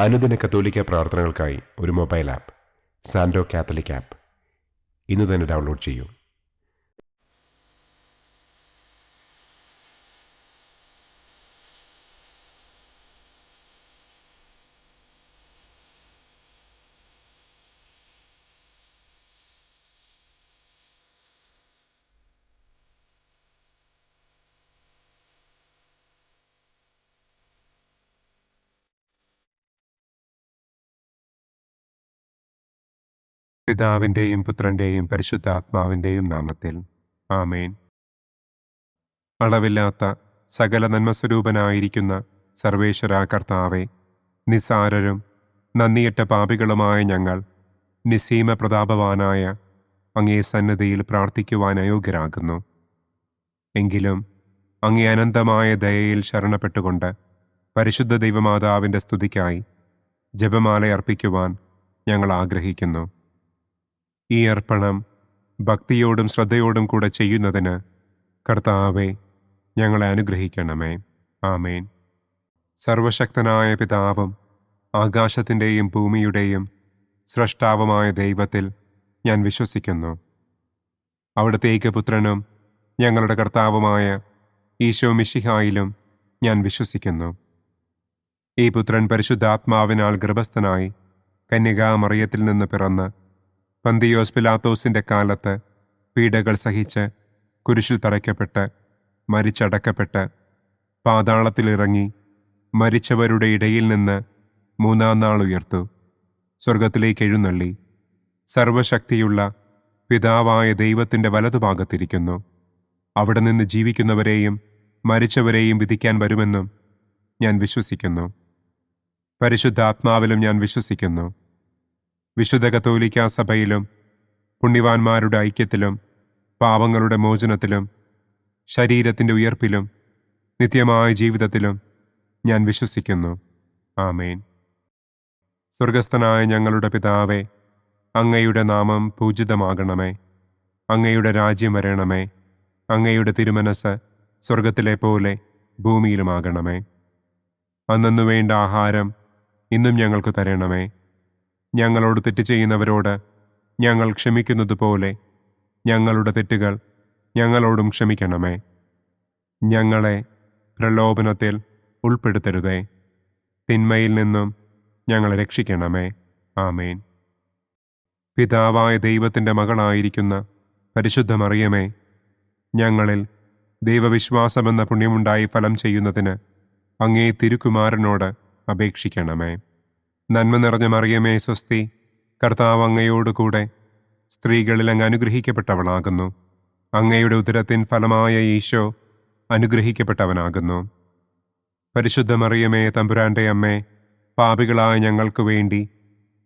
അനുദിന കത്തോലിക്ക പ്രാർത്ഥനകൾക്കായി ഒരു മൊബൈൽ ആപ്പ് സാൻഡോ കാത്തലിക് ആപ്പ് ഇന്ന് തന്നെ ഡൗൺലോഡ് ചെയ്യൂ. പിതാവിൻ്റെയും പുത്രൻ്റെയും പരിശുദ്ധാത്മാവിൻ്റെയും നാമത്തിൽ ആമേൻ. അളവില്ലാത്ത സകല നന്മസ്വരൂപനായിരിക്കുന്ന സർവേശ്വര കർത്താവെ, നിസ്സാരരും നന്ദിയറ്റ പാപികളുമായ ഞങ്ങൾ നിസ്സീമ പ്രതാപവാനായ അങ്ങേ സന്നിധിയിൽ പ്രാർത്ഥിക്കുവാൻ അയോഗ്യരാകുന്നു. എങ്കിലും അങ്ങേ അനന്തമായ ദയയിൽ ശരണപ്പെട്ടുകൊണ്ട് പരിശുദ്ധ ദൈവമാതാവിൻ്റെ സ്തുതിക്കായി ജപമാല അർപ്പിക്കുവാൻ ഞങ്ങൾ ആഗ്രഹിക്കുന്നു. ഈ അർപ്പണം ഭക്തിയോടും ശ്രദ്ധയോടും കൂടെ ചെയ്യുന്നതിന് കർത്താവെ ഞങ്ങളെ അനുഗ്രഹിക്കണമേ. ആമേൻ. സർവശക്തനായ പിതാവും ആകാശത്തിൻ്റെയും ഭൂമിയുടെയും സ്രഷ്ടാവുമായ ദൈവത്തിൽ ഞാൻ വിശ്വസിക്കുന്നു. അവിടുത്തെ ഏകപുത്രനും ഞങ്ങളുടെ കർത്താവുമായ ഈശോ മിശിഹായിലും ഞാൻ വിശ്വസിക്കുന്നു. ഈ പുത്രൻ പരിശുദ്ധാത്മാവിനാൽ ഗർഭസ്ഥനായി കന്യകാമറിയത്തിൽ നിന്ന് പിറന്ന് പന്തിയോസ് പിലാത്തോസിൻ്റെ കാലത്ത് പീഡകൾ സഹിച്ച് കുരിശിൽ തറയ്ക്കപ്പെട്ട് മരിച്ചടക്കപ്പെട്ട് പാതാളത്തിലിറങ്ങി മരിച്ചവരുടെ ഇടയിൽ നിന്ന് മൂന്നാം നാൾ ഉയർത്തു, സ്വർഗത്തിലേക്ക് എഴുന്നള്ളി, സർവശക്തിയുള്ള പിതാവായ ദൈവത്തിൻ്റെ വലതുഭാഗത്തിരിക്കുന്നു. അവിടെ നിന്ന് ജീവിക്കുന്നവരെയും മരിച്ചവരെയും വിധിക്കാൻ വരുമെന്നും ഞാൻ വിശ്വസിക്കുന്നു. പരിശുദ്ധാത്മാവിലും ഞാൻ വിശ്വസിക്കുന്നു. വിശുദ്ധ കത്തോലിക്കാ സഭയിലും പുണ്യവാന്മാരുടെ ഐക്യത്തിലും പാപങ്ങളുടെ മോചനത്തിലും ശരീരത്തിൻ്റെ ഉയർപ്പിലും നിത്യമായ ജീവിതത്തിലും ഞാൻ വിശ്വസിക്കുന്നു. ആമേൻ. സ്വർഗസ്ഥനായ ഞങ്ങളുടെ പിതാവേ, അങ്ങയുടെ നാമം പൂജിതമാകണമേ. അങ്ങയുടെ രാജ്യം വരണമേ. അങ്ങയുടെ തിരുമനസ് സ്വർഗത്തിലെ പോലെ ഭൂമിയിലുമാകണമേ. അന്നന്നു വേണ്ട ആഹാരം ഇന്നും ഞങ്ങൾക്ക് തരണമേ. ഞങ്ങളോട് തെറ്റ് ചെയ്യുന്നവരോട് ഞങ്ങൾ ക്ഷമിക്കുന്നത് പോലെ ഞങ്ങളുടെ തെറ്റുകൾ ഞങ്ങളോടും ക്ഷമിക്കണമേ. ഞങ്ങളെ പ്രലോഭനത്തിൽ ഉൾപ്പെടുത്തരുതേ, തിന്മയിൽ നിന്നും ഞങ്ങളെ രക്ഷിക്കണമേ. ആമേൻ. പിതാവായ ദൈവത്തിൻ്റെ മകളായിരിക്കുന്ന പരിശുദ്ധ മറിയമേ, ഞങ്ങളിൽ ദൈവവിശ്വാസമെന്ന പുണ്യമുണ്ടായി ഫലം ചെയ്യുന്നതിന് അങ്ങേ തിരുക്കുമാരനോട് അപേക്ഷിക്കണമേ. നന്മ നിറഞ്ഞ മറിയമേ സ്വസ്തി, കർത്താവ് അങ്ങയോടുകൂടെ സ്ത്രീകളിൽ അങ്ങ് അനുഗ്രഹിക്കപ്പെട്ടവളാകുന്നു. അങ്ങയുടെ ഉദരത്തിൻ ഫലമായ ഈശോ അനുഗ്രഹിക്കപ്പെട്ടവനാകുന്നു. പരിശുദ്ധ മറിയമേ തമ്പുരാൻ്റെ അമ്മേ, പാപികളായ ഞങ്ങൾക്ക് വേണ്ടി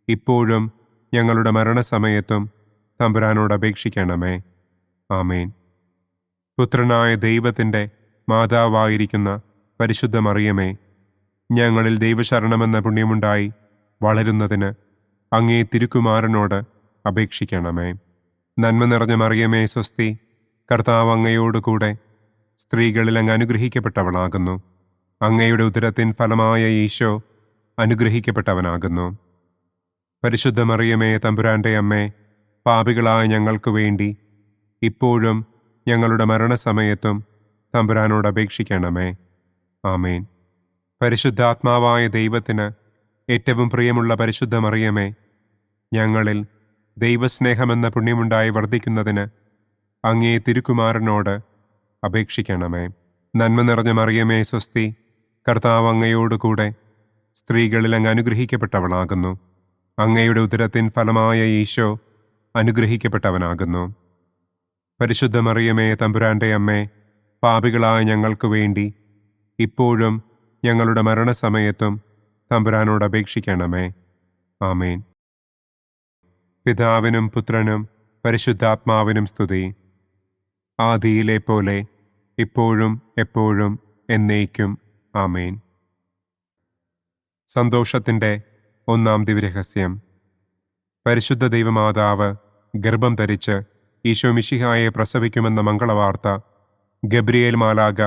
ഇപ്പോഴും ഞങ്ങളുടെ മരണസമയത്തും തമ്പുരാനോട് അപേക്ഷിക്കണമേ. ആമേൻ. പുത്രനായ ദൈവത്തിൻ്റെ മാതാവായിരിക്കുന്ന പരിശുദ്ധ മറിയമേ, ഞങ്ങളിൽ ദൈവശരണമെന്ന പുണ്യമുണ്ടായി വളരുന്നതിന് അങ്ങേ തിരുക്കുമാരനോട് അപേക്ഷിക്കണമേ. നന്മ നിറഞ്ഞ മറിയമേ സ്വസ്തി, കർത്താവ് അങ്ങയോടുകൂടെ സ്ത്രീകളിൽ അങ്ങ് അനുഗ്രഹിക്കപ്പെട്ടവളാകുന്നു. അങ്ങയുടെ ഉദരത്തിൻ ഫലമായ ഈശോ അനുഗ്രഹിക്കപ്പെട്ടവനാകുന്നു. പരിശുദ്ധ മറിയമേ തമ്പുരാൻ്റെ അമ്മേ, പാപികളായ ഞങ്ങൾക്ക് വേണ്ടി ഇപ്പോഴും ഞങ്ങളുടെ മരണസമയത്തും തമ്പുരാനോട് അപേക്ഷിക്കണമേ. ആമേൻ. പരിശുദ്ധാത്മാവായ ദൈവത്തിന് ഏറ്റവും പ്രിയമുള്ള പരിശുദ്ധ മറിയമേ, ഞങ്ങളിൽ ദൈവസ്നേഹമെന്ന പുണ്യമുണ്ടായി വർദ്ധിക്കുന്നതിന് അങ്ങേ തിരുക്കുമാരനോട് അപേക്ഷിക്കണമേ. നന്മ നിറഞ്ഞ മറിയമേ സ്വസ്തി, കർത്താവ് അങ്ങയോടുകൂടെ സ്ത്രീകളിൽ അങ്ങ് അനുഗ്രഹിക്കപ്പെട്ടവളാകുന്നു. അങ്ങയുടെ ഉദരത്തിൻ ഫലമായ ഈശോ അനുഗ്രഹിക്കപ്പെട്ടവനാകുന്നു. പരിശുദ്ധ മറിയമേ തമ്പുരാൻ്റെ അമ്മേ, പാപികളായ ഞങ്ങൾക്ക് വേണ്ടി ഇപ്പോഴും ഞങ്ങളുടെ മരണസമയത്തും തമ്പുരാനോട് അപേക്ഷിക്കണമേ. ആമേൻ. പിതാവിനും പുത്രനും പരിശുദ്ധാത്മാവിനും സ്തുതി, ആദിയിലെ പോലെ ഇപ്പോഴും എപ്പോഴും എന്നേക്കും. ആമേൻ. സന്തോഷത്തിൻ്റെ ഒന്നാം ദിവ്യരഹസ്യം. പരിശുദ്ധ ദൈവമാതാവ് ഗർഭം ധരിച്ച് ഈശോ മിശിഹായെ പ്രസവിക്കുമെന്ന മംഗളവാർത്ത ഗബ്രിയേൽ മാലാഖ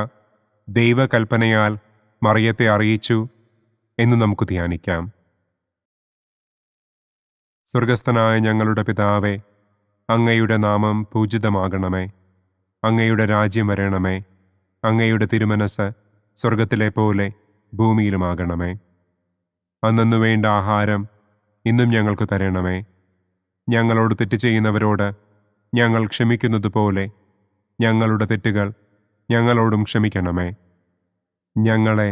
ദൈവകൽപ്പനയാൽ മറിയത്തെ അറിയിച്ചു എന്ന് നമുക്ക് ധ്യാനിക്കാം. സ്വർഗസ്ഥനായ ഞങ്ങളുടെ പിതാവേ, അങ്ങയുടെ നാമം പൂജിതമാകണമേ. അങ്ങയുടെ രാജ്യം വരണമേ. അങ്ങയുടെ തിരുമനസ് സ്വർഗത്തിലെ പോലെ ഭൂമിയിലുമാകണമേ. അന്നന്നു വേണ്ട ആഹാരം ഇന്നും ഞങ്ങൾക്ക് തരണമേ. ഞങ്ങളോട് തെറ്റ് ചെയ്യുന്നവരോട് ഞങ്ങൾ ക്ഷമിക്കുന്നതുപോലെ ഞങ്ങളുടെ തെറ്റുകൾ ഞങ്ങളോടും ക്ഷമിക്കണമേ. ഞങ്ങളെ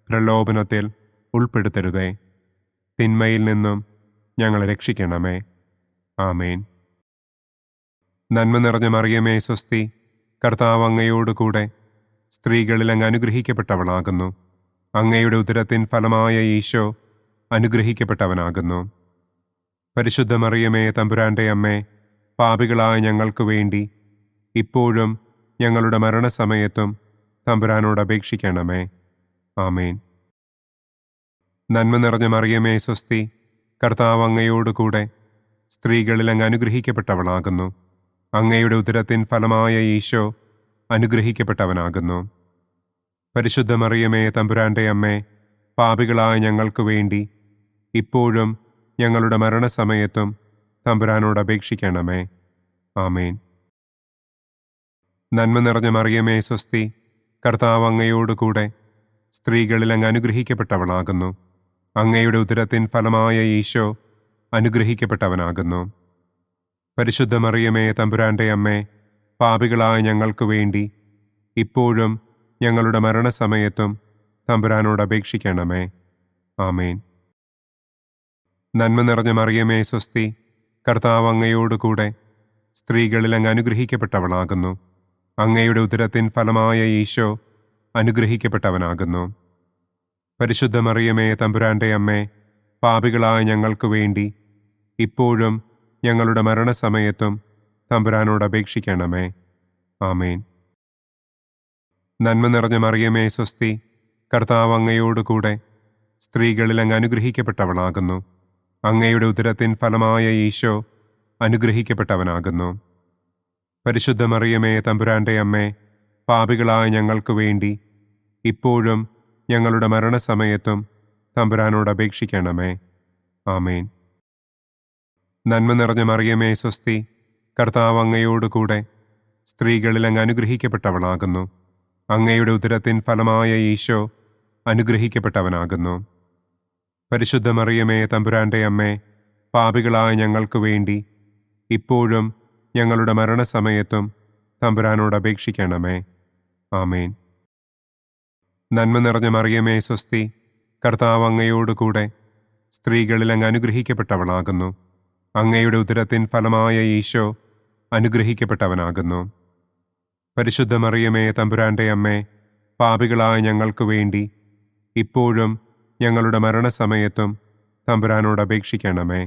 പ്രലോഭനത്തിൽ ഉൾപ്പെടുത്തരുതേ. തിന്മയിൽ നിന്നും ഞങ്ങളെ രക്ഷിക്കണമേ. ആമേൻ. നന്മ നിറഞ്ഞ മറിയമേ സ്വസ്തി, കർത്താവ് അങ്ങയോടുകൂടെ സ്ത്രീകളിൽ അങ്ങ് അനുഗ്രഹിക്കപ്പെട്ടവളാകുന്നു. അങ്ങയുടെ ഉദരത്തിൻ ഫലമായ ഈശോ അനുഗ്രഹിക്കപ്പെട്ടവനാകുന്നു. പരിശുദ്ധ മറിയമേ തമ്പുരാൻ്റെ അമ്മേ, പാപികളായ ഞങ്ങൾക്ക് വേണ്ടി ഇപ്പോഴും ഞങ്ങളുടെ മരണസമയത്തും തമ്പുരാനോട് അപേക്ഷിക്കണമേ. ആമേൻ. നന്മ നിറഞ്ഞ മറിയമേ സ്വസ്തി, കർത്താവ് അങ്ങയോടുകൂടെ സ്ത്രീകളിൽ അങ്ങ് അനുഗ്രഹിക്കപ്പെട്ടവളാകുന്നു. അങ്ങയുടെ ഉദരത്തിൻ ഫലമായ ഈശോ അനുഗ്രഹിക്കപ്പെട്ടവനാകുന്നു. പരിശുദ്ധ മറിയമേ തമ്പുരാൻ്റെ അമ്മേ, പാപികളായ ഞങ്ങൾക്ക് വേണ്ടി ഇപ്പോഴും ഞങ്ങളുടെ മരണസമയത്തും തമ്പുരാനോട് അപേക്ഷിക്കണമേ. ആമേൻ. നന്മ നിറഞ്ഞ മറിയമേ സ്വസ്തി, കർത്താവ് അങ്ങയോടുകൂടെ സ്ത്രീകളിൽ അങ്ങ് അനുഗ്രഹിക്കപ്പെട്ടവളാകുന്നു. അങ്ങയുടെ ഉദരത്തിൻ ഫലമായ ഈശോ അനുഗ്രഹിക്കപ്പെട്ടവനാകുന്നു. പരിശുദ്ധ മറിയമേ തമ്പുരാൻ്റെ അമ്മേ, പാപികളായ ഞങ്ങൾക്ക് വേണ്ടി ഇപ്പോഴും ഞങ്ങളുടെ മരണസമയത്തും തമ്പുരാനോട് അപേക്ഷിക്കണമേ. ആമേൻ. നന്മ നിറഞ്ഞ മറിയമേ സ്വസ്തി, കർത്താവ് അങ്ങയോടുകൂടെ സ്ത്രീകളിൽ അങ്ങ് അനുഗ്രഹിക്കപ്പെട്ടവളാകുന്നു. അങ്ങയുടെ ഉദരത്തിൻ ഫലമായ ഈശോ അനുഗ്രഹിക്കപ്പെട്ടവനാകുന്നു. പരിശുദ്ധ മറിയമേ തമ്പുരാൻ്റെ അമ്മേ, പാപികളായ ഞങ്ങൾക്ക് വേണ്ടി ഇപ്പോഴും ഞങ്ങളുടെ മരണസമയത്തും തമ്പുരാനോട് അപേക്ഷിക്കണമേ. ആമേൻ. നന്മ നിറഞ്ഞ മറിയമേ സ്വസ്തി, കർത്താവ് അങ്ങയോടുകൂടെ സ്ത്രീകളിൽ അങ്ങ് അനുഗ്രഹിക്കപ്പെട്ടവളാകുന്നു. അങ്ങയുടെ ഉദരത്തിൻ ഫലമായ ഈശോ അനുഗ്രഹിക്കപ്പെട്ടവനാകുന്നു. പരിശുദ്ധ മറിയമേ തമ്പുരാൻ്റെ അമ്മേ, പാപികളായ ഞങ്ങൾക്ക് വേണ്ടി ഇപ്പോഴും ഞങ്ങളുടെ മരണസമയത്തും തമ്പുരാനോട് അപേക്ഷിക്കണമേ. ആമേൻ. നന്മ നിറഞ്ഞ മറിയമേ സ്വസ്തി, കർത്താവ് അങ്ങയോടുകൂടെ സ്ത്രീകളിൽ അങ്ങ് അനുഗ്രഹിക്കപ്പെട്ടവളാകുന്നു. അങ്ങയുടെ ഉദരത്തിൻ ഫലമായ ഈശോ അനുഗ്രഹിക്കപ്പെട്ടവനാകുന്നു. പരിശുദ്ധ മറിയമേ തമ്പുരാൻ്റെ അമ്മേ, പാപികളായ ഞങ്ങൾക്ക് വേണ്ടി ഇപ്പോഴും ഞങ്ങളുടെ മരണസമയത്തും തമ്പുരാനോട് അപേക്ഷിക്കണമേ. ആമേൻ. നന്മ നിറഞ്ഞ മറിയമേ സ്വസ്തി, കർത്താവ് അങ്ങയോടുകൂടെ സ്ത്രീകളിൽ അങ്ങ് അനുഗ്രഹിക്കപ്പെട്ടവളാകുന്നു. അങ്ങയുടെ ഉദരത്തിൻ ഫലമായ ഈശോ അനുഗ്രഹിക്കപ്പെട്ടവനാകുന്നു. പരിശുദ്ധ മറിയമേ തമ്പുരാൻ്റെ അമ്മേ, പാപികളായ ഞങ്ങൾക്ക് വേണ്ടി ഇപ്പോഴും ഞങ്ങളുടെ മരണസമയത്തും തമ്പുരാനോട് അപേക്ഷിക്കണമേ.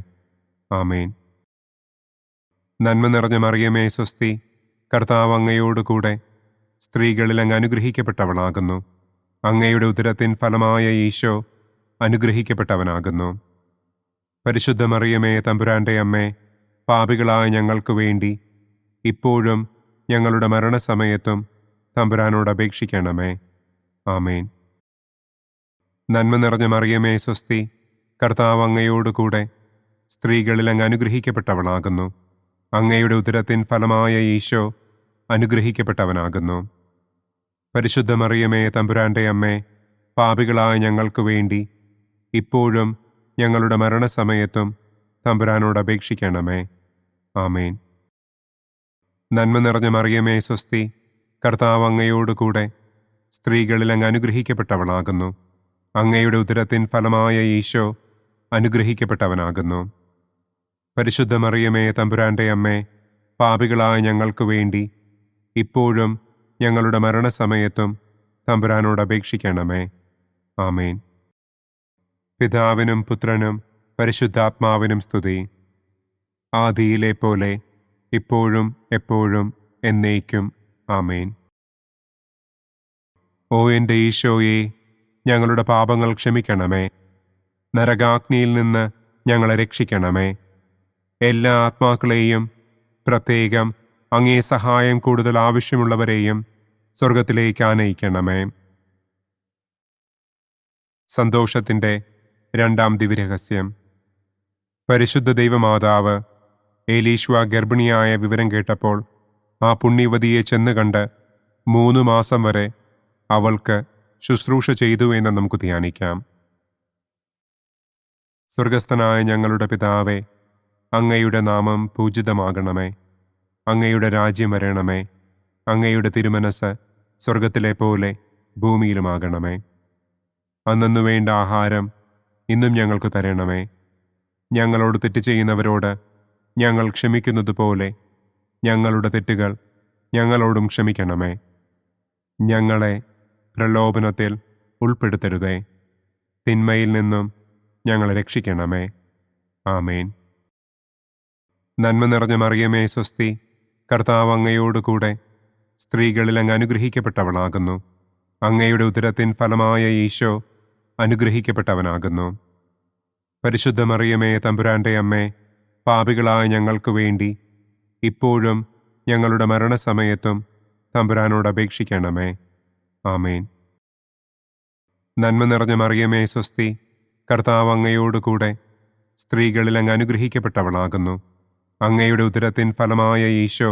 ആമേൻ. നന്മ നിറഞ്ഞ മറിയമേ സ്വസ്തി, കർത്താവ് അങ്ങയോടുകൂടെ സ്ത്രീകളിൽ അങ്ങ് അനുഗ്രഹിക്കപ്പെട്ടവളാകുന്നു. അങ്ങയുടെ ഉദരത്തിൻ ഫലമായ ഈശോ അനുഗ്രഹിക്കപ്പെട്ടവനാകുന്നു. പരിശുദ്ധ മറിയമേ തമ്പുരാൻ്റെ അമ്മേ, പാപികളായ ഞങ്ങൾക്ക് വേണ്ടി ഇപ്പോഴും ഞങ്ങളുടെ മരണസമയത്തും തമ്പുരാനോട് അപേക്ഷിക്കണമേ. ആമേൻ. നന്മ നിറഞ്ഞ മറിയമേ സ്വസ്തി, കർത്താവ് അങ്ങയോടുകൂടെ സ്ത്രീകളിൽ അങ്ങ് അനുഗ്രഹിക്കപ്പെട്ടവളാകുന്നു. അങ്ങയുടെ ഉദരത്തിൻ ഫലമായ ഈശോ അനുഗ്രഹിക്കപ്പെട്ടവനാകുന്നു. പരിശുദ്ധ മറിയമേ തമ്പുരാൻ്റെ അമ്മേ, പാപികളായ ഞങ്ങൾക്ക് വേണ്ടി ഇപ്പോഴും ഞങ്ങളുടെ മരണസമയത്തും തമ്പുരാനോട് അപേക്ഷിക്കണമേ. ആമേൻ. നന്മ നിറഞ്ഞ മറിയമേ സ്വസ്തി, കർത്താവ് അങ്ങയോടുകൂടെ സ്ത്രീകളിൽ അങ്ങ് അനുഗ്രഹിക്കപ്പെട്ടവളാകുന്നു. അങ്ങയുടെ ഉദരത്തിൻ ഫലമായ ഈശോ അനുഗ്രഹിക്കപ്പെട്ടവനാകുന്നു. പരിശുദ്ധ മറിയമേ തമ്പുരാൻ്റെ അമ്മേ, പാപികളായ ഞങ്ങൾക്ക് വേണ്ടി ഇപ്പോഴും ഞങ്ങളുടെ മരണസമയത്തും തമ്പുരാനോട് അപേക്ഷിക്കണമേ. ആമേൻ. പിതാവിനും പുത്രനും പരിശുദ്ധാത്മാവിനും സ്തുതി. ആദിയിലെ പോലെ ഇപ്പോഴും എപ്പോഴും എന്നേക്കും. ആമേൻ. ഓ എൻ്റെ ഈശോയെ, ഞങ്ങളുടെ പാപങ്ങൾ ക്ഷമിക്കണമേ. നരകാഗ്നിയിൽ നിന്ന് ഞങ്ങളെ രക്ഷിക്കണമേ. എല്ലാ ആത്മാക്കളെയും, പ്രത്യേകം അങ്ങേ സഹായം കൂടുതൽ ആവശ്യമുള്ളവരെയും സ്വർഗത്തിലേക്ക് ആനയിക്കണമേ. സന്തോഷത്തിൻ്റെ രണ്ടാം ദിവ്യരഹസ്യം. പരിശുദ്ധ ദൈവമാതാവ് ഏലീശ്വ ഗർഭിണിയായ വിവരം കേട്ടപ്പോൾ ആ പുണ്യവതിയെ ചെന്ന് കണ്ട് 3 മാസം വരെ അവൾക്ക് ശുശ്രൂഷ ചെയ്തു എന്ന് നമുക്ക് ധ്യാനിക്കാം. സ്വർഗസ്ഥനായ ഞങ്ങളുടെ പിതാവേ, അങ്ങയുടെ നാമം പൂജിതമാകണമേ. അങ്ങയുടെ രാജ്യം വരണമേ. അങ്ങയുടെ തിരുമനസ് സ്വർഗത്തിലെ പോലെ ഭൂമിയിലുമാകണമേ. അന്നന്നു വേണ്ട ആഹാരം ഇന്നും ഞങ്ങൾക്ക് തരണമേ. ഞങ്ങളോട് തെറ്റ് ചെയ്യുന്നവരോട് ഞങ്ങൾ ക്ഷമിക്കുന്നത് പോലെ ഞങ്ങളുടെ തെറ്റുകൾ ഞങ്ങളോടും ക്ഷമിക്കണമേ. ഞങ്ങളെ പ്രലോഭനത്തിൽ ഉൾപ്പെടുത്തരുതേ. തിന്മയിൽ നിന്നും ഞങ്ങളെ രക്ഷിക്കണമേ. ആമേൻ. നന്മ നിറഞ്ഞ മറിയമേ സ്വസ്തി, കർത്താവ് അങ്ങയോടുകൂടെ സ്ത്രീകളിൽ അങ്ങ് അനുഗ്രഹിക്കപ്പെട്ടവളാകുന്നു. അങ്ങയുടെ ഉദരത്തിൻ ഫലമായ ഈശോ അനുഗ്രഹിക്കപ്പെട്ടവനാകുന്നു. പരിശുദ്ധ മറിയമേ തമ്പുരാൻ്റെ അമ്മേ, പാപികളായ ഞങ്ങൾക്ക് വേണ്ടി ഇപ്പോഴും ഞങ്ങളുടെ മരണസമയത്തും തമ്പുരാനോട് അപേക്ഷിക്കണമേ. ആമേൻ. നന്മ നിറഞ്ഞ മറിയമേ സ്വസ്തി, കർത്താവ് അങ്ങയോടുകൂടെ സ്ത്രീകളിൽ അങ്ങ് അനുഗ്രഹിക്കപ്പെട്ടവളാകുന്നു. അങ്ങയുടെ ഉദരത്തിൻ ഫലമായ ഈശോ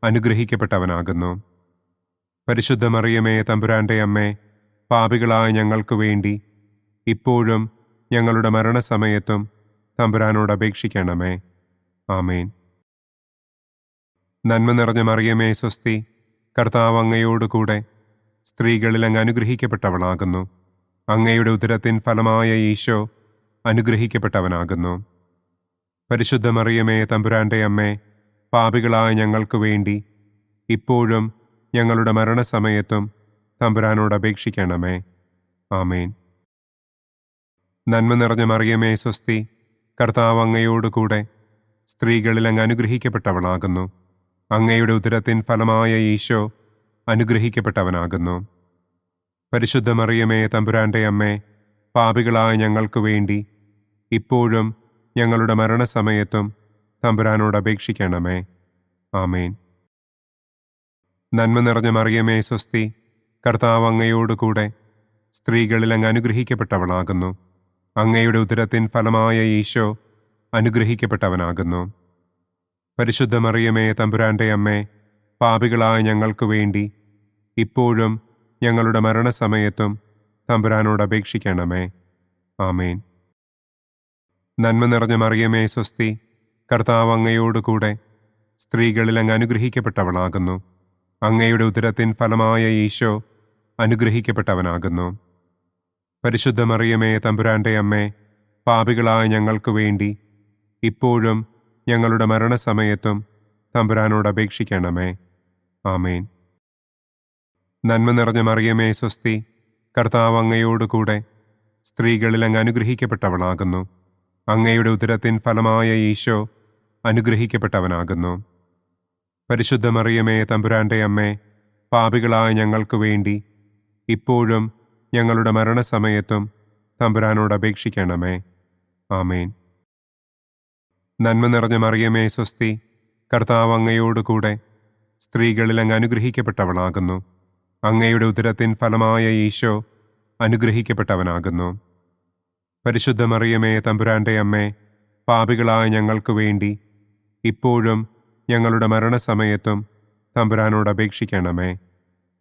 അനുഗ്രഹിക്കപ്പെട്ടവനാകുന്നു. പരിശുദ്ധ മറിയമേ തമ്പുരാൻ്റെ അമ്മേ, പാപികളായ ഞങ്ങൾക്ക് വേണ്ടി ഇപ്പോഴും ഞങ്ങളുടെ മരണസമയത്തും തമ്പുരാനോട് അപേക്ഷിക്കണമേ. ആമേൻ. നന്മ നിറഞ്ഞ മറിയമേ സ്വസ്തി, കർത്താവ് അങ്ങയോടുകൂടെ സ്ത്രീകളിൽ അങ്ങ് അനുഗ്രഹിക്കപ്പെട്ടവളാകുന്നു. അങ്ങയുടെ ഉദരത്തിൻ ഫലമായ ഈശോ അനുഗ്രഹിക്കപ്പെട്ടവനാകുന്നു. പരിശുദ്ധ മറിയമേ തമ്പുരാൻ്റെ അമ്മേ, പാപികളായ ഞങ്ങൾക്ക് വേണ്ടി ഇപ്പോഴും ഞങ്ങളുടെ മരണസമയത്തും തമ്പുരാനോട് അപേക്ഷിക്കണമേ. ആമേൻ. നന്മ നിറഞ്ഞ മറിയമേ സ്വസ്തി, കർത്താവ് അങ്ങയോടുകൂടെ സ്ത്രീകളിൽ അങ്ങ് അനുഗ്രഹിക്കപ്പെട്ടവളാകുന്നു. അങ്ങയുടെ ഉദരത്തിൻ ഫലമായ ഈശോ അനുഗ്രഹിക്കപ്പെട്ടവനാകുന്നു. പരിശുദ്ധ മറിയമേ തമ്പുരാൻ്റെ അമ്മേ, പാപികളായ ഞങ്ങൾക്ക് വേണ്ടി ഇപ്പോഴും ഞങ്ങളുടെ മരണസമയത്തും തമ്പുരാനോട് അപേക്ഷിക്കണമേ. ആമേൻ. നന്മ നിറഞ്ഞ മറിയമേ സ്വസ്തി, കർത്താവ് അങ്ങയോടുകൂടെ സ്ത്രീകളിൽ അങ്ങ് അനുഗ്രഹിക്കപ്പെട്ടവളാകുന്നു. അങ്ങയുടെ ഉദരത്തിൻ ഫലമായ ഈശോ അനുഗ്രഹിക്കപ്പെട്ടവനാകുന്നു. പരിശുദ്ധ മറിയമേ തമ്പുരാൻ്റെ അമ്മേ, പാപികളായ ഞങ്ങൾക്ക് വേണ്ടി ഇപ്പോഴും ഞങ്ങളുടെ മരണസമയത്തും തമ്പുരാനോട് അപേക്ഷിക്കണമേ. ആമേൻ. നന്മ നിറഞ്ഞ മറിയമേ സ്വസ്തി, കർത്താവ് അങ്ങയോടുകൂടെ സ്ത്രീകളിൽ അങ്ങ് അനുഗ്രഹിക്കപ്പെട്ടവളാകുന്നു. അങ്ങയുടെ ഉദരത്തിൻ ഫലമായ ഈശോ അനുഗ്രഹിക്കപ്പെട്ടവനാകുന്നു. പരിശുദ്ധ മറിയമേ തമ്പുരാൻ്റെ അമ്മേ, പാപികളായ ഞങ്ങൾക്ക് വേണ്ടി ഇപ്പോഴും ഞങ്ങളുടെ മരണസമയത്തും തമ്പുരാനോട് അപേക്ഷിക്കണമേ. ആമേൻ. നന്മ നിറഞ്ഞ മറിയമേ സ്വസ്തി, കർത്താവ് അങ്ങയോടുകൂടെ സ്ത്രീകളിൽ അങ്ങ് അനുഗ്രഹിക്കപ്പെട്ടവളാകുന്നു. അങ്ങയുടെ ഉദരത്തിൻ ഫലമായ ഈശോ അനുഗ്രഹിക്കപ്പെട്ടവനാകുന്നു. പരിശുദ്ധ മറിയമേ തമ്പുരാൻ്റെ അമ്മേ, പാപികളായ ഞങ്ങൾക്ക് വേണ്ടി ഇപ്പോഴും ഞങ്ങളുടെ മരണസമയത്തും തമ്പുരാനോട് അപേക്ഷിക്കണമേ. ആമേൻ. നന്മ നിറഞ്ഞ മറിയമേ സ്വസ്തി, കർത്താവ് അങ്ങയോടുകൂടെ സ്ത്രീകളിൽ അങ്ങ് അനുഗ്രഹിക്കപ്പെട്ടവളാകുന്നു. അങ്ങയുടെ ഉദരത്തിൻ ഫലമായ ഈശോ അനുഗ്രഹിക്കപ്പെട്ടവനാകുന്നു. പരിശുദ്ധ മറിയമേ തമ്പുരാൻ്റെ അമ്മേ, പാപികളായ ഞങ്ങൾക്ക് വേണ്ടി ഇപ്പോഴും ഞങ്ങളുടെ മരണസമയത്തും തമ്പുരാനോട് അപേക്ഷിക്കണമേ.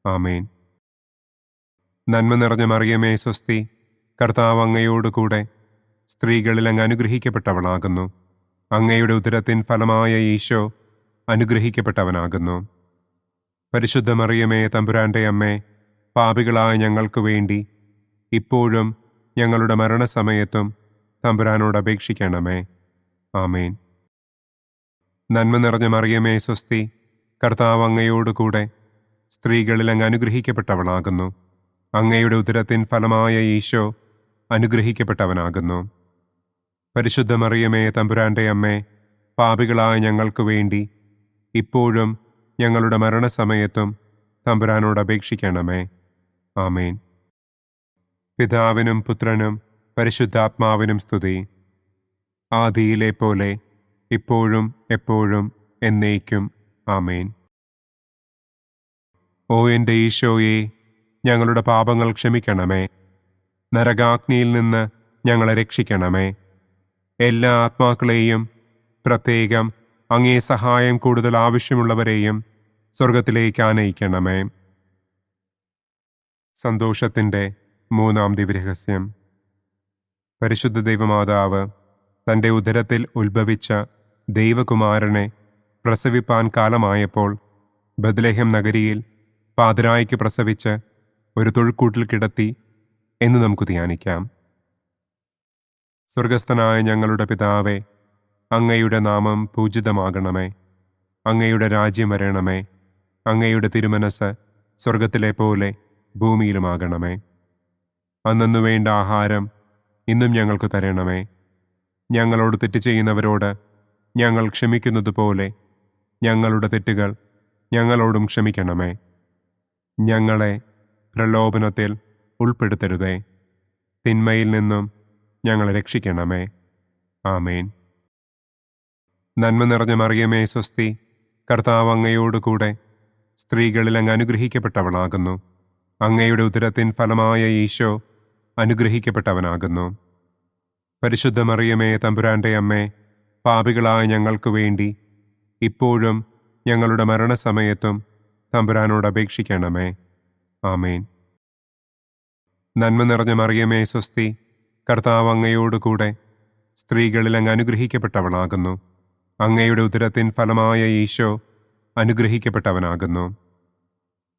ആമേൻ. നന്മ നിറഞ്ഞ മറിയമേ സ്വസ്തി, കർത്താവ് അങ്ങയോടുകൂടെ സ്ത്രീകളിൽ അങ്ങ് അനുഗ്രഹിക്കപ്പെട്ടവളാകുന്നു. അങ്ങയുടെ ഉദരത്തിൻ ഫലമായ ഈശോ അനുഗ്രഹിക്കപ്പെട്ടവനാകുന്നു. പരിശുദ്ധ മറിയമേ തമ്പുരാൻ്റെ അമ്മേ, പാപികളായ ഞങ്ങൾക്ക് വേണ്ടി ഇപ്പോഴും ഞങ്ങളുടെ മരണസമയത്തും തമ്പുരാനോട് അപേക്ഷിക്കണമേ. ആമേൻ. നന്മ നിറഞ്ഞ മറിയമേ സ്വസ്തി, കർത്താവ് അങ്ങയോടുകൂടെ സ്ത്രീകളിൽ അങ്ങ് അനുഗ്രഹിക്കപ്പെട്ടവളാകുന്നു. അങ്ങയുടെ ഉദരത്തിൻ ഫലമായ ഈശോ അനുഗ്രഹിക്കപ്പെട്ടവനാകുന്നു. പരിശുദ്ധ മറിയമേ തമ്പുരാൻ്റെ അമ്മേ, പാപികളായ ഞങ്ങൾക്ക് വേണ്ടി ഇപ്പോഴും ഞങ്ങളുടെ മരണസമയത്തും തമ്പുരാനോട് അപേക്ഷിക്കണമേ. ആമേൻ. പിതാവിനും പുത്രനും പരിശുദ്ധാത്മാവിനും സ്തുതി. ആദിയിലെ പോലെ ഇപ്പോഴും എപ്പോഴും എന്നേക്കും. ആമേൻ. ഓ എൻ്റെ ഈശോയെ, ഞങ്ങളുടെ പാപങ്ങൾ ക്ഷമിക്കണമേ. നരകാഗ്നിയിൽ നിന്ന് ഞങ്ങളെ രക്ഷിക്കണമേ. എല്ലാ ആത്മാക്കളെയും, പ്രത്യേകം അങ്ങേ സഹായം കൂടുതൽ ആവശ്യമുള്ളവരെയും സ്വർഗത്തിലേക്ക് ആനയിക്കണമേ. സന്തോഷത്തിൻ്റെ മൂന്നാം ദിവ്യരഹസ്യം. പരിശുദ്ധ ദൈവമാതാവ് തൻ്റെ ഉദരത്തിൽ ഉത്ഭവിച്ച ദൈവകുമാരനെ പ്രസവിപ്പാൻ കാലമായപ്പോൾ ബത്ലഹേം നഗരിയിൽ പാതിരായ്ക്ക് പ്രസവിച്ച് ഒരു തൊഴുക്കൂട്ടിൽ കിടത്തി എന്ന് നമുക്ക് ധ്യാനിക്കാം. സ്വർഗസ്ഥനായ ഞങ്ങളുടെ പിതാവേ, അങ്ങയുടെ നാമം പൂജിതമാകണമേ. അങ്ങയുടെ രാജ്യം വരണമേ. അങ്ങയുടെ തിരുമനസ് സ്വർഗത്തിലെ പോലെ ഭൂമിയിലുമാകണമേ. അന്നന്നു വേണ്ട ആഹാരം ഇന്നും ഞങ്ങൾക്ക് തരണമേ. ഞങ്ങളോട് തെറ്റ് ചെയ്യുന്നവരോട് ഞങ്ങൾ ക്ഷമിക്കുന്നത് പോലെ ഞങ്ങളുടെ തെറ്റുകൾ ഞങ്ങളോടും ക്ഷമിക്കണമേ. ഞങ്ങളെ പ്രലോഭനത്തിൽ ഉൾപ്പെടുത്തരുതേ. തിന്മയിൽ നിന്നും ഞങ്ങളെ രക്ഷിക്കണമേ. ആമേൻ. നന്മ നിറഞ്ഞ മറിയമേ സ്വസ്തി, കർത്താവ് അങ്ങയോടുകൂടെ സ്ത്രീകളിൽ അങ്ങ് അനുഗ്രഹിക്കപ്പെട്ടവളാകുന്നു. അങ്ങയുടെ ഉദരത്തിൻ ഫലമായ ഈശോ അനുഗ്രഹിക്കപ്പെട്ടവനാകുന്നു. പരിശുദ്ധ മറിയമേ തമ്പുരാൻ്റെ അമ്മേ, പാപികളായ ഞങ്ങൾക്ക് വേണ്ടി ഇപ്പോഴും ഞങ്ങളുടെ മരണസമയത്തും തമ്പുരാനോട് അപേക്ഷിക്കണമേ. ആമേൻ. നന്മ നിറഞ്ഞ മറിയമേ സ്വസ്തി, കർത്താവ് അങ്ങയോടുകൂടെ സ്ത്രീകളിൽ അങ്ങ് അനുഗ്രഹിക്കപ്പെട്ടവളാകുന്നു. അങ്ങയുടെ ഉദരത്തിൻ ഫലമായ ഈശോ അനുഗ്രഹിക്കപ്പെട്ടവനാകുന്നു.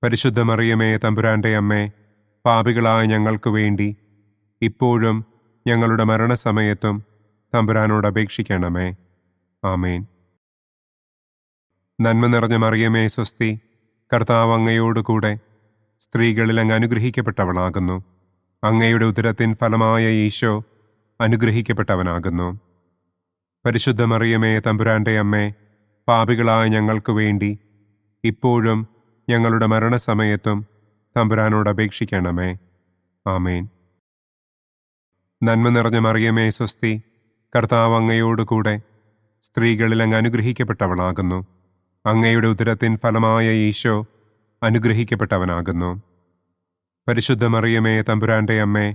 പരിശുദ്ധ മറിയമേ തമ്പുരാൻ്റെ അമ്മേ, പാപികളായ ഞങ്ങൾക്ക് വേണ്ടി ഇപ്പോഴും ഞങ്ങളുടെ മരണസമയത്തും തമ്പുരാനോട് അപേക്ഷിക്കണമേ. ആമേൻ. നന്മ നിറഞ്ഞ മറിയമേ സ്വസ്തി, കർത്താവ് അങ്ങയോടുകൂടെ സ്ത്രീകളിൽ അങ്ങ് അനുഗ്രഹിക്കപ്പെട്ടവളാകുന്നു. അങ്ങയുടെ ഉദരത്തിൻ ഫലമായ ഈശോ അനുഗ്രഹിക്കപ്പെട്ടവനാകുന്നു. പരിശുദ്ധ മറിയമേ തമ്പുരാൻ്റെ അമ്മേ, പാപികളായ ഞങ്ങൾക്ക് വേണ്ടി ഇപ്പോഴും ഞങ്ങളുടെ മരണസമയത്തും തമ്പുരാനോട് അപേക്ഷിക്കണമേ. ആമേൻ. നന്മ നിറഞ്ഞ മറിയമേ സ്വസ്തി, കർത്താവ് അങ്ങയോടുകൂടെ സ്ത്രീകളിൽ അങ്ങ് അനുഗ്രഹിക്കപ്പെട്ടവളാകുന്നു. അങ്ങയുടെ ഉദരത്തിൻ ഫലമായ ഈശോ അനുഗ്രഹിക്കപ്പെട്ടവനാകുന്നു. പരിശുദ്ധ മറിയമേ തമ്പുരാൻ്റെ അമ്മേ,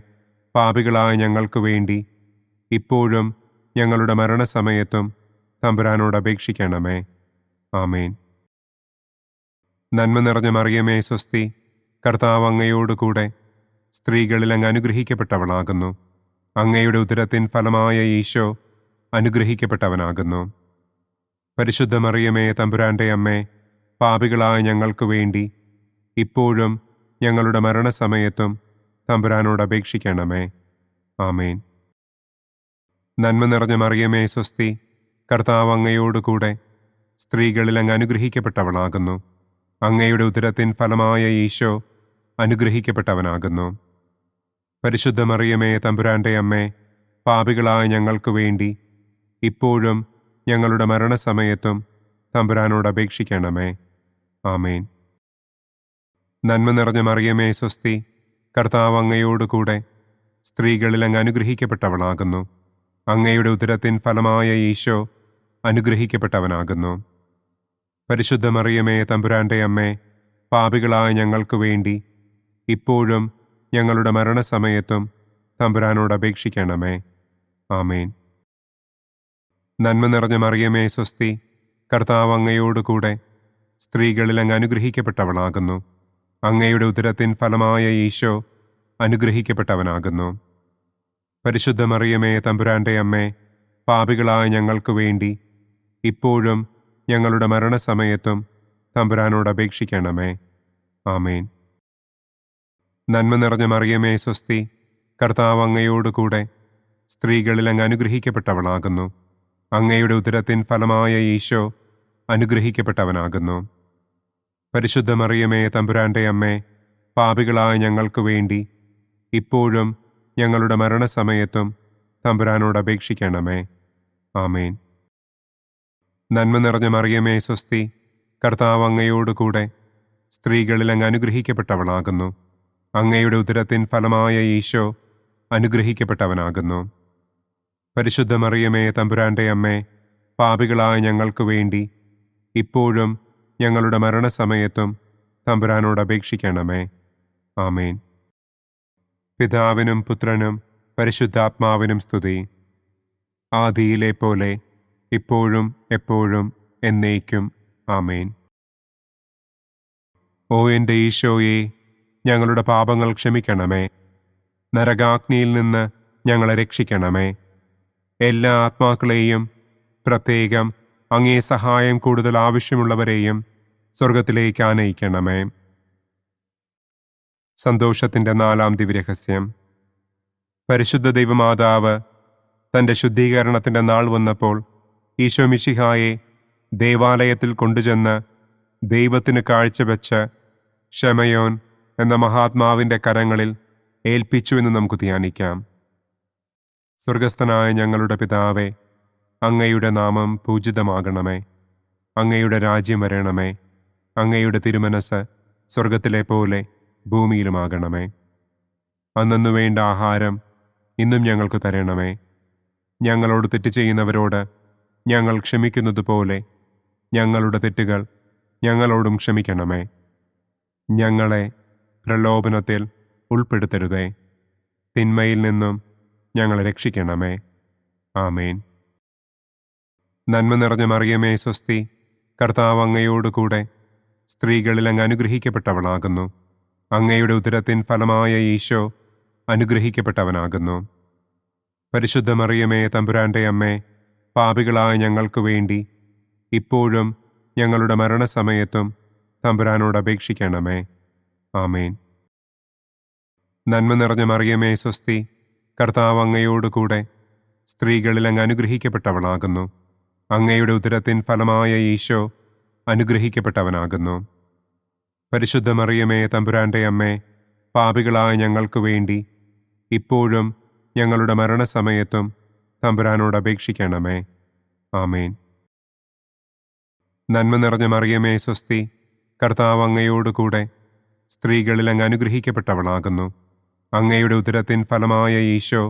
പാപികളായ ഞങ്ങൾക്ക് വേണ്ടി ഇപ്പോഴും ഞങ്ങളുടെ മരണസമയത്തും തമ്പുരാനോട് അപേക്ഷിക്കണമേ. ആമേൻ. നന്മ നിറഞ്ഞ മറിയമേ സ്വസ്തി, കർത്താവ് അങ്ങയോടുകൂടെ സ്ത്രീകളിൽ അങ്ങ് അനുഗ്രഹിക്കപ്പെട്ടവളാകുന്നു. അങ്ങയുടെ ഉദരത്തിൻ ഫലമായ ഈശോ അനുഗ്രഹിക്കപ്പെട്ടവനാകുന്നു. പരിശുദ്ധ മറിയമേ തമ്പുരാൻ്റെ അമ്മേ, പാപികളായ ഞങ്ങൾക്ക് വേണ്ടി ഇപ്പോഴും ഞങ്ങളുടെ മരണസമയത്തും തമ്പുരാനോട് അപേക്ഷിക്കണമേ. ആമേൻ. നന്മ നിറഞ്ഞ മറിയമേ സ്വസ്തി, കർത്താവ് അങ്ങയോടുകൂടെ സ്ത്രീകളിൽ അങ്ങ് അനുഗ്രഹിക്കപ്പെട്ടവളാകുന്നു. അങ്ങയുടെ ഉദരത്തിൻ ഫലമായ ഈശോ അനുഗ്രഹിക്കപ്പെട്ടവനാകുന്നു. പരിശുദ്ധ മറിയമേ തമ്പുരാൻ്റെ അമ്മേ, പാപികളായ ഞങ്ങൾക്ക് വേണ്ടി ഇപ്പോഴും ഞങ്ങളുടെ മരണസമയത്തും തമ്പുരാനോട് അപേക്ഷിക്കണമേ. ആമേൻ. നന്മ നിറഞ്ഞ മറിയമേ സ്വസ്തി, കർത്താവ് അങ്ങയോടുകൂടെ സ്ത്രീകളിൽ അങ്ങ് അനുഗ്രഹിക്കപ്പെട്ടവളാകുന്നു. അങ്ങയുടെ ഉദരത്തിൻ ഫലമായ ഈശോ അനുഗ്രഹിക്കപ്പെട്ടവനാകുന്നു. പരിശുദ്ധ മറിയമേ തമ്പുരാൻ്റെ അമ്മേ, പാപികളായ ഞങ്ങൾക്ക് വേണ്ടി ഇപ്പോഴും ഞങ്ങളുടെ മരണസമയത്തും തമ്പുരാനോട് അപേക്ഷിക്കണമേ. ആമേൻ. നന്മ നിറഞ്ഞ മറിയമേ സ്വസ്തി, കർത്താവ് അങ്ങയോടുകൂടെ സ്ത്രീകളിൽ അങ്ങ് അനുഗ്രഹിക്കപ്പെട്ടവളാകുന്നു. അങ്ങയുടെ ഉദരത്തിൻ ഫലമായ ഈശോ അനുഗ്രഹിക്കപ്പെട്ടവനാകുന്നു. പരിശുദ്ധ മറിയമേ തമ്പുരാൻ്റെ അമ്മേ, പാപികളായ ഞങ്ങൾക്ക് വേണ്ടി ഇപ്പോഴും ഞങ്ങളുടെ മരണസമയത്തും തമ്പുരാനോട് അപേക്ഷിക്കണമേ. ആമേൻ. നന്മ നിറഞ്ഞ മറിയമേ സ്വസ്തി, കർത്താവ് അങ്ങയോടുകൂടെ സ്ത്രീകളിൽ അങ്ങ് അനുഗ്രഹിക്കപ്പെട്ടവളാകുന്നു. അങ്ങയുടെ ഉദരത്തിൻ ഫലമായ ഈശോ അനുഗ്രഹിക്കപ്പെട്ടവനാകുന്നു. പരിശുദ്ധ മറിയമേ തമ്പുരാൻ്റെ അമ്മേ, പാപികളായ ഞങ്ങൾക്ക് വേണ്ടി ഇപ്പോഴും ഞങ്ങളുടെ മരണസമയത്തും തമ്പുരാനോട് അപേക്ഷിക്കണമേ. ആമേൻ. നന്മ നിറഞ്ഞ മറിയമേ സ്വസ്തി, കർത്താവ് അങ്ങയോടുകൂടെ സ്ത്രീകളിൽ അങ്ങ് അനുഗ്രഹിക്കപ്പെട്ടവളാകുന്നു. അങ്ങയുടെ ഉദരത്തിൻ ഫലമായ ഈശോ അനുഗ്രഹിക്കപ്പെട്ടവനാകുന്നു. പരിശുദ്ധ മറിയമേ തമ്പുരാൻ്റെ അമ്മേ, പാപികളായ ഞങ്ങൾക്ക് വേണ്ടി ഇപ്പോഴും ഞങ്ങളുടെ മരണസമയത്തും തമ്പുരാനോട് അപേക്ഷിക്കണമേ. ആമേൻ. പിതാവിനും പുത്രനും പരിശുദ്ധാത്മാവിനും സ്തുതി. ആദിയിലെ പോലെ ഇപ്പോഴും എപ്പോഴും എന്നേക്കും. ആമേൻ. ഓ എൻ്റെ ഈശോയെ, ഞങ്ങളുടെ പാപങ്ങൾ ക്ഷമിക്കണമേ. നരകാഗ്നിയിൽ നിന്ന് ഞങ്ങളെ രക്ഷിക്കണമേ. എല്ലാ ആത്മാക്കളെയും, പ്രത്യേകം അങ്ങേ സഹായം കൂടുതൽ ആവശ്യമുള്ളവരെയും സ്വർഗത്തിലേക്ക് ആനയിക്കണമേ. സന്തോഷത്തിൻ്റെ 4-ാം ദിവ്യരഹസ്യം. പരിശുദ്ധ ദൈവമാതാവ് തൻ്റെ ശുദ്ധീകരണത്തിൻ്റെ നാൾ വന്നപ്പോൾ ഈശോ മിശിഹായെ ദേവാലയത്തിൽ കൊണ്ടുചെന്ന് ദൈവത്തിന് കാഴ്ചവെച്ച് ശമയോൻ എന്ന മഹാത്മാവിൻ്റെ കരങ്ങളിൽ ഏൽപ്പിച്ചു എന്ന് നമുക്ക് ധ്യാനിക്കാം. സ്വർഗസ്ഥനായ ഞങ്ങളുടെ പിതാവേ, അങ്ങയുടെ നാമം പൂജിതമാകണമേ. അങ്ങയുടെ രാജ്യം വരണമേ. അങ്ങയുടെ തിരുമനസ് സ്വർഗത്തിലെ പോലെ ഭൂമിയിലുമാകണമേ. അന്നന്നു വേണ്ട ആഹാരം ഇന്നും ഞങ്ങൾക്ക് തരണമേ. ഞങ്ങളോട് തെറ്റ് ചെയ്യുന്നവരോട് ഞങ്ങൾ ക്ഷമിക്കുന്നത് പോലെ ഞങ്ങളുടെ തെറ്റുകൾ ഞങ്ങളോടും ക്ഷമിക്കണമേ. ഞങ്ങളെ പ്രലോഭനത്തിൽ ഉൾപ്പെടുത്തരുതേ. തിന്മയിൽ നിന്നും ഞങ്ങളെ രക്ഷിക്കണമേ. ആമേൻ. നന്മ നിറഞ്ഞ മറിയമേ സ്വസ്തി, കർത്താവ് അങ്ങയോടുകൂടെ സ്ത്രീകളിൽ അങ്ങ് അനുഗ്രഹിക്കപ്പെട്ടവളാകുന്നു. അങ്ങയുടെ ഉദരത്തിൻ ഫലമായ ഈശോ അനുഗ്രഹിക്കപ്പെട്ടവനാകുന്നു. പരിശുദ്ധ മറിയമേ തമ്പുരാൻ്റെ അമ്മേ, പാപികളായ ഞങ്ങൾക്ക് വേണ്ടി ഇപ്പോഴും ഞങ്ങളുടെ മരണസമയത്തും തമ്പുരാനോട് അപേക്ഷിക്കണമേ. ആമേൻ. നന്മ നിറഞ്ഞ മറിയമേ സ്വസ്തി, കർത്താവ് അങ്ങയോടുകൂടെ സ്ത്രീകളിൽ അങ്ങ് അനുഗ്രഹിക്കപ്പെട്ടവളാകുന്നു. അങ്ങയുടെ ഉദരത്തിൻ ഫലമായ ഈശോ അനുഗ്രഹിക്കപ്പെട്ടവനാകുന്നു. പരിശുദ്ധ മറിയമേ തമ്പുരാൻ്റെ അമ്മേ, പാപികളായ ഞങ്ങൾക്ക് വേണ്ടി ഇപ്പോഴും ഞങ്ങളുടെ മരണസമയത്തും തമ്പുരാനോട് അപേക്ഷിക്കണമേ. ആമേൻ. നന്മ നിറഞ്ഞ മറിയമേ സ്വസ്തി, കർത്താവ് അങ്ങയോടുകൂടെ സ്ത്രീകളിൽ അങ്ങ് അനുഗ്രഹിക്കപ്പെട്ടവളാകുന്നു. അങ്ങയുടെ ഉദരത്തിൻ ഫലമായ ഈശോ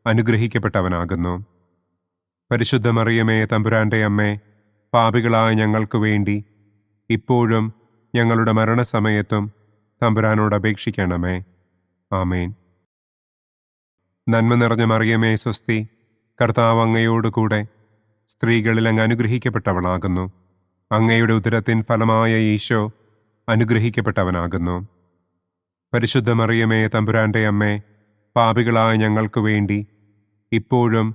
അനുഗ്രഹിക്കപ്പെട്ടവനാകുന്നു. പരിശുദ്ധ മറിയമേ തമ്പുരാൻ്റെ അമ്മേ, പാപികളായ ഞങ്ങൾക്ക് വേണ്ടി ഇപ്പോഴും ഞങ്ങളുടെ മരണസമയത്തും തമ്പുരാനോട് അപേക്ഷിക്കണമേ. ആമേൻ. നന്മ നിറഞ്ഞ മറിയമേ സ്വസ്തി, കർത്താവ് അങ്ങയോടുകൂടെ സ്ത്രീകളിൽ അങ്ങ് അനുഗ്രഹിക്കപ്പെട്ടവളാകുന്നു. അങ്ങയുടെ ഉദരത്തിൻ ഫലമായ ഈശോ അനുഗ്രഹിക്കപ്പെട്ടവനാകുന്നു. പരിശുദ്ധ മറിയമേ തമ്പുരാൻ്റെ അമ്മേ, പാപികളായ ഞങ്ങൾക്ക് വേണ്ടി ഇപ്പോഴും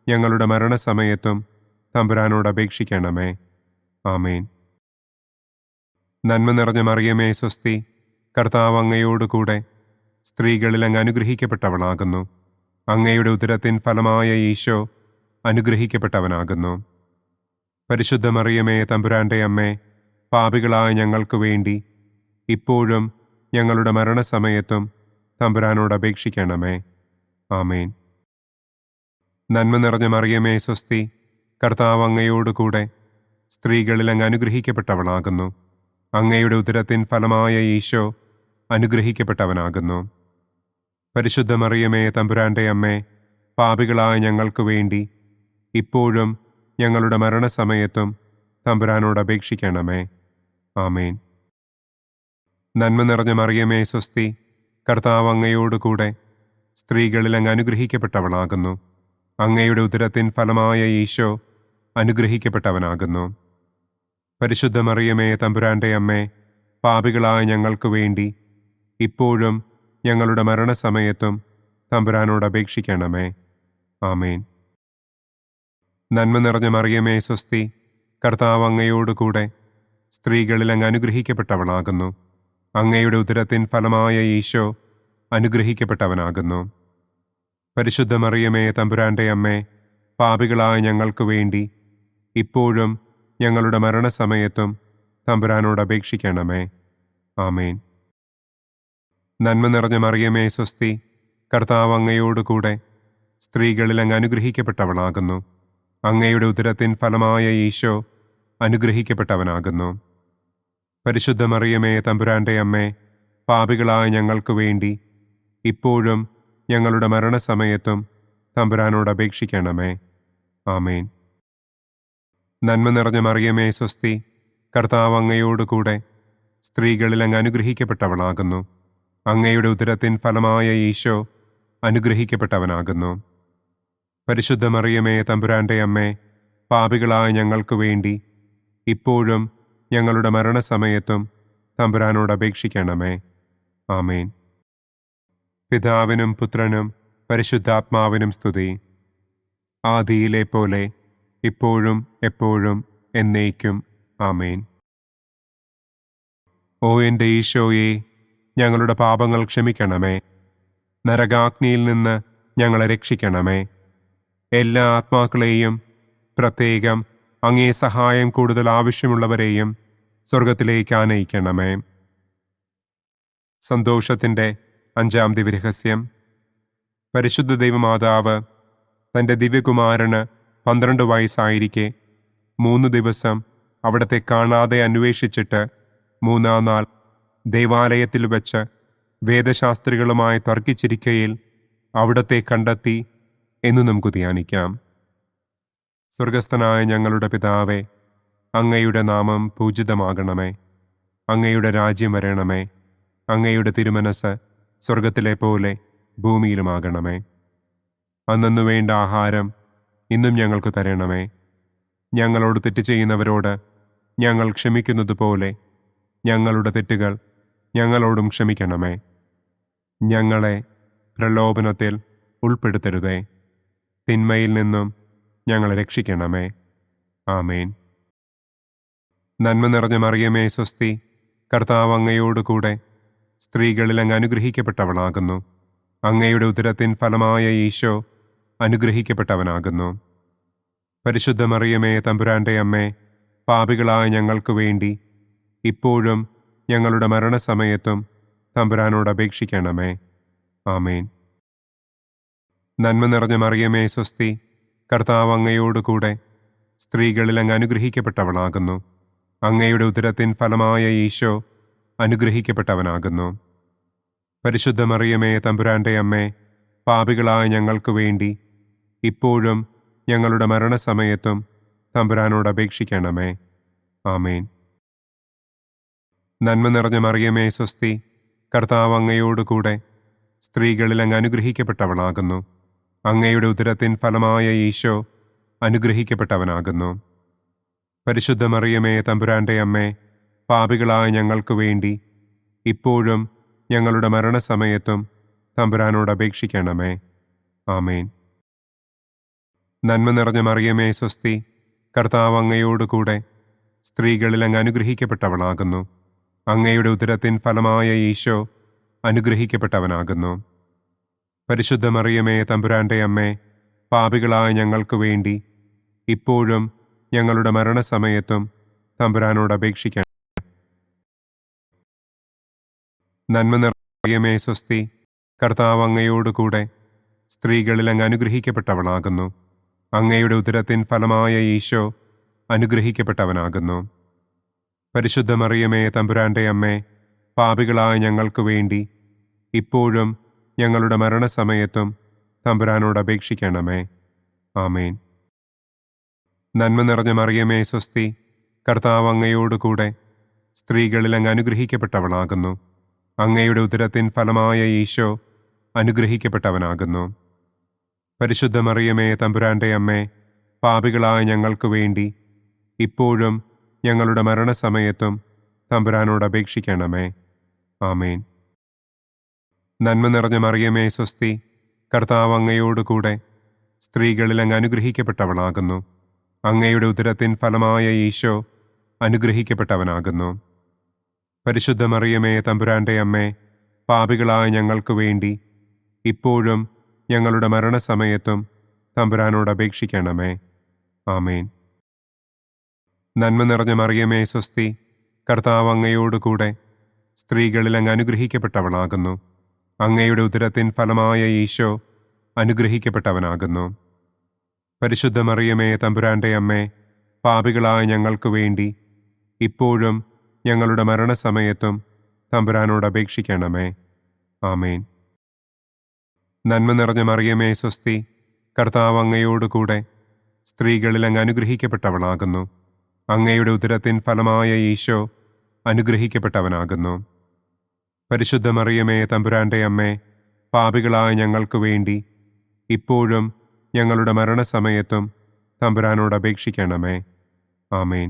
ഞങ്ങളുടെ മരണസമയത്തും തമ്പുരാനോട് അപേക്ഷിക്കണമേ. ആമേൻ. നന്മ നിറഞ്ഞ മറിയമേ സ്വസ്തി, കർത്താവ് അങ്ങയോടുകൂടെ സ്ത്രീകളിൽ അങ്ങ് അനുഗ്രഹിക്കപ്പെട്ടവളാകുന്നു. അങ്ങയുടെ ഉദരത്തിൻ ഫലമായ ഈശോ അനുഗ്രഹിക്കപ്പെട്ടവനാകുന്നു. പരിശുദ്ധ മറിയമേ തമ്പുരാൻ്റെ അമ്മേ, പാപികളായ ഞങ്ങൾക്ക് വേണ്ടി ഇപ്പോഴും ഞങ്ങളുടെ മരണസമയത്തും തമ്പുരാനോട് അപേക്ഷിക്കണമേ. ആമേൻ. നന്മ നിറഞ്ഞ മറിയമേ സ്വസ്തി, കർത്താവ് അങ്ങയോടുകൂടെ സ്ത്രീകളിൽ അങ്ങ് അനുഗ്രഹിക്കപ്പെട്ടവളാകുന്നു. അങ്ങയുടെ ഉദരത്തിൻ ഫലമായ ഈശോ അനുഗ്രഹിക്കപ്പെട്ടവനാകുന്നു. പരിശുദ്ധ മറിയമേ തമ്പുരാൻ്റെ അമ്മേ, പാപികളായ ഞങ്ങൾക്ക് വേണ്ടി ഇപ്പോഴും ഞങ്ങളുടെ മരണസമയത്തും തമ്പുരാനോട് അപേക്ഷിക്കണമേ. ആമേൻ. നന്മ നിറഞ്ഞ മറിയമേ സ്വസ്തി, കർത്താവ് അങ്ങയോടുകൂടെ സ്ത്രീകളിൽ അങ്ങ് അനുഗ്രഹിക്കപ്പെട്ടവളാകുന്നു. അങ്ങയുടെ ഉദരത്തിൻ ഫലമായ ഈശോ അനുഗ്രഹിക്കപ്പെട്ടവനാകുന്നു. പരിശുദ്ധ മറിയമേ തമ്പുരാൻ്റെ അമ്മേ, പാപികളായ ഞങ്ങൾക്ക് വേണ്ടി ഇപ്പോഴും ഞങ്ങളുടെ മരണസമയത്തും തമ്പുരാനോട് അപേക്ഷിക്കണമേ. ആമേൻ. നന്മ നിറഞ്ഞ മറിയമേ സ്വസ്തി, കർത്താവ് അങ്ങയോടുകൂടെ സ്ത്രീകളിൽ അങ്ങ് അനുഗ്രഹിക്കപ്പെട്ടവളാകുന്നു. അങ്ങയുടെ ഉദരത്തിൻ ഫലമായ ഈശോ അനുഗ്രഹിക്കപ്പെട്ടവനാകുന്നു. പരിശുദ്ധ മറിയമേ തമ്പുരാൻ്റെ അമ്മേ, പാപികളായ ഞങ്ങൾക്ക് വേണ്ടി ഇപ്പോഴും ഞങ്ങളുടെ മരണസമയത്തും തമ്പുരാനോട് അപേക്ഷിക്കണമേ. ആമേൻ. നന്മ നിറഞ്ഞ മറിയമേ സ്വസ്തി, കർത്താവ് അങ്ങയോടുകൂടെ സ്ത്രീകളിൽ അങ്ങ് അനുഗ്രഹിക്കപ്പെട്ടവളാകുന്നു. അങ്ങയുടെ ഉദരത്തിൻ ഫലമായ ഈശോ അനുഗ്രഹിക്കപ്പെട്ടവനാകുന്നു. പരിശുദ്ധ മറിയമേ തമ്പുരാൻ്റെ അമ്മേ, പാപികളായ ഞങ്ങൾക്ക് വേണ്ടി ഇപ്പോഴും ഞങ്ങളുടെ മരണസമയത്തും തമ്പുരാനോട് അപേക്ഷിക്കണമേ. ആമേൻ. നന്മ നിറഞ്ഞ മറിയമേ സ്വസ്തി, കർത്താവ് അങ്ങയോടുകൂടെ സ്ത്രീകളിൽ അങ്ങ് അനുഗ്രഹിക്കപ്പെട്ടവളാകുന്നു. അങ്ങയുടെ ഉദരത്തിൻ ഫലമായ ഈശോ അനുഗ്രഹിക്കപ്പെട്ടവനാകുന്നു. പരിശുദ്ധ മറിയമേ തമ്പുരാന്റെ അമ്മേ, പാപികളായ ഞങ്ങൾക്ക് വേണ്ടി ഇപ്പോഴും ഞങ്ങളുടെ മരണസമയത്തും തമ്പുരാനോട് അപേക്ഷിക്കണമേ. ആമേൻ. പിതാവിനും പുത്രനും പരിശുദ്ധാത്മാവിനും സ്തുതി. ആദിയിലെ പോലെ ഇപ്പോഴും എപ്പോഴും എന്നേക്കും. ആമേൻ. ഓ എൻ്റെ ഈശോയെ, ഞങ്ങളുടെ പാപങ്ങൾ ക്ഷമിക്കണമേ. നരകാഗ്നിയിൽ നിന്ന് ഞങ്ങളെ രക്ഷിക്കണമേ. എല്ലാ ആത്മാക്കളെയും, പ്രത്യേകം അങ്ങേ സഹായം കൂടുതൽ ആവശ്യമുള്ളവരെയും സ്വർഗത്തിലേക്ക് ആനയിക്കണമേ. സന്തോഷത്തിൻ്റെ 5-ാം ദിവ്യരഹസ്യം. പരിശുദ്ധ ദൈവമാതാവ് തൻ്റെ ദിവ്യകുമാരന് 12 വയസ്സായിരിക്കെ 3 ദിവസം അവിടത്തെ കാണാതെ അന്വേഷിച്ചിട്ട് 3-ാം നാൾ ദേവാലയത്തിൽ വച്ച് വേദശാസ്ത്രികളുമായി തർക്കിച്ചിരിക്കയിൽ അവിടത്തെ കണ്ടെത്തി എന്ന് നമുക്ക് ധ്യാനിക്കാം. സ്വർഗസ്ഥനായ ഞങ്ങളുടെ പിതാവേ, അങ്ങയുടെ നാമം പൂജിതമാകണമേ. അങ്ങയുടെ രാജ്യം വരണമേ. അങ്ങയുടെ തിരുമനസ് സ്വർഗത്തിലെ പോലെ ഭൂമിയിലുമാകണമേ. അന്നന്നു വേണ്ട ആഹാരം ഇന്നും ഞങ്ങൾക്ക് തരണമേ. ഞങ്ങളോട് തെറ്റ് ചെയ്യുന്നവരോട് ഞങ്ങൾ ക്ഷമിക്കുന്നത് പോലെ ഞങ്ങളുടെ തെറ്റുകൾ ഞങ്ങളോടും ക്ഷമിക്കണമേ. ഞങ്ങളെ പ്രലോഭനത്തിൽ ഉൾപ്പെടുത്തരുതേ. തിന്മയിൽ നിന്നും ഞങ്ങളെ രക്ഷിക്കണമേ. ആമേൻ. നന്മ നിറഞ്ഞ മറിയമേ സ്വസ്തി, കർത്താവ് അങ്ങയോടുകൂടെ സ്ത്രീകളിൽ അങ്ങ് അനുഗ്രഹിക്കപ്പെട്ടവളാകുന്നു. അങ്ങയുടെ ഉദരത്തിൻ ഫലമായ ഈശോ അനുഗ്രഹിക്കപ്പെട്ടവനാകുന്നു. പരിശുദ്ധ മറിയമേ തമ്പുരാന്റെ അമ്മേ, പാപികളായ ഞങ്ങൾക്ക് വേണ്ടി ഇപ്പോഴും ഞങ്ങളുടെ മരണസമയത്തും തമ്പുരാനോട് അപേക്ഷിക്കണമേ. ആമേൻ. നന്മ നിറഞ്ഞ മറിയമേ സ്വസ്തി, കർത്താവ് അങ്ങയോടുകൂടെ സ്ത്രീകളിൽ അങ്ങ് അനുഗ്രഹിക്കപ്പെട്ടവളാകുന്നു. അങ്ങയുടെ ഉദരത്തിൻ ഫലമായ ഈശോ അനുഗ്രഹിക്കപ്പെട്ടവനാകുന്നു. പരിശുദ്ധ മറിയമേ തമ്പുരാന്റെ അമ്മേ, പാപികളായ ഞങ്ങൾക്ക് വേണ്ടി ഇപ്പോഴും ഞങ്ങളുടെ മരണസമയത്തും തമ്പുരാനോട് അപേക്ഷിക്കണമേ. ആമേൻ. നന്മ നിറഞ്ഞ മറിയമേ സ്വസ്തി, കർത്താവ് അങ്ങയോടുകൂടെ സ്ത്രീകളിൽ അങ്ങ് അനുഗ്രഹിക്കപ്പെട്ടവളാകുന്നു. അങ്ങയുടെ ഉദരത്തിൻ ഫലമായ ഈശോ അനുഗ്രഹിക്കപ്പെട്ടവനാകുന്നു. പരിശുദ്ധ മറിയമേ തമ്പുരാന്റെ അമ്മേ, പാപികളായ ഞങ്ങൾക്ക് വേണ്ടി ഇപ്പോഴും ഞങ്ങളുടെ മരണസമയത്തും തമ്പുരാനോട് അപേക്ഷിക്കണമേ. ആമേൻ. നന്മ നിറഞ്ഞ മറിയമേ സ്വസ്തി, കർത്താവ് അങ്ങയോടുകൂടെ സ്ത്രീകളിൽ അങ്ങ് അനുഗ്രഹിക്കപ്പെട്ടവളാകുന്നു. അങ്ങയുടെ ഉദരത്തിൻ ഫലമായ ഈശോ അനുഗ്രഹിക്കപ്പെട്ടവനാകുന്നു. പരിശുദ്ധ മറിയമേ തമ്പുരാന്റെ അമ്മേ, പാപികളായ ഞങ്ങൾക്ക് വേണ്ടി ഇപ്പോഴും ഞങ്ങളുടെ മരണസമയത്തും തമ്പുരാനോട് അപേക്ഷിക്കണം. നന്മ നിറഞ്ഞ മറിയമേ സ്വസ്തി, കർത്താവ് അങ്ങയോടുകൂടെ സ്ത്രീകളിൽ അങ്ങ് അനുഗ്രഹിക്കപ്പെട്ടവളാകുന്നു. അങ്ങയുടെ ഉദരത്തിൻ ഫലമായ ഈശോ അനുഗ്രഹിക്കപ്പെട്ടവനാകുന്നു. പരിശുദ്ധ മറിയമേ തമ്പുരാന്റെ അമ്മേ, പാപികളായ ഞങ്ങൾക്ക് വേണ്ടി ഇപ്പോഴും ഞങ്ങളുടെ മരണസമയത്തും തമ്പുരാനോട് അപേക്ഷിക്കണമേ. ആമേൻ. നന്മ നിറഞ്ഞ മറിയമേ സ്വസ്തി, കർത്താവ് അങ്ങയോടുകൂടെ സ്ത്രീകളിൽ അങ്ങ് അനുഗ്രഹിക്കപ്പെട്ടവളാകുന്നു. അങ്ങയുടെ ഉദരത്തിൻ ഫലമായ ഈശോ അനുഗ്രഹിക്കപ്പെട്ടവനാകുന്നു. പരിശുദ്ധ മറിയമേ തമ്പുരാന്റെ അമ്മേ, പാപികളായ ഞങ്ങൾക്ക് വേണ്ടി ഇപ്പോഴും ഞങ്ങളുടെ മരണസമയത്തും തമ്പുരാനോട് അപേക്ഷിക്കണമേ. ആമേൻ. നന്മ നിറഞ്ഞ മറിയമേ സ്വസ്തി, കർത്താവ് അങ്ങയോടുകൂടെ സ്ത്രീകളിൽ അങ്ങ് അനുഗ്രഹിക്കപ്പെട്ടവളാകുന്നു. അങ്ങയുടെ ഉദരത്തിൻ ഫലമായ ഈശോ അനുഗ്രഹിക്കപ്പെട്ടവനാകുന്നു. പരിശുദ്ധ മറിയമേ തമ്പുരാന്റെ അമ്മേ, പാപികളായ ഞങ്ങൾക്ക് വേണ്ടി ഇപ്പോഴും ഞങ്ങളുടെ മരണസമയത്തും തമ്പുരാനോട് അപേക്ഷിക്കണമേ. ആമേൻ. നന്മ നിറഞ്ഞ മറിയമേ സ്വസ്തി, കർത്താവ് അങ്ങയോടുകൂടെ സ്ത്രീകളിൽ അങ്ങ് അനുഗ്രഹിക്കപ്പെട്ടവളാകുന്നു. അങ്ങയുടെ ഉദരത്തിൻ ഫലമായ ഈശോ അനുഗ്രഹിക്കപ്പെട്ടവനാകുന്നു. പരിശുദ്ധ മറിയമേ തമ്പുരാന്റെ അമ്മേ, പാപികളായ ഞങ്ങൾക്ക് വേണ്ടി ഇപ്പോഴും ഞങ്ങളുടെ മരണസമയത്തും തമ്പുരാനോട് അപേക്ഷിക്കണമേ. ആമേൻ. നന്മ നിറഞ്ഞ മറിയമേ സ്വസ്തി, കർത്താവ് അങ്ങയോടുകൂടെ സ്ത്രീകളിൽ അങ്ങ് അനുഗ്രഹിക്കപ്പെട്ടവളാകുന്നു. അങ്ങയുടെ ഉദരത്തിൻ ഫലമായ ഈശോ അനുഗ്രഹിക്കപ്പെട്ടവനാകുന്നു. പരിശുദ്ധ മറിയമേ തമ്പുരാന്റെ അമ്മേ, പാപികളായ ഞങ്ങൾക്ക് വേണ്ടി ഇപ്പോഴും ഞങ്ങളുടെ മരണസമയത്തും തമ്പുരാനോട് അപേക്ഷിക്കണമേ. ആമേൻ.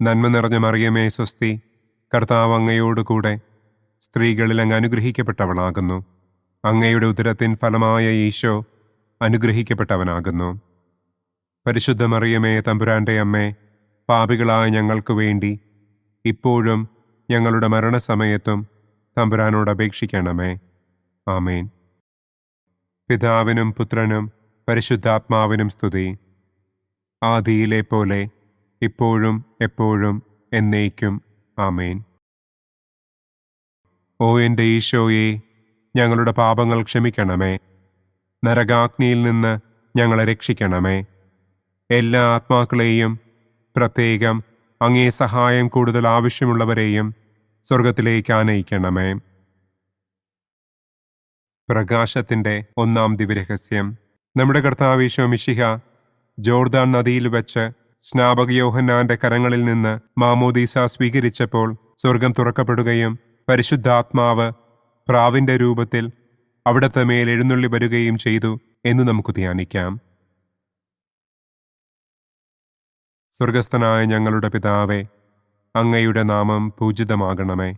നന്മ നിറഞ്ഞ മറിയമേ സ്വസ്തി, കർത്താവ് അങ്ങയോടുകൂടെ സ്ത്രീകളിൽ അങ്ങ് അനുഗ്രഹിക്കപ്പെട്ടവളാകുന്നു. അങ്ങയുടെ ഉദരത്തിൻ ഫലമായ ഈശോ അനുഗ്രഹിക്കപ്പെട്ടവനാകുന്നു. പരിശുദ്ധ മറിയമേ തമ്പുരാന്റെ അമ്മേ, പാപികളായ ഞങ്ങൾക്ക് വേണ്ടി ഇപ്പോഴും ഞങ്ങളുടെ മരണസമയത്തും തമ്പുരാനോട് അപേക്ഷിക്കണമേ. ആമേൻ. പിതാവിനും പുത്രനും പരിശുദ്ധാത്മാവിനും സ്തുതി. ആദിയിലെ പോലെ ഇപ്പോഴും എപ്പോഴും എന്നേക്കും. ആമേൻ. ഓ എൻ്റെ ഈശോയെ, ഞങ്ങളുടെ പാപങ്ങൾ ക്ഷമിക്കണമേ. നരകാഗ്നിയിൽ നിന്ന് ഞങ്ങളെ രക്ഷിക്കണമേ. എല്ലാ ആത്മാക്കളെയും, പ്രത്യേകം അങ്ങേ സഹായം കൂടുതൽ ആവശ്യമുള്ളവരെയും സ്വർഗത്തിലേക്ക് ആനയിക്കണമേ. പ്രകാശത്തിൻ്റെ ഒന്നാം ദിവ്യരഹസ്യം. നമ്മുടെ കർത്താവ് ഈശോ മിശിഹ ജോർദാൻ നദിയിൽ വെച്ച് സ്നാപക യോഹന്നാന്റെ കരങ്ങളിൽ നിന്ന് മാമോദീസ സ്വീകരിച്ചപ്പോൾ സ്വർഗം തുറക്കപ്പെടുകയും പരിശുദ്ധാത്മാവ് പ്രാവിന്റെ രൂപത്തിൽ അവിടത്തെ മേൽ എഴുന്നള്ളി വരികയും ചെയ്തു എന്ന് നമുക്ക് ധ്യാനിക്കാം. സ്വർഗസ്ഥനായ ഞങ്ങളുടെ പിതാവേ, അങ്ങയുടെ നാമം പൂജിതമാകണമേ.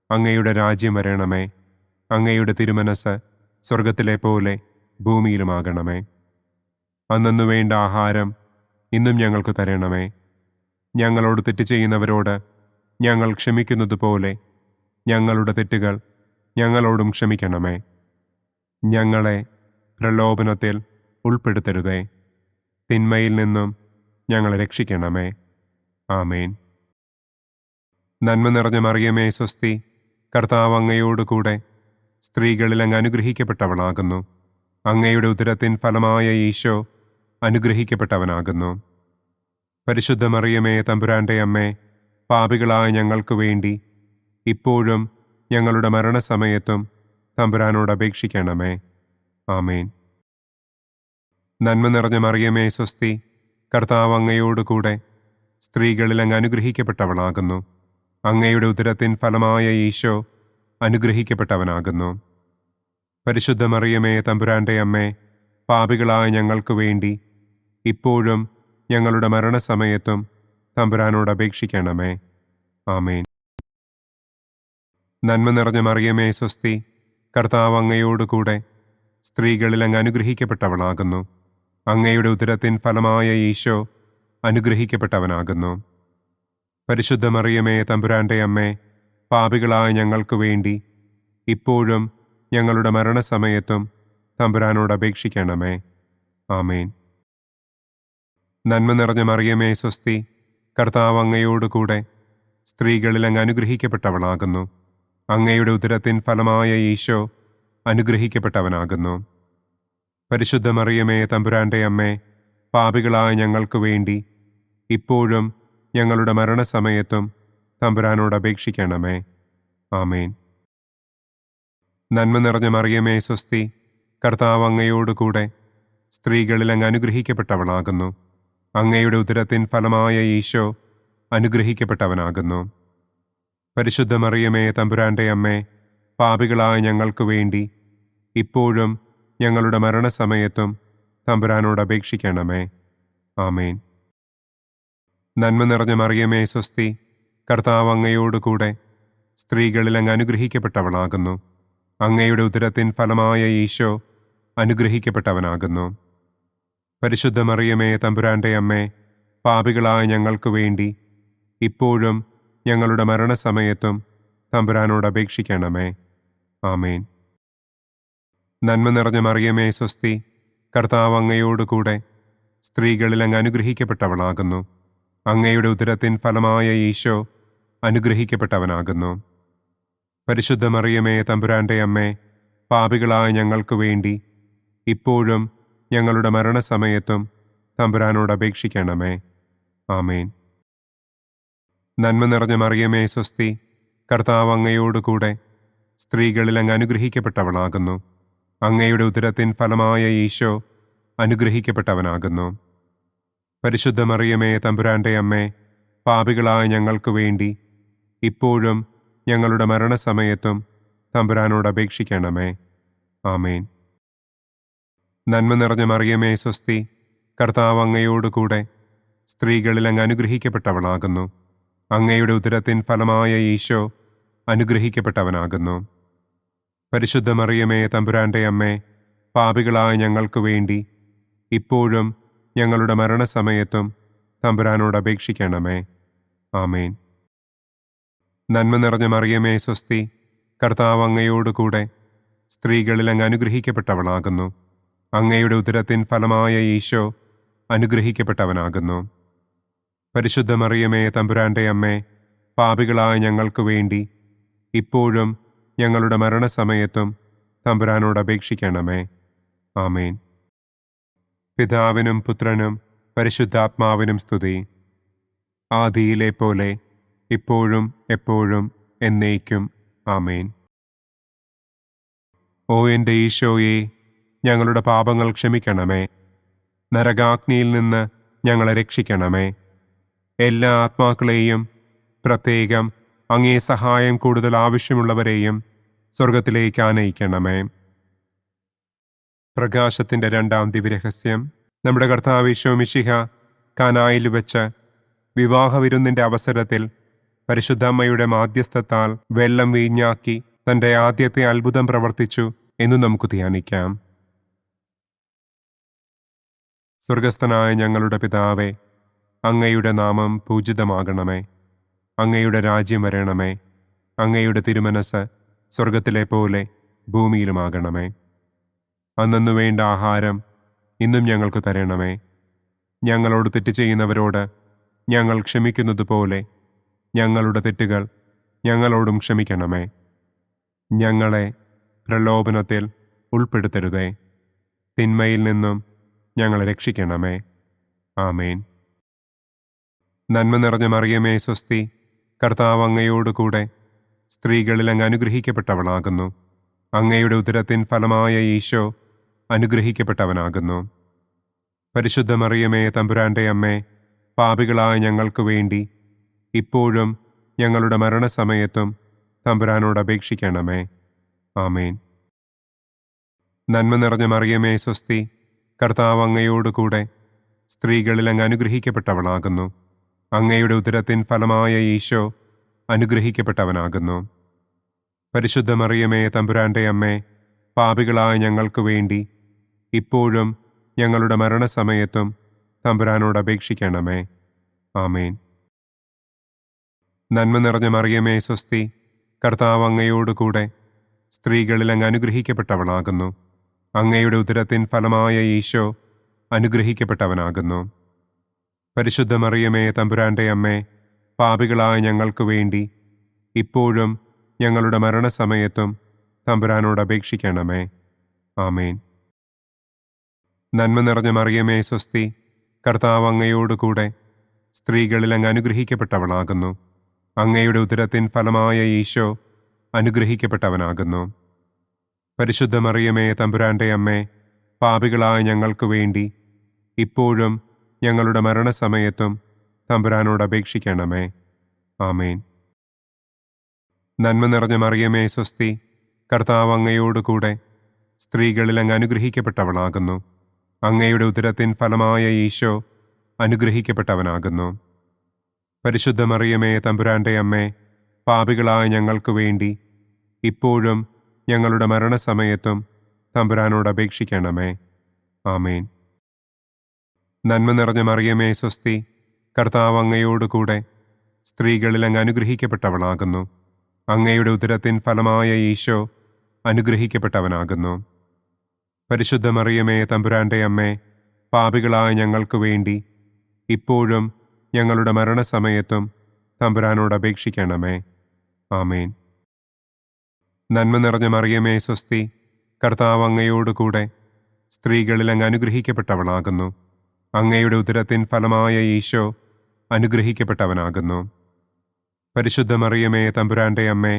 അങ്ങയുടെ രാജ്യം വരണമേ. അങ്ങയുടെ തിരുമനസ് സ്വർഗത്തിലെ പോലെ ഭൂമിയിലുമാകണമേ. അന്നന്നു വേണ്ട ആഹാരം ഇന്നും ഞങ്ങൾക്ക് തരണമേ. ഞങ്ങളോട് തെറ്റ് ചെയ്യുന്നവരോട് ഞങ്ങൾ ക്ഷമിക്കുന്നത് പോലെ ഞങ്ങളുടെ തെറ്റുകൾ ഞങ്ങളോടും ക്ഷമിക്കണമേ. ഞങ്ങളെ പ്രലോഭനത്തിൽ ഉൾപ്പെടുത്തരുതേ, തിന്മയിൽ നിന്നും ഞങ്ങളെ രക്ഷിക്കണമേ. ആമേൻ. നന്മ നിറഞ്ഞ മറിയമേ സ്വസ്തി, കർത്താവ് അങ്ങയോടുകൂടെ സ്ത്രീകളിൽ അങ്ങ് അനുഗ്രഹിക്കപ്പെട്ടവളാകുന്നു. അങ്ങയുടെ ഉദരത്തിൻ ഫലമായ ഈശോ അനുഗ്രഹിക്കപ്പെട്ടവനാകുന്നു. പരിശുദ്ധ മറിയമേ തമ്പുരാന്റെ അമ്മേ, പാപികളായ ഞങ്ങൾക്ക് വേണ്ടി ഇപ്പോഴും ഞങ്ങളുടെ മരണസമയത്തും തമ്പുരാനോട് അപേക്ഷിക്കണമേ. ആമേൻ. നന്മ നിറഞ്ഞ മറിയമേ സ്വസ്തി, കർത്താവ് അങ്ങയോടുകൂടെ സ്ത്രീകളിൽ അങ്ങ് അനുഗ്രഹിക്കപ്പെട്ടവളാകുന്നു. അങ്ങയുടെ ഉദരത്തിൻ ഫലമായ ഈശോ അനുഗ്രഹിക്കപ്പെട്ടവനാകുന്നു. പരിശുദ്ധ മറിയമേ തമ്പുരാന്റെ അമ്മേ, പാപികളായ ഞങ്ങൾക്ക് വേണ്ടി ഇപ്പോഴും ഞങ്ങളുടെ മരണസമയത്തും തമ്പുരാനോട് അപേക്ഷിക്കണമേ. ആമേൻ. നന്മ നിറഞ്ഞ മറിയമേ സ്വസ്തി, കർത്താവ് അങ്ങയോടുകൂടെ സ്ത്രീകളിൽ അങ്ങ് അനുഗ്രഹിക്കപ്പെട്ടവളാകുന്നു. അങ്ങയുടെ ഉദരത്തിൻ ഫലമായ ഈശോ അനുഗ്രഹിക്കപ്പെട്ടവനാകുന്നു. പരിശുദ്ധ മറിയമേ തമ്പുരാന്റെ അമ്മേ, പാപികളായ ഞങ്ങൾക്ക് വേണ്ടി ഇപ്പോഴും ഞങ്ങളുടെ മരണസമയത്തും തമ്പുരാനോട് അപേക്ഷിക്കണമേ. ആമേൻ. നന്മ നിറഞ്ഞ മറിയമേ സ്വസ്തി, കർത്താവ് അങ്ങയോടുകൂടെ സ്ത്രീകളിൽ അങ്ങ് അനുഗ്രഹിക്കപ്പെട്ടവളാകുന്നു. അങ്ങയുടെ ഉദരത്തിൻ ഫലമായ ഈശോ അനുഗ്രഹിക്കപ്പെട്ടവനാകുന്നു. പരിശുദ്ധ മറിയമേ തമ്പുരാന്റെ അമ്മേ, പാപികളായ ഞങ്ങൾക്ക് വേണ്ടി ഇപ്പോഴും ഞങ്ങളുടെ മരണസമയത്തും തമ്പുരാനോട് അപേക്ഷിക്കണമേ. ആമേൻ. നന്മ നിറഞ്ഞ മറിയമേ സ്വസ്തി, കർത്താവ് അങ്ങയോടുകൂടെ സ്ത്രീകളിൽ അങ്ങ് അനുഗ്രഹിക്കപ്പെട്ടവളാകുന്നു. അങ്ങയുടെ ഉദരത്തിൻ ഫലമായ ഈശോ അനുഗ്രഹിക്കപ്പെട്ടവനാകുന്നു. പരിശുദ്ധ മറിയമേ തമ്പുരാന്റെ അമ്മേ, പാപികളായ ഞങ്ങൾക്ക് വേണ്ടി ഇപ്പോഴും ഞങ്ങളുടെ മരണസമയത്തും തമ്പുരാനോട് അപേക്ഷിക്കണമേ. ആമേൻ. നന്മ നിറഞ്ഞ മറിയമേ സ്വസ്തി, കർത്താവ് അങ്ങയോടുകൂടെ സ്ത്രീകളിൽ അങ്ങ് അനുഗ്രഹിക്കപ്പെട്ടവളാകുന്നു. അങ്ങയുടെ ഉദരത്തിൻ ഫലമായ ഈശോ അനുഗ്രഹിക്കപ്പെട്ടവനാകുന്നു. പരിശുദ്ധ മറിയമേ തമ്പുരാന്റെ അമ്മേ, പാപികളായ ഞങ്ങൾക്ക് വേണ്ടി ഇപ്പോഴും ഞങ്ങളുടെ മരണസമയത്തും തമ്പുരാനോട് അപേക്ഷിക്കണമേ. ആമേൻ. നന്മ നിറഞ്ഞ മറിയമേ സ്വസ്തി, കർത്താവ് അങ്ങയോടുകൂടെ സ്ത്രീകളിൽ അങ്ങ് അനുഗ്രഹിക്കപ്പെട്ടവളാകുന്നു. അങ്ങയുടെ ഉദരത്തിൻ ഫലമായ ഈശോ അനുഗ്രഹിക്കപ്പെട്ടവനാകുന്നു. പരിശുദ്ധ മറിയമേ തമ്പുരാന്റെ അമ്മേ, പാപികളായ ഞങ്ങൾക്ക് വേണ്ടി ഇപ്പോഴും ഞങ്ങളുടെ മരണസമയത്തും തമ്പുരാനോട് അപേക്ഷിക്കണമേ. ആമേൻ. നന്മ നിറഞ്ഞ മറിയമേ സ്വസ്തി, കർത്താവ് അങ്ങയോടുകൂടെ സ്ത്രീകളിൽ അങ്ങ് അനുഗ്രഹിക്കപ്പെട്ടവളാകുന്നു. അങ്ങയുടെ ഉദരത്തിൻ ഫലമായ ഈശോ അനുഗ്രഹിക്കപ്പെട്ടവനാകുന്നു. പരിശുദ്ധ മറിയമേ തമ്പുരാന്റെ അമ്മേ, പാപികളായ ഞങ്ങൾക്ക് വേണ്ടി ഇപ്പോഴും ഞങ്ങളുടെ മരണസമയത്തും തമ്പുരാനോട് അപേക്ഷിക്കണമേ. ആമേൻ. നന്മ നിറഞ്ഞ മറിയമേ സ്വസ്തി, കർത്താവ് അങ്ങയോടുകൂടെ സ്ത്രീകളിൽ അങ്ങ് അനുഗ്രഹിക്കപ്പെട്ടവളാകുന്നു. അങ്ങയുടെ ഉദരത്തിൻ ഫലമായ ഈശോ അനുഗ്രഹിക്കപ്പെട്ടവനാകുന്നു. പരിശുദ്ധ മറിയമേ തമ്പുരാന്റെ അമ്മേ, പാപികളായ ഞങ്ങൾക്ക് വേണ്ടി ഇപ്പോഴും ഞങ്ങളുടെ മരണസമയത്തും തമ്പുരാനോട് അപേക്ഷിക്കണമേ. ആമേൻ. നന്മ നിറഞ്ഞ മറിയമേ സ്വസ്തി, കർത്താവ് അങ്ങയോടുകൂടെ സ്ത്രീകളിൽ അങ്ങ് അനുഗ്രഹിക്കപ്പെട്ടവളാകുന്നു. അങ്ങയുടെ ഉദരത്തിൻ ഫലമായ ഈശോ അനുഗ്രഹിക്കപ്പെട്ടവനാകുന്നു. പരിശുദ്ധ മറിയമേ തമ്പുരാന്റെ അമ്മേ, പാപികളായ ഞങ്ങൾക്ക് വേണ്ടി ഇപ്പോഴും ഞങ്ങളുടെ മരണസമയത്തും തമ്പുരാനോട് അപേക്ഷിക്കണമേ. ആമേൻ. പിതാവിനും പുത്രനും പരിശുദ്ധാത്മാവിനും സ്തുതി. ആദിയിലെ പോലെ ഇപ്പോഴും എപ്പോഴും എന്നേക്കും. ആമേൻ. ഓ എൻ്റെ ഈശോയെ, ഞങ്ങളുടെ പാപങ്ങൾ ക്ഷമിക്കണമേ. നരകാഗ്നിയിൽ നിന്ന് ഞങ്ങളെ രക്ഷിക്കണമേ. എല്ലാ ആത്മാക്കളെയും, പ്രത്യേകം അങ്ങേ സഹായം കൂടുതൽ ആവശ്യമുള്ളവരെയും സ്വർഗത്തിലേക്ക് ആനയിക്കണമേ. പ്രകാശത്തിൻ്റെ രണ്ടാം ദിവ്യരഹസ്യം. നമ്മുടെ കർത്താവ് ഈശോ മിശിഹ കാനായിൽ വെച്ച് വിവാഹവിരുന്നിൻ്റെ അവസരത്തിൽ പരിശുദ്ധമ്മയുടെ മാധ്യസ്ഥത്താൽ വെള്ളം വീഞ്ഞാക്കി തൻ്റെ ആദ്യത്തെ അത്ഭുതം പ്രവർത്തിച്ചു എന്ന് നമുക്ക് ധ്യാനിക്കാം. സ്വർഗസ്ഥനായ ഞങ്ങളുടെ പിതാവേ, അങ്ങയുടെ നാമം പൂജിതമാകണമേ. അങ്ങയുടെ രാജ്യം വരണമേ. അങ്ങയുടെ തിരുമനസ് സ്വർഗത്തിലെ പോലെ ഭൂമിയിലുമാകണമേ. അന്നു വേണ്ട ആഹാരം ഇന്നും ഞങ്ങൾക്ക് തരണമേ. ഞങ്ങളോട് തെറ്റ് ചെയ്യുന്നവരോട് ഞങ്ങൾ ക്ഷമിക്കുന്നത് പോലെ ഞങ്ങളുടെ തെറ്റുകൾ ഞങ്ങളോടും ക്ഷമിക്കണമേ. ഞങ്ങളെ പ്രലോഭനത്തിൽ ഉൾപ്പെടുത്തരുതേ. തിന്മയിൽ നിന്നും ഞങ്ങളെ രക്ഷിക്കണമേ. ആമേൻ. നന്മ നിറഞ്ഞ മറിയമേ സ്വസ്തി, കർത്താവ് അങ്ങയോടുകൂടെ സ്ത്രീകളിൽ അങ്ങ് അനുഗ്രഹിക്കപ്പെട്ടവളാകുന്നു. അങ്ങയുടെ ഉദരത്തിൻ ഫലമായ ഈശോ അനുഗ്രഹിക്കപ്പെട്ടവനാകുന്നു. പരിശുദ്ധ മറിയമേ തമ്പുരാന്റെ അമ്മേ, പാപികളായ ഞങ്ങൾക്ക് വേണ്ടി ഇപ്പോഴും ഞങ്ങളുടെ മരണസമയത്തും തമ്പുരാനോട് അപേക്ഷിക്കണമേ. ആമേൻ. നന്മ നിറഞ്ഞ മറിയമേ സ്വസ്തി, കർത്താവ് അങ്ങയോടുകൂടെ സ്ത്രീകളിൽ അങ്ങ് അനുഗ്രഹിക്കപ്പെട്ടവളാകുന്നു. അങ്ങയുടെ ഉദരത്തിൻ ഫലമായ ഈശോ അനുഗ്രഹിക്കപ്പെട്ടവനാകുന്നു. പരിശുദ്ധ മറിയമേ തമ്പുരാന്റെ അമ്മേ, പാപികളായ ഞങ്ങൾക്ക് വേണ്ടി ഇപ്പോഴും ഞങ്ങളുടെ മരണസമയത്തും തമ്പുരാനോട് അപേക്ഷിക്കണമേ. ആമേൻ. നന്മ നിറഞ്ഞ മറിയമേ സ്വസ്തി, കർത്താവ് അങ്ങയോടുകൂടെ സ്ത്രീകളിൽ അങ്ങ് അനുഗ്രഹിക്കപ്പെട്ടവളാകുന്നു. അങ്ങയുടെ ഉദരത്തിൻ ഫലമായ ഈശോ അനുഗ്രഹിക്കപ്പെട്ടവനാകുന്നു. പരിശുദ്ധ മറിയമേ തമ്പുരാന്റെ അമ്മേ, പാപികളായ ഞങ്ങൾക്ക് വേണ്ടി ഇപ്പോഴും ഞങ്ങളുടെ മരണസമയത്തും തമ്പുരാനോട് അപേക്ഷിക്കണമേ. ആമേൻ. നന്മ നിറഞ്ഞ മറിയമേ സ്വസ്തി, കർത്താവ് അങ്ങയോടുകൂടെ സ്ത്രീകളിൽ അങ്ങ് അനുഗ്രഹിക്കപ്പെട്ടവളാകുന്നു. അങ്ങയുടെ ഉദരത്തിൻ ഫലമായ ഈശോ അനുഗ്രഹിക്കപ്പെട്ടവനാകുന്നു. പരിശുദ്ധ മറിയമേ തമ്പുരാന്റെ അമ്മേ, പാപികളായ ഞങ്ങൾക്ക് വേണ്ടി ഇപ്പോഴും ഞങ്ങളുടെ മരണസമയത്തും തമ്പുരാനോട് അപേക്ഷിക്കണമേ. ആമേൻ. നന്മ നിറഞ്ഞ മറിയമേ സ്വസ്തി, കർത്താവ് അങ്ങയോടുകൂടെ സ്ത്രീകളിൽ അങ്ങ് അനുഗ്രഹിക്കപ്പെട്ടവളാകുന്നു. അങ്ങയുടെ ഉദരത്തിൻ ഫലമായ ഈശോ അനുഗ്രഹിക്കപ്പെട്ടവനാകുന്നു. പരിശുദ്ധ മറിയമേ തമ്പുരാന്റെ അമ്മേ, പാപികളായ ഞങ്ങൾക്ക് വേണ്ടി ഇപ്പോഴും ഞങ്ങളുടെ മരണസമയത്തും തമ്പുരാനോട് അപേക്ഷിക്കണമേ. ആമേൻ. നന്മ നിറഞ്ഞ മറിയമേ സ്വസ്തി, കർത്താവ് അങ്ങയോടുകൂടെ സ്ത്രീകളിൽ അങ്ങ് അനുഗ്രഹിക്കപ്പെട്ടവളാകുന്നു. അങ്ങയുടെ ഉദരത്തിൻ ഫലമായ ഈശോ അനുഗ്രഹിക്കപ്പെട്ടവനാകുന്നു. പരിശുദ്ധ മറിയമേ തമ്പുരാന്റെ അമ്മേ, പാപികളായ ഞങ്ങൾക്ക് വേണ്ടി ഇപ്പോഴും ഞങ്ങളുടെ മരണസമയത്തും തമ്പുരാനോട് അപേക്ഷിക്കണമേ. ആമേൻ. നന്മ നിറഞ്ഞ മറിയമേ സ്വസ്തി, കർത്താവ് അങ്ങയോടുകൂടെ സ്ത്രീകളിൽ അങ്ങ് അനുഗ്രഹിക്കപ്പെട്ടവളാകുന്നു. അങ്ങയുടെ ഉദരത്തിൻ ഫലമായ ഈശോ അനുഗ്രഹിക്കപ്പെട്ടവനാകുന്നു. പരിശുദ്ധ മറിയമേ തമ്പുരാന്റെ അമ്മേ,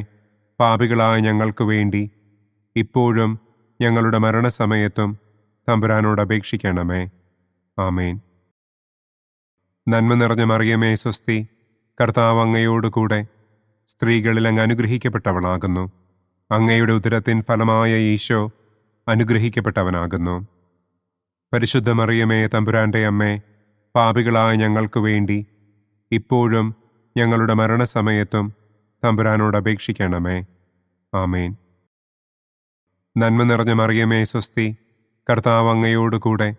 പാപികളായ ഞങ്ങൾക്ക് വേണ്ടി ഇപ്പോഴും ഞങ്ങളുടെ മരണസമയത്തും തമ്പുരാനോട് അപേക്ഷിക്കണമേ. ആമേൻ. നന്മ നിറഞ്ഞ മറിയമേ സ്വസ്തി, കർത്താവ് അങ്ങയോടുകൂടെ സ്ത്രീകളിൽ അങ്ങ് അനുഗ്രഹിക്കപ്പെട്ടവളാകുന്നു. അങ്ങയുടെ ഉദരത്തിൻ ഫലമായ ഈശോ അനുഗ്രഹിക്കപ്പെട്ടവനാകുന്നു. പരിശുദ്ധ മറിയമേ തമ്പുരാന്റെ അമ്മേ, പാപികളായ ഞങ്ങൾക്ക് വേണ്ടി ഇപ്പോഴും ഞങ്ങളുടെ മരണസമയത്തും തമ്പുരാനോട് അപേക്ഷിക്കണമേ. ആമേൻ. നന്മ നിറഞ്ഞ മറിയമേ സ്വസ്തി, കർത്താവ് അങ്ങയോടുകൂടെ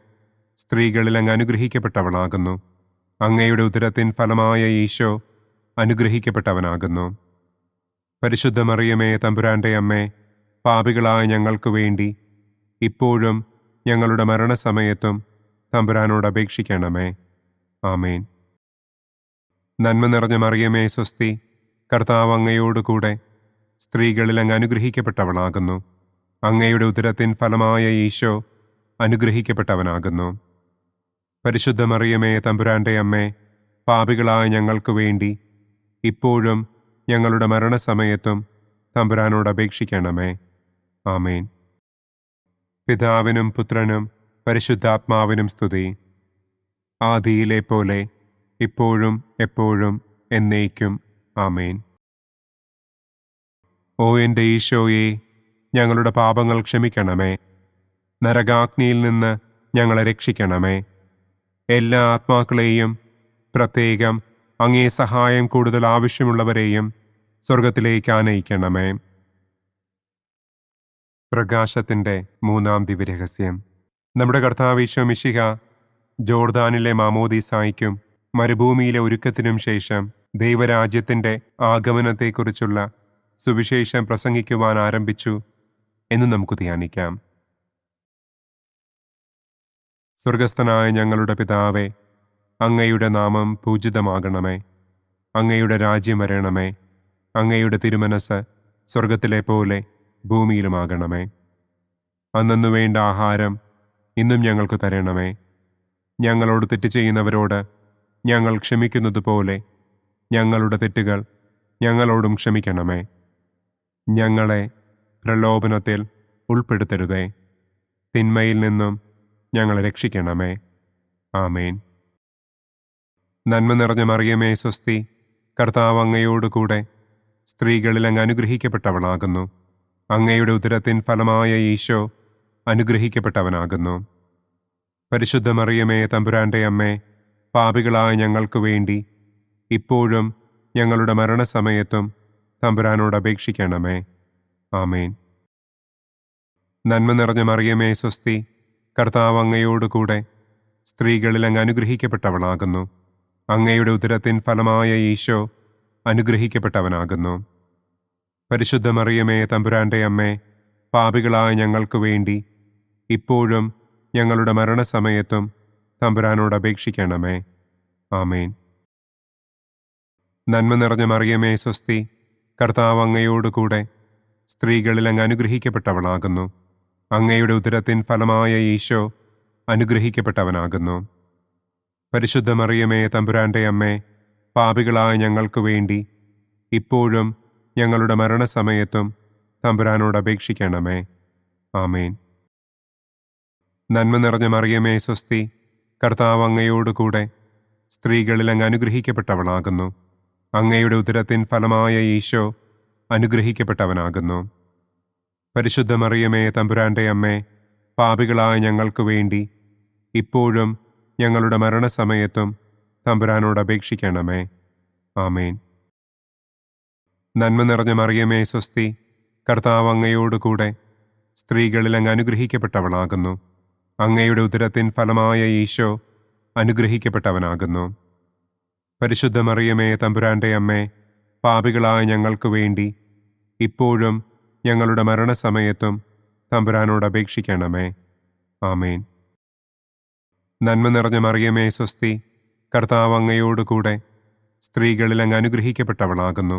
സ്ത്രീകളിൽ അങ്ങ് അനുഗ്രഹിക്കപ്പെട്ടവളാകുന്നു. അങ്ങയുടെ ഉദരത്തിൻ ഫലമായ ഈശോ അനുഗ്രഹിക്കപ്പെട്ടവനാകുന്നു. പരിശുദ്ധ മറിയമേ തമ്പുരാന്റെ അമ്മേ, പാപികളായ ഞങ്ങൾക്ക് വേണ്ടി ഇപ്പോഴും ഞങ്ങളുടെ മരണസമയത്തും തമ്പുരാനോട് അപേക്ഷിക്കണമേ. ആമേൻ. നന്മ നിറഞ്ഞ മറിയമേ സ്വസ്തി, കർത്താവ് അങ്ങയോടുകൂടെ സ്ത്രീകളിൽ അങ്ങ് അനുഗ്രഹിക്കപ്പെട്ടവളാകുന്നു. അങ്ങയുടെ ഉദരത്തിൻ ഫലമായ ഈശോ അനുഗ്രഹിക്കപ്പെട്ടവനാകുന്നു. പരിശുദ്ധ മറിയമേ തമ്പുരാന്റെ അമ്മേ, പാപികളായ ഞങ്ങൾക്ക് വേണ്ടി ഇപ്പോഴും ഞങ്ങളുടെ മരണസമയത്തും തമ്പുരാനോട് അപേക്ഷിക്കണമേ. ആമേൻ. പിതാവിനും പുത്രനും പരിശുദ്ധാത്മാവിനും സ്തുതി. ആദിയിലെ പോലെ ഇപ്പോഴും എപ്പോഴും എന്നേക്കും. ആമേൻ. ഓ എൻ്റെ ഈശോയെ, ഞങ്ങളുടെ പാപങ്ങൾ ക്ഷമിക്കണമേ. നരകാഗ്നിയിൽ നിന്ന് ഞങ്ങളെ രക്ഷിക്കണമേ. എല്ലാ ആത്മാക്കളെയും, പ്രത്യേകം അങ്ങേ സഹായം കൂടുതൽ ആവശ്യമുള്ളവരെയും സ്വർഗത്തിലേക്ക് ആനയിക്കണമേ. പ്രകാശത്തിൻ്റെ മൂന്നാം ദിവ്യരഹസ്യം. നമ്മുടെ കർത്താവ് ഈശോ മിശിഹ ജോർദാനിലെ മാമോദീസായ്ക്കും മരുഭൂമിയിലെ ഒരുക്കത്തിനും ശേഷം ദൈവരാജ്യത്തിൻ്റെ ആഗമനത്തെക്കുറിച്ചുള്ള സുവിശേഷം പ്രസംഗിക്കുവാൻ ആരംഭിച്ചു എന്ന് നമുക്ക് ധ്യാനിക്കാം. സ്വർഗസ്ഥനായ ഞങ്ങളുടെ പിതാവേ, അങ്ങയുടെ നാമം പൂജിതമാകണമേ. അങ്ങയുടെ രാജ്യം വരണമേ. അങ്ങയുടെ തിരുമനസ് സ്വർഗത്തിലെ പോലെ ഭൂമിയിലുമാകണമേ. അന്നന്നു വേണ്ട ആഹാരം ഇന്നും ഞങ്ങൾക്ക് തരണമേ. ഞങ്ങളോട് തെറ്റ് ചെയ്യുന്നവരോട് ഞങ്ങൾ ക്ഷമിക്കുന്നതുപോലെ ഞങ്ങളുടെ തെറ്റുകൾ ഞങ്ങളോടും ക്ഷമിക്കണമേ. ഞങ്ങളെ പ്രലോഭനത്തിൽ ഉൾപ്പെടുത്തരുതേ. തിന്മയിൽ നിന്നും ഞങ്ങളെ രക്ഷിക്കണമേ. ആമേൻ. നന്മ നിറഞ്ഞ മറിയമേ സ്വസ്തി, കർത്താവ് അങ്ങയോടുകൂടെ സ്ത്രീകളിൽ അങ്ങ് അനുഗ്രഹിക്കപ്പെട്ടവളാകുന്നു. അങ്ങയുടെ ഉദരത്തിൻ ഫലമായ ഈശോ അനുഗ്രഹിക്കപ്പെട്ടവനാകുന്നു. പരിശുദ്ധ മറിയമേ തമ്പുരാന്റെ അമ്മേ, പാപികളായ ഞങ്ങൾക്ക് വേണ്ടി ഇപ്പോഴും ഞങ്ങളുടെ മരണസമയത്തും തമ്പുരാനോട് അപേക്ഷിക്കണമേ. ആമേൻ. നന്മ നിറഞ്ഞ മറിയമേ സ്വസ്തി, കർത്താവ് അങ്ങയോടുകൂടെ സ്ത്രീകളിൽ അങ്ങ് അനുഗ്രഹിക്കപ്പെട്ടവളാകുന്നു. അങ്ങയുടെ ഉദരത്തിൻ ഫലമായ ഈശോ അനുഗ്രഹിക്കപ്പെട്ടവനാകുന്നു. പരിശുദ്ധ മറിയമേ തമ്പുരാന്റെ അമ്മേ, പാപികളായ ഞങ്ങൾക്ക് വേണ്ടി ഇപ്പോഴും ഞങ്ങളുടെ മരണസമയത്തും തമ്പുരാനോട് അപേക്ഷിക്കണമേ. ആമേൻ. നന്മ നിറഞ്ഞ മറിയമേ സ്വസ്തി, കർത്താവ് അങ്ങയോടുകൂടെ സ്ത്രീകളിൽ അങ്ങ് അനുഗ്രഹിക്കപ്പെട്ടവളാകുന്നു. അങ്ങയുടെ ഉദരത്തിൻ ഫലമായ ഈശോ അനുഗ്രഹിക്കപ്പെട്ടവനാകുന്നു. പരിശുദ്ധ മറിയമേ തമ്പുരാന്റെ അമ്മേ, പാപികളായ ഞങ്ങൾക്ക് വേണ്ടി ഇപ്പോഴും ഞങ്ങളുടെ മരണസമയത്തും തമ്പുരാനോട് അപേക്ഷിക്കണമേ. ആമേൻ. നന്മ നിറഞ്ഞ മറിയമേ സ്വസ്തി, കർത്താവ് അങ്ങയോടുകൂടെ സ്ത്രീകളിൽ അങ്ങ് അനുഗ്രഹിക്കപ്പെട്ടവളാകുന്നു. അങ്ങയുടെ ഉദരത്തിൻ ഫലമായ ഈശോ അനുഗ്രഹിക്കപ്പെട്ടവനാകുന്നു. പരിശുദ്ധ മറിയമേ തമ്പുരാന്റെ അമ്മേ, പാപികളായ ഞങ്ങൾക്ക് വേണ്ടി ഇപ്പോഴും ഞങ്ങളുടെ മരണസമയത്തും തമ്പുരാനോട് അപേക്ഷിക്കണമേ. ആമേൻ. നന്മ നിറഞ്ഞ മറിയമേ സ്വസ്തി, കർത്താവ് അങ്ങയോടുകൂടെ സ്ത്രീകളിൽ അങ്ങ് അനുഗ്രഹിക്കപ്പെട്ടവളാകുന്നു. അങ്ങയുടെ ഉദരത്തിൻ ഫലമായ ഈശോ അനുഗ്രഹിക്കപ്പെട്ടവനാകുന്നു. പരിശുദ്ധ മറിയമേ തമ്പുരാന്റെ അമ്മേ, പാപികളായ ഞങ്ങൾക്ക് വേണ്ടി ഇപ്പോഴും ഞങ്ങളുടെ മരണസമയത്തും തമ്പുരാനോട് അപേക്ഷിക്കണമേ. ആമേൻ. നന്മ നിറഞ്ഞ മറിയമേ സ്വസ്തി, കർത്താവ് അങ്ങയോടുകൂടെ സ്ത്രീകളിൽ അങ്ങ് അനുഗ്രഹിക്കപ്പെട്ടവളാകുന്നു.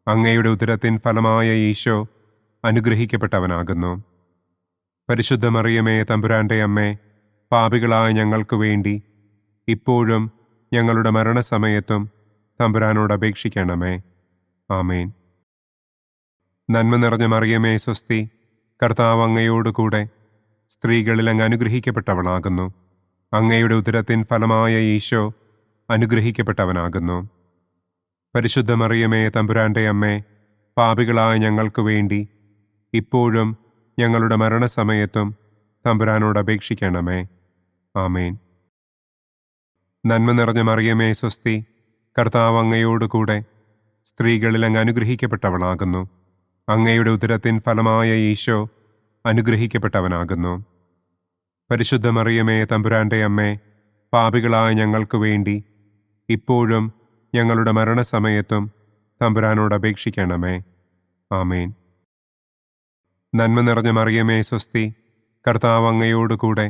അങ്ങയുടെ ഉദരത്തിൻ ഫലമായ ഈശോ അനുഗ്രഹിക്കപ്പെട്ടവനാകുന്നു. പരിശുദ്ധ മറിയമേ തമ്പുരാന്റെ അമ്മേ, പാപികളായ ഞങ്ങൾക്ക് വേണ്ടി ഇപ്പോഴും ഞങ്ങളുടെ മരണസമയത്തും തമ്പുരാനോട് അപേക്ഷിക്കണമേ. ആമേൻ. നന്മ നിറഞ്ഞ മറിയമേ സ്വസ്തി, കർത്താവ് അങ്ങയോടുകൂടെ സ്ത്രീകളിൽ അങ്ങ് അനുഗ്രഹിക്കപ്പെട്ടവളാകുന്നു. അങ്ങയുടെ ഉദരത്തിൻ ഫലമായ ഈശോ അനുഗ്രഹിക്കപ്പെട്ടവനാകുന്നു. പരിശുദ്ധ മറിയമേ തമ്പുരാന്റെ അമ്മേ, പാപികളായ ഞങ്ങൾക്ക് വേണ്ടി ഇപ്പോഴും ഞങ്ങളുടെ മരണസമയത്തും തമ്പുരാനോട് അപേക്ഷിക്കണമേ. ആമേൻ. നന്മ നിറഞ്ഞ മറിയമേ സ്വസ്തി, കർത്താവ് അങ്ങയോടുകൂടെ സ്ത്രീകളിൽ അങ്ങ് അനുഗ്രഹിക്കപ്പെട്ടവളാകുന്നു. അങ്ങയുടെ ഉദരത്തിൻ ഫലമായ ഈശോ അനുഗ്രഹിക്കപ്പെട്ടവനാകുന്നു. പരിശുദ്ധ മറിയമേ തമ്പുരാന്റെ അമ്മേ, പാപികളായ ഞങ്ങൾക്ക് വേണ്ടി ഇപ്പോഴും ഞങ്ങളുടെ മരണസമയത്തും തമ്പുരാനോട് അപേക്ഷിക്കണമേ. ആമേൻ. നന്മ നിറഞ്ഞ മറിയമേ സ്വസ്തി, കർത്താവ് അങ്ങയോടുകൂടെ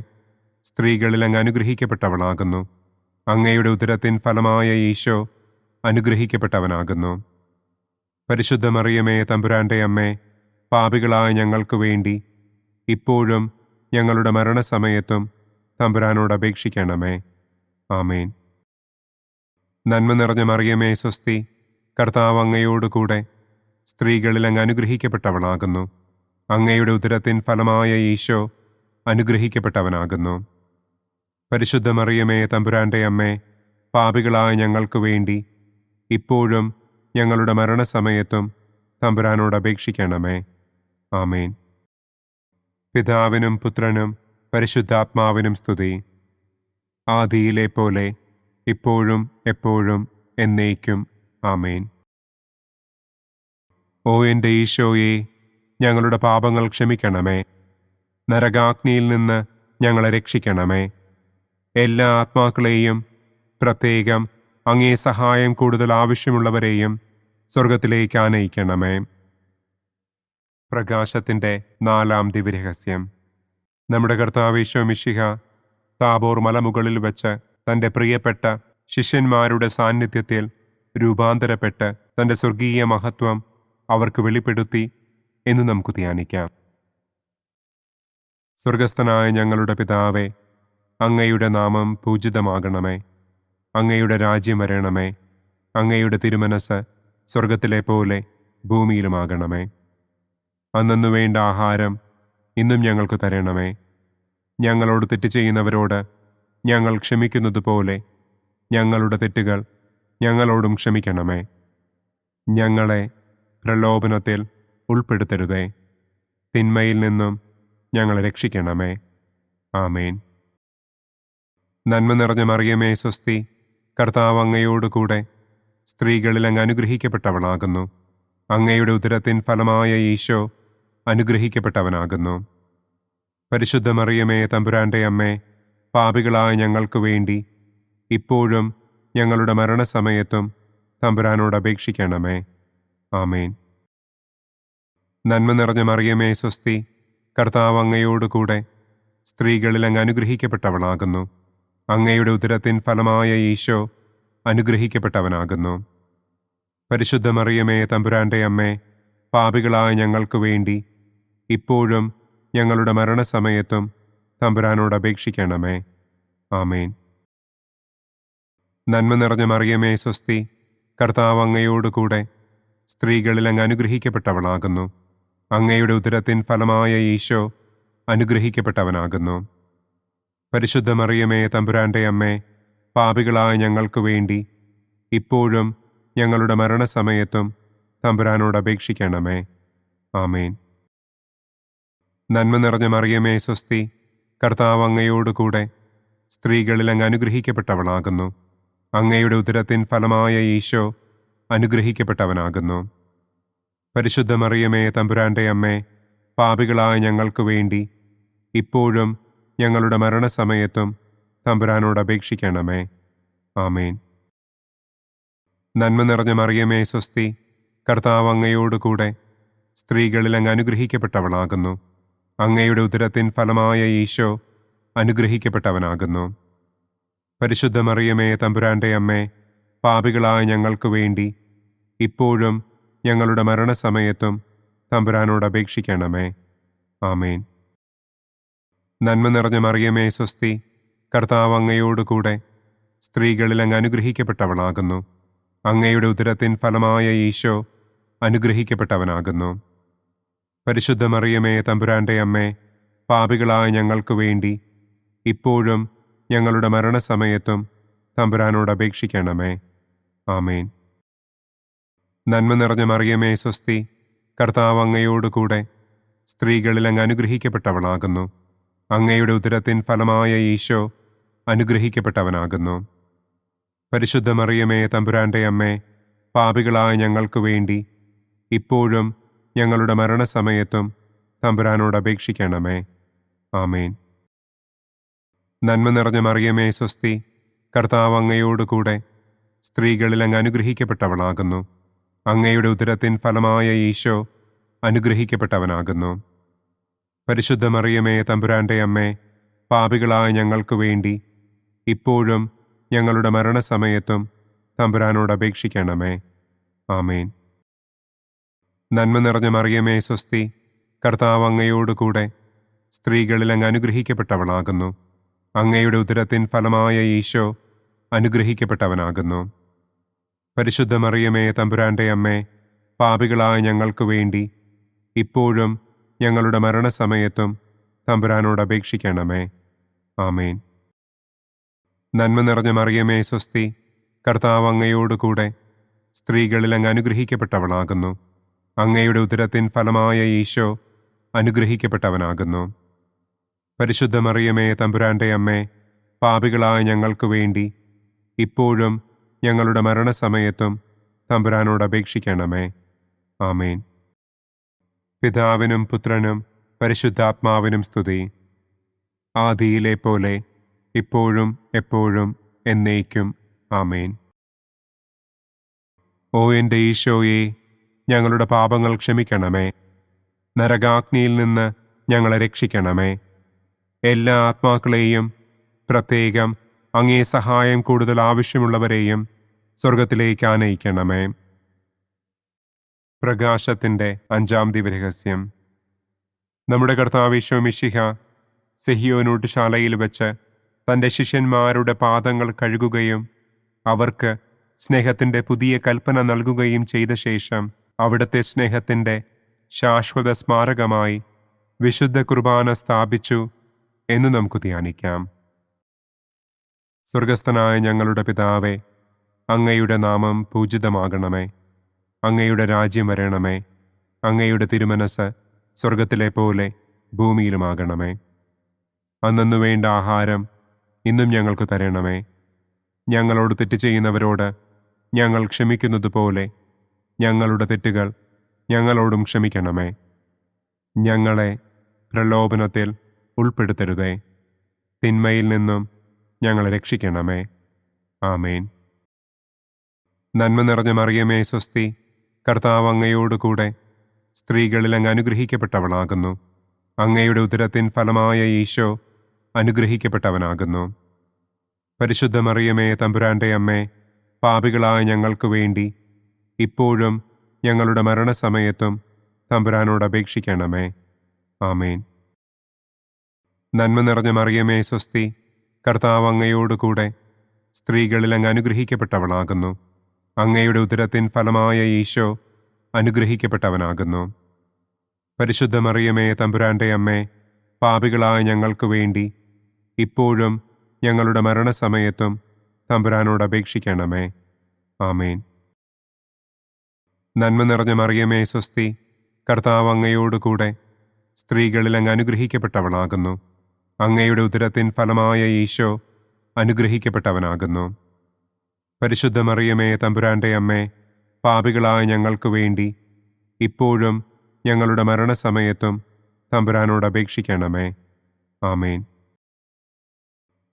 സ്ത്രീകളിൽ അങ്ങ് അനുഗ്രഹിക്കപ്പെട്ടവളാകുന്നു. അങ്ങയുടെ ഉദരത്തിൻ ഫലമായ ഈശോ അനുഗ്രഹിക്കപ്പെട്ടവനാകുന്നു. പരിശുദ്ധ മറിയമേ തമ്പുരാന്റെ അമ്മേ, പാപികളായ ഞങ്ങൾക്ക് വേണ്ടി ഇപ്പോഴും ഞങ്ങളുടെ മരണസമയത്തും തമ്പുരാനോട് അപേക്ഷിക്കണമേ. ആമേൻ. നന്മ നിറഞ്ഞ മറിയമേ സ്വസ്തി, കർത്താവ് അങ്ങയോടുകൂടെ സ്ത്രീകളിൽ അങ്ങ് അനുഗ്രഹിക്കപ്പെട്ടവളാകുന്നു. അങ്ങയുടെ ഉദരത്തിൻ ഫലമായ ഈശോ അനുഗ്രഹിക്കപ്പെട്ടവനാകുന്നു. പരിശുദ്ധ മറിയമേ തമ്പുരാന്റെ അമ്മേ, പാപികളായ ഞങ്ങൾക്ക് വേണ്ടി ഇപ്പോഴും ഞങ്ങളുടെ മരണസമയത്തും തമ്പുരാനോട് അപേക്ഷിക്കണമേ. ആമേൻ. പിതാവിനും പുത്രനും പരിശുദ്ധാത്മാവിനും സ്തുതി. ആദിയിലെ പോലെ ഇപ്പോഴും എപ്പോഴും എന്നേക്കും. ആമേൻ. ഓ എൻ്റെ ഈശോയെ, ഞങ്ങളുടെ പാപങ്ങൾ ക്ഷമിക്കണമേ. നരകാഗ്നിയിൽ നിന്ന് ഞങ്ങളെ രക്ഷിക്കണമേ. എല്ലാ ആത്മാക്കളെയും, പ്രത്യേകം അങ്ങേ സഹായം കൂടുതൽ ആവശ്യമുള്ളവരെയും സ്വർഗത്തിലേക്ക് ആനയിക്കണമേ. പ്രകാശത്തിൻ്റെ 4-ാം ദിവ്യരഹസ്യം. നമ്മുടെ കർത്താവ് ഈശോ മിശിഹ താബോർ മലമുകളിൽ വെച്ച് തൻ്റെ പ്രിയപ്പെട്ട ശിഷ്യന്മാരുടെ സാന്നിധ്യത്തിൽ രൂപാന്തരപ്പെട്ട് തൻ്റെ സ്വർഗീയ മഹത്വം അവർക്ക് വെളിപ്പെടുത്തി എന്ന് നമുക്ക് ധ്യാനിക്കാം. സ്വർഗസ്ഥനായ ഞങ്ങളുടെ പിതാവേ, അങ്ങയുടെ നാമം പൂജിതമാകണമേ. അങ്ങയുടെ രാജ്യം വരണമേ. അങ്ങയുടെ തിരുമനസ് സ്വർഗത്തിലെ പോലെ ഭൂമിയിലുമാകണമേ. അന്നു വേണ്ട ആഹാരം ഇന്നും ഞങ്ങൾക്ക് തരണമേ. ഞങ്ങളോട് തെറ്റ് ചെയ്യുന്നവരോട് ഞങ്ങൾ ക്ഷമിക്കുന്നത് പോലെ ഞങ്ങളുടെ തെറ്റുകൾ ഞങ്ങളോടും ക്ഷമിക്കണമേ. ഞങ്ങളെ പ്രലോഭനത്തിൽ ഉൾപ്പെടുത്തരുതേ. തിന്മയിൽ നിന്നും ഞങ്ങളെ രക്ഷിക്കണമേ. ആമേൻ. നന്മ നിറഞ്ഞ മറിയമേ സ്വസ്തി, കർത്താവ് അങ്ങയോടുകൂടെ സ്ത്രീകളിൽ അങ്ങ് അനുഗ്രഹിക്കപ്പെട്ടവളാകുന്നു. അങ്ങയുടെ ഉദരത്തിൻ ഫലമായ ഈശോ അനുഗ്രഹിക്കപ്പെട്ടവനാകുന്നു. പരിശുദ്ധ മറിയമേ തമ്പുരാന്റെ അമ്മേ, പാപികളായ ഞങ്ങൾക്ക് വേണ്ടി ഇപ്പോഴും ഞങ്ങളുടെ മരണസമയത്തും തമ്പുരാനോട് അപേക്ഷിക്കണമേ. ആമേൻ. നന്മ നിറഞ്ഞ മറിയമേ സ്വസ്തി, കർത്താവ് അങ്ങയോടുകൂടെ സ്ത്രീകളിൽ അങ്ങ് അനുഗ്രഹിക്കപ്പെട്ടവളാകുന്നു. അങ്ങയുടെ ഉദരത്തിൻ ഫലമായ ഈശോ അനുഗ്രഹിക്കപ്പെട്ടവനാകുന്നു. പരിശുദ്ധ മറിയമേ തമ്പുരാന്റെ അമ്മേ, പാപികളായ ഞങ്ങൾക്ക് വേണ്ടി ഇപ്പോഴും ഞങ്ങളുടെ മരണസമയത്തും തമ്പുരാനോട് അപേക്ഷിക്കണമേ. ആമേൻ. നന്മ നിറഞ്ഞ മറിയമേ സ്വസ്തി, കർത്താവ് അങ്ങയോടുകൂടെ സ്ത്രീകളിൽ അങ്ങ് അനുഗ്രഹിക്കപ്പെട്ടവളാകുന്നു. അങ്ങയുടെ ഉദരത്തിൻ ഫലമായ ഈശോ അനുഗ്രഹിക്കപ്പെട്ടവനാകുന്നു. പരിശുദ്ധ മറിയമേ തമ്പുരാന്റെ അമ്മേ, പാപികളായ ഞങ്ങൾക്ക് വേണ്ടി ഇപ്പോഴും ഞങ്ങളുടെ മരണസമയത്തും തമ്പുരാനോട് അപേക്ഷിക്കണമേ. ആമേൻ. നന്മ നിറഞ്ഞ മറിയമേ സ്വസ്തി, കർത്താവ് അങ്ങയോടുകൂടെ സ്ത്രീകളിൽ അങ്ങ് അനുഗ്രഹിക്കപ്പെട്ടവളാകുന്നു. അങ്ങയുടെ ഉദരത്തിൻ ഫലമായ ഈശോ അനുഗ്രഹിക്കപ്പെട്ടവനാകുന്നു. പരിശുദ്ധ മറിയമേ തമ്പുരാന്റെ അമ്മേ, പാപികളായ ഞങ്ങൾക്ക് വേണ്ടി ഇപ്പോഴും ഞങ്ങളുടെ മരണസമയത്തും തമ്പുരാനോട് അപേക്ഷിക്കണമേ. ആമേൻ. നന്മ നിറഞ്ഞ മറിയമേ സ്വസ്തി, കർത്താവ് അങ്ങയോടുകൂടെ സ്ത്രീകളിൽ അങ്ങ് അനുഗ്രഹിക്കപ്പെട്ടവളാകുന്നു. അങ്ങയുടെ ഉദരത്തിൻ ഫലമായ ഈശോ അനുഗ്രഹിക്കപ്പെട്ടവനാകുന്നു. പരിശുദ്ധ മറിയമേ തമ്പുരാന്റെ അമ്മേ, പാപികളായ ഞങ്ങൾക്ക് വേണ്ടി ഇപ്പോഴും ഞങ്ങളുടെ മരണസമയത്തും തമ്പുരാനോട് അപേക്ഷിക്കണമേ. ആമേൻ. നന്മ നിറഞ്ഞ മറിയമേ സ്വസ്തി, കർത്താവ് അങ്ങയോടുകൂടെ സ്ത്രീകളിൽ അങ്ങ് അനുഗ്രഹിക്കപ്പെട്ടവളാകുന്നു. അങ്ങയുടെ ഉദരത്തിൻ ഫലമായ ഈശോ അനുഗ്രഹിക്കപ്പെട്ടവനാകുന്നു. പരിശുദ്ധ മറിയമേ തമ്പുരാന്റെ അമ്മേ, പാപികളായ ഞങ്ങൾക്ക് വേണ്ടി ഇപ്പോഴും ഞങ്ങളുടെ മരണസമയത്തും തമ്പുരാനോട് അപേക്ഷിക്കണമേ. ആമേൻ. നന്മ നിറഞ്ഞ മറിയമേ സ്വസ്തി, കർത്താവ് അങ്ങയോടുകൂടെ സ്ത്രീകളിൽ അങ്ങ് അനുഗ്രഹിക്കപ്പെട്ടവളാകുന്നു. അങ്ങയുടെ ഉദരത്തിൻ ഫലമായ ഈശോ അനുഗ്രഹിക്കപ്പെട്ടവനാകുന്നു. പരിശുദ്ധ മറിയമേ തമ്പുരാന്റെ അമ്മേ, പാപികളായ ഞങ്ങൾക്ക് വേണ്ടി ഇപ്പോഴും ഞങ്ങളുടെ മരണസമയത്തും തമ്പുരാനോട് അപേക്ഷിക്കണമേ. ആമേൻ. നന്മ നിറഞ്ഞ മറിയമേ സ്വസ്തി, കർത്താവ് അങ്ങയോടുകൂടെ സ്ത്രീകളിൽ അങ്ങ് അനുഗ്രഹിക്കപ്പെട്ടവളാകുന്നു. അങ്ങയുടെ ഉദരത്തിൻ ഫലമായ ഈശോ അനുഗ്രഹിക്കപ്പെട്ടവനാകുന്നു. പരിശുദ്ധ മറിയമേ തമ്പുരാന്റെ അമ്മേ, പാപികളായ ഞങ്ങൾക്ക് വേണ്ടി ഇപ്പോഴും ഞങ്ങളുടെ മരണസമയത്തും തമ്പുരാനോട് അപേക്ഷിക്കണമേ. ആമേൻ. നന്മ നിറഞ്ഞ മറിയമേ സ്വസ്തി, കർത്താവ് അങ്ങയോടുകൂടെ സ്ത്രീകളിൽ അങ്ങ് അനുഗ്രഹിക്കപ്പെട്ടവളാകുന്നു. അങ്ങയുടെ ഉദരത്തിൻ ഫലമായ ഈശോ അനുഗ്രഹിക്കപ്പെട്ടവനാകുന്നു. പരിശുദ്ധ മറിയമേ തമ്പുരാന്റെ അമ്മേ, പാപികളായ ഞങ്ങൾക്ക് വേണ്ടി ഇപ്പോഴും ഞങ്ങളുടെ മരണസമയത്തും തമ്പുരാനോട് അപേക്ഷിക്കണമേ. ആമേൻ. നന്മ നിറഞ്ഞ മറിയമേ സ്വസ്തി, കർത്താവ് അങ്ങയോടുകൂടെ സ്ത്രീകളിൽ അങ്ങ് അനുഗ്രഹിക്കപ്പെട്ടവളാകുന്നു. അങ്ങയുടെ ഉദരത്തിൻ ഫലമായ ഈശോ അനുഗ്രഹിക്കപ്പെട്ടവനാകുന്നു. പരിശുദ്ധ മറിയമേ തമ്പുരാന്റെ അമ്മേ, പാപികളായ ഞങ്ങൾക്ക് വേണ്ടി ഇപ്പോഴും ഞങ്ങളുടെ മരണസമയത്തും തമ്പുരാനോട് അപേക്ഷിക്കണമേ. ആമേൻ. പിതാവിനും പുത്രനും പരിശുദ്ധാത്മാവിനും സ്തുതി. ആദിയിലെ പോലെ ഇപ്പോഴും എപ്പോഴും എന്നേക്കും. ആമേൻ. ഓ എൻ്റെ ഈശോയെ, ഞങ്ങളുടെ പാപങ്ങൾ ക്ഷമിക്കണമേ. നരകാഗ്നിയിൽ നിന്ന് ഞങ്ങളെ രക്ഷിക്കണമേ. എല്ലാ ആത്മാക്കളെയും, പ്രത്യേകം അങ്ങേ സഹായം കൂടുതൽ ആവശ്യമുള്ളവരെയും സ്വർഗത്തിലേക്ക് ആനയിക്കണമേ. പ്രകാശത്തിൻ്റെ 5-ാം ദിവ്യരഹസ്യം. നമ്മുടെ കർത്താവ് ഈശോ മിശിഹ സെഹിയോനൂട്ടുശാലയിൽ വെച്ച് തൻ്റെ ശിഷ്യന്മാരുടെ പാദങ്ങൾ കഴുകുകയും അവർക്ക് സ്നേഹത്തിൻ്റെ പുതിയ കൽപ്പന നൽകുകയും ചെയ്ത ശേഷം അവിടുത്തെ സ്നേഹത്തിൻ്റെ ശാശ്വത സ്മാരകമായി വിശുദ്ധ കുർബാന സ്ഥാപിച്ചു എന്ന് നമുക്ക് ധ്യാനിക്കാം. സ്വർഗസ്ഥനായ ഞങ്ങളുടെ പിതാവേ, അങ്ങയുടെ നാമം പൂജിതമാകണമേ. അങ്ങയുടെ രാജ്യം വരണമേ. അങ്ങയുടെ തിരുമനസ് സ്വർഗത്തിലെ പോലെ ഭൂമിയിലുമാകണമേ. അന്നന്നു വേണ്ട ആഹാരം ഇന്നും ഞങ്ങൾക്ക് തരണമേ. ഞങ്ങളോട് തെറ്റ് ചെയ്യുന്നവരോട് ഞങ്ങൾ ക്ഷമിക്കുന്നത് പോലെ ഞങ്ങളുടെ തെറ്റുകൾ ഞങ്ങളോടും ക്ഷമിക്കണമേ. ഞങ്ങളെ പ്രലോഭനത്തിൽ ഉൾപ്പെടുത്തരുതേ. തിന്മയിൽ നിന്നും ഞങ്ങളെ രക്ഷിക്കണമേ. ആമേൻ. നന്മ നിറഞ്ഞ മറിയമേ സ്വസ്തി, കർത്താവ് അങ്ങയോടുകൂടെ സ്ത്രീകളിൽ അങ്ങ് അനുഗ്രഹിക്കപ്പെട്ടവളാകുന്നു. അങ്ങയുടെ ഉദരത്തിൻ ഫലമായ ഈശോ അനുഗ്രഹിക്കപ്പെട്ടവനാകുന്നു. പരിശുദ്ധ മറിയമേ തമ്പുരാന്റെ അമ്മേ, പാപികളായ ഞങ്ങൾക്ക് വേണ്ടി ഇപ്പോഴും ഞങ്ങളുടെ മരണസമയത്തും തമ്പുരാനോട് അപേക്ഷിക്കണമേ. ആമേൻ. നന്മ നിറഞ്ഞ മറിയമേ സ്വസ്തി, കർത്താവ് അങ്ങയോടുകൂടെ സ്ത്രീകളിൽ അങ്ങ് അനുഗ്രഹിക്കപ്പെട്ടവളാകുന്നു. അങ്ങയുടെ ഉദരത്തിൻ ഫലമായ ഈശോ അനുഗ്രഹിക്കപ്പെട്ടവനാകുന്നു. പരിശുദ്ധ മറിയമേ തമ്പുരാന്റെ അമ്മേ, പാപികളായ ഞങ്ങൾക്ക് വേണ്ടി ഇപ്പോഴും ഞങ്ങളുടെ മരണസമയത്തും തമ്പുരാനോട് അപേക്ഷിക്കണമേ. ആമേൻ. നന്മ നിറഞ്ഞ മറിയമേ സ്വസ്തി, കർത്താവ് അങ്ങയോടുകൂടെ സ്ത്രീകളിൽ അങ്ങ് അനുഗ്രഹിക്കപ്പെട്ടവളാകുന്നു. അങ്ങയുടെ ഉദരത്തിൻ ഫലമായ ഈശോ അനുഗ്രഹിക്കപ്പെട്ടവനാകുന്നു. പരിശുദ്ധ മറിയമേ തമ്പുരാന്റെ അമ്മേ, പാപികളായ ഞങ്ങൾക്ക് വേണ്ടി ഇപ്പോഴും ഞങ്ങളുടെ മരണസമയത്തും തമ്പുരാനോട് അപേക്ഷിക്കണമേ. ആമേൻ.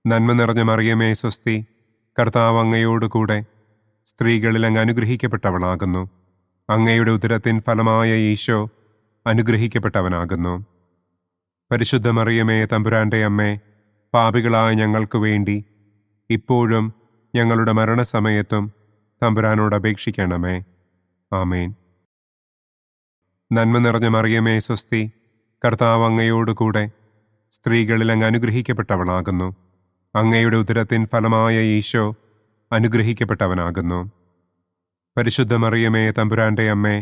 നന്മ നിറഞ്ഞ മറിയമേ സ്വസ്തി, കർത്താവ് അങ്ങയോടുകൂടെ സ്ത്രീകളിൽ അങ്ങ് അനുഗ്രഹിക്കപ്പെട്ടവളാകുന്നു. അങ്ങയുടെ ഉദരത്തിൻ ഫലമായ ഈശോ അനുഗ്രഹിക്കപ്പെട്ടവനാകുന്നു. പരിശുദ്ധ മറിയമേ തമ്പുരാന്റെ അമ്മേ, പാപികളായ ഞങ്ങൾക്ക് വേണ്ടി ഇപ്പോഴും ഞങ്ങളുടെ മരണസമയത്തും തമ്പുരാനോട് അപേക്ഷിക്കണമേ. ആമേൻ. നന്മ നിറഞ്ഞ മറിയമേ സ്വസ്തി, കർത്താവ് അങ്ങയോടുകൂടെ സ്ത്രീകളിൽ അങ്ങ് അനുഗ്രഹിക്കപ്പെട്ടവളാകുന്നു. അങ്ങയുടെ ഉദരത്തിൻ ഫലമായ ഈശോ അനുഗ്രഹിക്കപ്പെട്ടവനാകുന്നു. പരിശുദ്ധ മറിയമേ തമ്പുരാന്റെ അമ്മേ,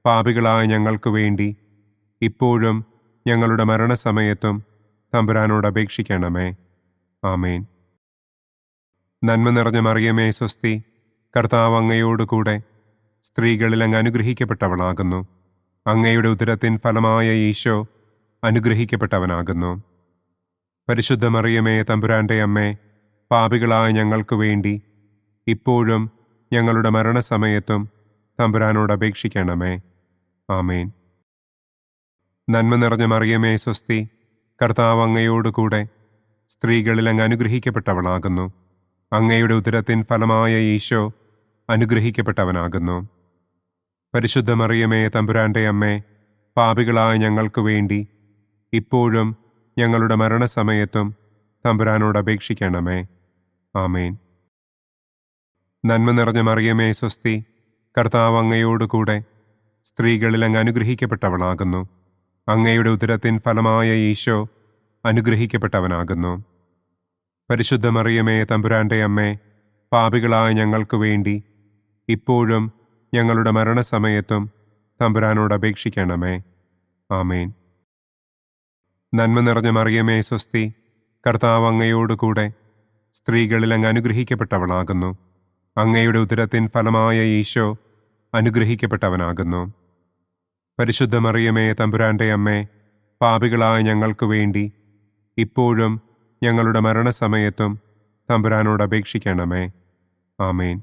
പാപികളായ ഞങ്ങൾക്ക് വേണ്ടി ഇപ്പോഴും ഞങ്ങളുടെ മരണസമയത്തും തമ്പുരാനോട് അപേക്ഷിക്കണമേ. ആമേൻ. നന്മ നിറഞ്ഞ മറിയമേ സ്വസ്തി, കർത്താവ് അങ്ങയോടുകൂടെ സ്ത്രീകളിൽ അങ്ങ് അനുഗ്രഹിക്കപ്പെട്ടവളാകുന്നു. അങ്ങയുടെ ഉദരത്തിൻ ഫലമായ ഈശോ അനുഗ്രഹിക്കപ്പെട്ടവനാകുന്നു. പരിശുദ്ധ മറിയമേ തമ്പുരാന്റെ അമ്മേ, പാപികളായ ഞങ്ങൾക്ക് വേണ്ടി ഇപ്പോഴും ഞങ്ങളുടെ മരണസമയത്തും തമ്പുരാനോട് അപേക്ഷിക്കണമേ. ആമേൻ. നന്മ നിറഞ്ഞ മറിയമേ സ്വസ്തി, കർത്താവ് അങ്ങയോട് കൂടെ സ്ത്രീകളിൽ അങ്ങ് അനുഗ്രഹിക്കപ്പെട്ടവളാകുന്നു. അങ്ങയുടെ ഉദരത്തിൻ ഫലമായ ഈശോ അനുഗ്രഹിക്കപ്പെട്ടവനാകുന്നു. പരിശുദ്ധ മറിയമേ തമ്പുരാൻ്റെ അമ്മേ, പാപികളായ ഞങ്ങൾക്ക് വേണ്ടി ഇപ്പോഴും ഞങ്ങളുടെ മരണസമയത്തും തമ്പുരാനോട് അപേക്ഷിക്കണമേ. ആമേൻ. നന്മ നിറഞ്ഞ മറിയമേ സ്വസ്തി, കർത്താവ് അങ്ങയോട് കൂടെ സ്ത്രീകളിൽ അങ്ങ് അനുഗ്രഹിക്കപ്പെട്ടവളാകുന്നു. അങ്ങയുടെ ഉദരത്തിൻ ഫലമായ ഈശോ അനുഗ്രഹിക്കപ്പെട്ടവനാകുന്നു. പരിശുദ്ധ മറിയമേ തമ്പുരാൻ്റെ അമ്മേ, പാപികളായ ഞങ്ങൾക്ക് വേണ്ടി ഇപ്പോഴും ഞങ്ങളുടെ മരണസമയത്തും തമ്പുരാനോട് അപേക്ഷിക്കണമേ. ആമേൻ. നന്മ നിറഞ്ഞ മറിയമേ സ്വസ്തി, കർത്താവ് അങ്ങയോട് കൂടെ സ്ത്രീകളിൽ അങ്ങ് അനുഗ്രഹിക്കപ്പെട്ടവളാകുന്നു. അങ്ങയുടെ ഉദരത്തിൻ ഫലമായ ഈശോ അനുഗ്രഹിക്കപ്പെട്ടവനാകുന്നു. പരിശുദ്ധ മറിയമേ തമ്പുരാൻ്റെ അമ്മേ, പാപികളായ ഞങ്ങൾക്ക് വേണ്ടി ഇപ്പോഴും ഞങ്ങളുടെ മരണസമയത്തും തമ്പുരാനോട് അപേക്ഷിക്കണമേ. ആമേൻ.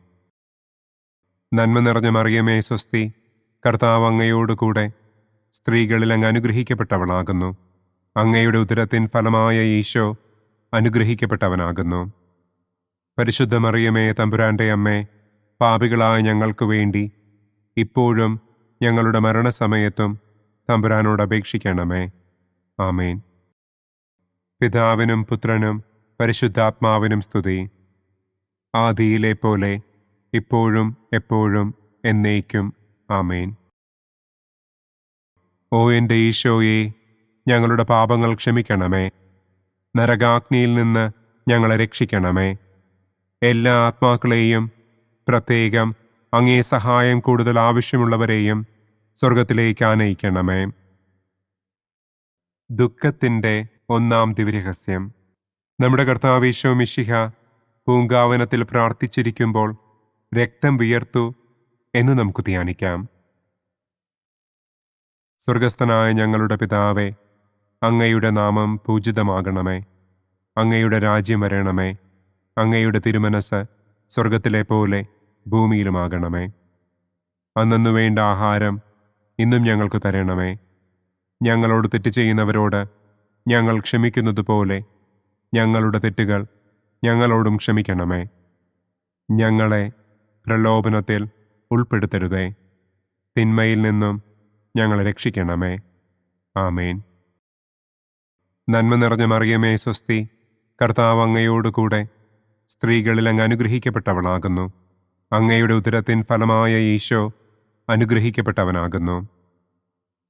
നന്മ നിറഞ്ഞ മറിയമേ സ്വസ്തി, കർത്താവ് അങ്ങയോട് കൂടെ സ്ത്രീകളിൽ അങ്ങ് അനുഗ്രഹിക്കപ്പെട്ടവളാകുന്നു. അങ്ങയുടെ ഉദരത്തിൻ ഫലമായ ഈശോ അനുഗ്രഹിക്കപ്പെട്ടവനാകുന്നു. പരിശുദ്ധ മറിയമേ തമ്പുരാൻ്റെ അമ്മേ, പാപികളായ ഞങ്ങൾക്ക് വേണ്ടി ഇപ്പോഴും ഞങ്ങളുടെ മരണസമയത്തും തമ്പുരാനോട് അപേക്ഷിക്കണമേ. ആമേൻ. പിതാവിനും പുത്രനും പരിശുദ്ധാത്മാവിനും സ്തുതി. ആദിയിലെ പോലെ ഇപ്പോഴും എപ്പോഴും എന്നേക്കും. ആമേൻ. ഓ എൻ്റെ ഈശോയെ, ഞങ്ങളുടെ പാപങ്ങൾ ക്ഷമിക്കണമേ. നരകാഗ്നിയിൽ നിന്ന് ഞങ്ങളെ രക്ഷിക്കണമേ. എല്ലാ ആത്മാക്കളെയും, പ്രത്യേകം അങ്ങേ സഹായം കൂടുതൽ ആവശ്യമുള്ളവരെയും സ്വർഗത്തിലേക്ക് ആനയിക്കണമേ. ദുഃഖത്തിൻ്റെ ഒന്നാം ദിവ്യരഹസ്യം. നമ്മുടെ കർത്താവ് ഈശോ മിശിഹ പൂങ്കാവനത്തിൽ പ്രാർത്ഥിച്ചിരിക്കുമ്പോൾ രക്തം വിയർത്തു എന്ന് നമുക്ക് ധ്യാനിക്കാം. സ്വർഗസ്ഥനായ ഞങ്ങളുടെ പിതാവേ, അങ്ങയുടെ നാമം പൂജിതമാകണമേ. അങ്ങയുടെ രാജ്യം വരണമേ. അങ്ങയുടെ തിരുമനസ് സ്വർഗത്തിലെ പോലെ ഭൂമിയിലുമാകണമേ. അന്നു വേണ്ട ആഹാരം ഇന്നും ഞങ്ങൾക്ക് തരണമേ. ഞങ്ങളോട് തെറ്റ് ചെയ്യുന്നവരോട് ഞങ്ങൾ ക്ഷമിക്കുന്നതുപോലെ ഞങ്ങളുടെ തെറ്റുകൾ ഞങ്ങളോടും ക്ഷമിക്കണമേ. ഞങ്ങളെ പ്രലോഭനത്തിൽ ഉൾപ്പെടുത്തരുതേ. തിന്മയിൽ നിന്നും ഞങ്ങളെ രക്ഷിക്കണമേ. ആമേൻ. നന്മ നിറഞ്ഞ മറിയമേ സ്വസ്തി, കർത്താവ് അങ്ങയോട് കൂടെ സ്ത്രീകളിൽ അങ്ങ് അനുഗ്രഹിക്കപ്പെട്ടവളാകുന്നു. അങ്ങയുടെ ഉദരത്തിൻ ഫലമായ ഈശോ അനുഗ്രഹിക്കപ്പെട്ടവനാകുന്നു.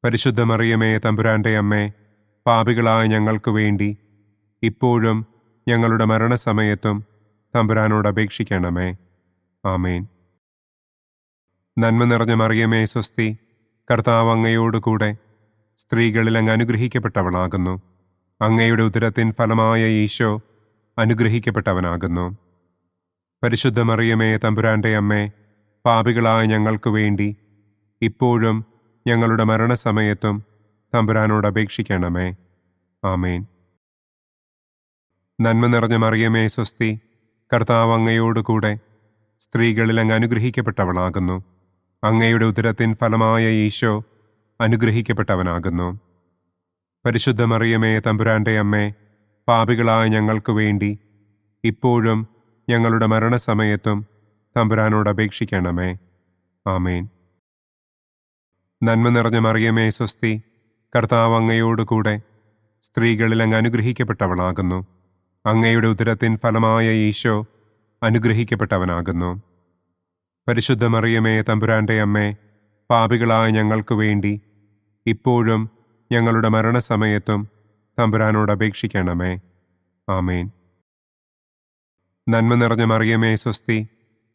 പരിശുദ്ധ മറിയമേ തമ്പുരാൻ്റെ അമ്മേ, പാപികളായ ഞങ്ങൾക്ക് വേണ്ടി ഇപ്പോഴും ഞങ്ങളുടെ മരണസമയത്തും തമ്പുരാനോട് അപേക്ഷിക്കണമേ. ആമേൻ. നന്മ നിറഞ്ഞ മറിയമേ സ്വസ്തി, കർത്താവ് അങ്ങയോട് കൂടെ സ്ത്രീകളിൽ അങ്ങ് അനുഗ്രഹിക്കപ്പെട്ടവളാകുന്നു. അങ്ങയുടെ ഉദരത്തിൻ ഫലമായ ഈശോ അനുഗ്രഹിക്കപ്പെട്ടവനാകുന്നു. പരിശുദ്ധ മറിയമേ തമ്പുരാൻ്റെ അമ്മേ, പാപികളായ ഞങ്ങൾക്ക് വേണ്ടി ഇപ്പോഴും ഞങ്ങളുടെ മരണസമയത്തും തമ്പുരാനോട് അപേക്ഷിക്കണമേ. ആമേൻ. നന്മ നിറഞ്ഞ മറിയമേ സ്വസ്തി, കർത്താവ് അങ്ങയോട് കൂടെ സ്ത്രീകളിൽ അങ്ങ് അനുഗ്രഹിക്കപ്പെട്ടവളാകുന്നു. അങ്ങയുടെ ഉദരത്തിൻ ഫലമായ ഈശോ അനുഗ്രഹിക്കപ്പെട്ടവനാകുന്നു. പരിശുദ്ധ മറിയമേ തമ്പുരാൻ്റെ അമ്മേ, പാപികളായ ഞങ്ങൾക്ക് വേണ്ടി ഇപ്പോഴും ഞങ്ങളുടെ മരണസമയത്തും തമ്പുരാനോട് അപേക്ഷിക്കണമേ. ആമേൻ. നന്മ നിറഞ്ഞ മറിയമേ സ്വസ്തി, കർത്താവ് അങ്ങയോട് കൂടെ സ്ത്രീകളിൽ അങ്ങ് അനുഗ്രഹിക്കപ്പെട്ടവളാകുന്നു. അങ്ങയുടെ ഉദരത്തിൻ ഫലമായ ഈശോ അനുഗ്രഹിക്കപ്പെട്ടവനാകുന്നു. പരിശുദ്ധ മറിയമേ തമ്പുരാൻ്റെ അമ്മേ, പാപികളായ ഞങ്ങൾക്ക് വേണ്ടി ഇപ്പോഴും ഞങ്ങളുടെ മരണസമയത്തും തമ്പുരാനോട് അപേക്ഷിക്കണമേ. ആമേൻ. നന്മ നിറഞ്ഞ മറിയമേ സ്വസ്തി,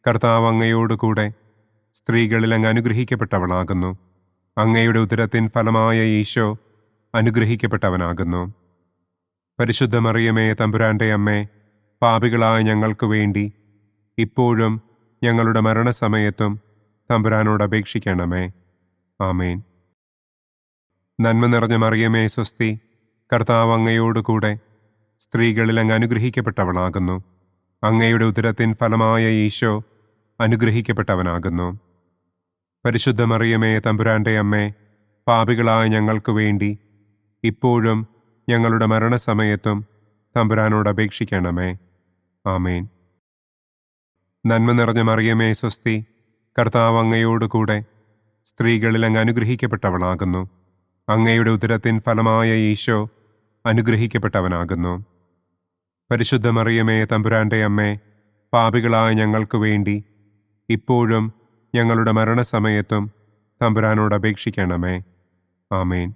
കർത്താവ് അങ്ങയോട് കൂടെ സ്ത്രീകളിൽ അങ്ങ് അനുഗ്രഹിക്കപ്പെട്ടവളാകുന്നു. അങ്ങയുടെ ഉദരത്തിൻ ഫലമായ ഈശോ അനുഗ്രഹിക്കപ്പെട്ടവനാകുന്നു. പരിശുദ്ധ മറിയമേ തമ്പുരാൻ്റെ അമ്മേ, പാപികളായ ഞങ്ങൾക്ക് വേണ്ടി ഇപ്പോഴും ഞങ്ങളുടെ മരണസമയത്തും തമ്പുരാനോട് അപേക്ഷിക്കണമേ. ആമേൻ. നന്മ നിറഞ്ഞ മറിയമേ സ്വസ്തി, കർത്താവ് അങ്ങയോട് കൂടെ സ്ത്രീകളിൽ അങ്ങ് അനുഗ്രഹിക്കപ്പെട്ടവളാകുന്നു. അങ്ങയുടെ ഉദരത്തിൻ ഫലമായ ഈശോ അനുഗ്രഹിക്കപ്പെട്ടവനാകുന്നു. പരിശുദ്ധ മറിയമേ, തമ്പുരാന്റെ അമ്മേ, പാപികളായ ഞങ്ങൾക്ക് വേണ്ടി ഇപ്പോഴും ഞങ്ങളുടെ മരണസമയത്തും തമ്പുരാനോട് അപേക്ഷിക്കണമേ. ആമേൻ. നന്മ നിറഞ്ഞ മറിയമേ, സ്വസ്തി, കർത്താവ് അങ്ങയോടുകൂടെ സ്ത്രീകളിൽ അങ്ങ് അനുഗ്രഹിക്കപ്പെട്ടവളാകുന്നു. അങ്ങയുടെ ഉദരത്തിൻ ഫലമായ ഈശോ അനുഗ്രഹിക്കപ്പെട്ടവനാകുന്നു. പരിശുദ്ധ മറിയമേ, തമ്പുരാന്റെ അമ്മേ, പാപികളായ ഞങ്ങൾക്ക് വേണ്ടി ഇപ്പോഴും ഞങ്ങളുടെ മരണസമയത്തും തമ്പുരാനോട് അപേക്ഷിക്കണമേ. ആമേൻ.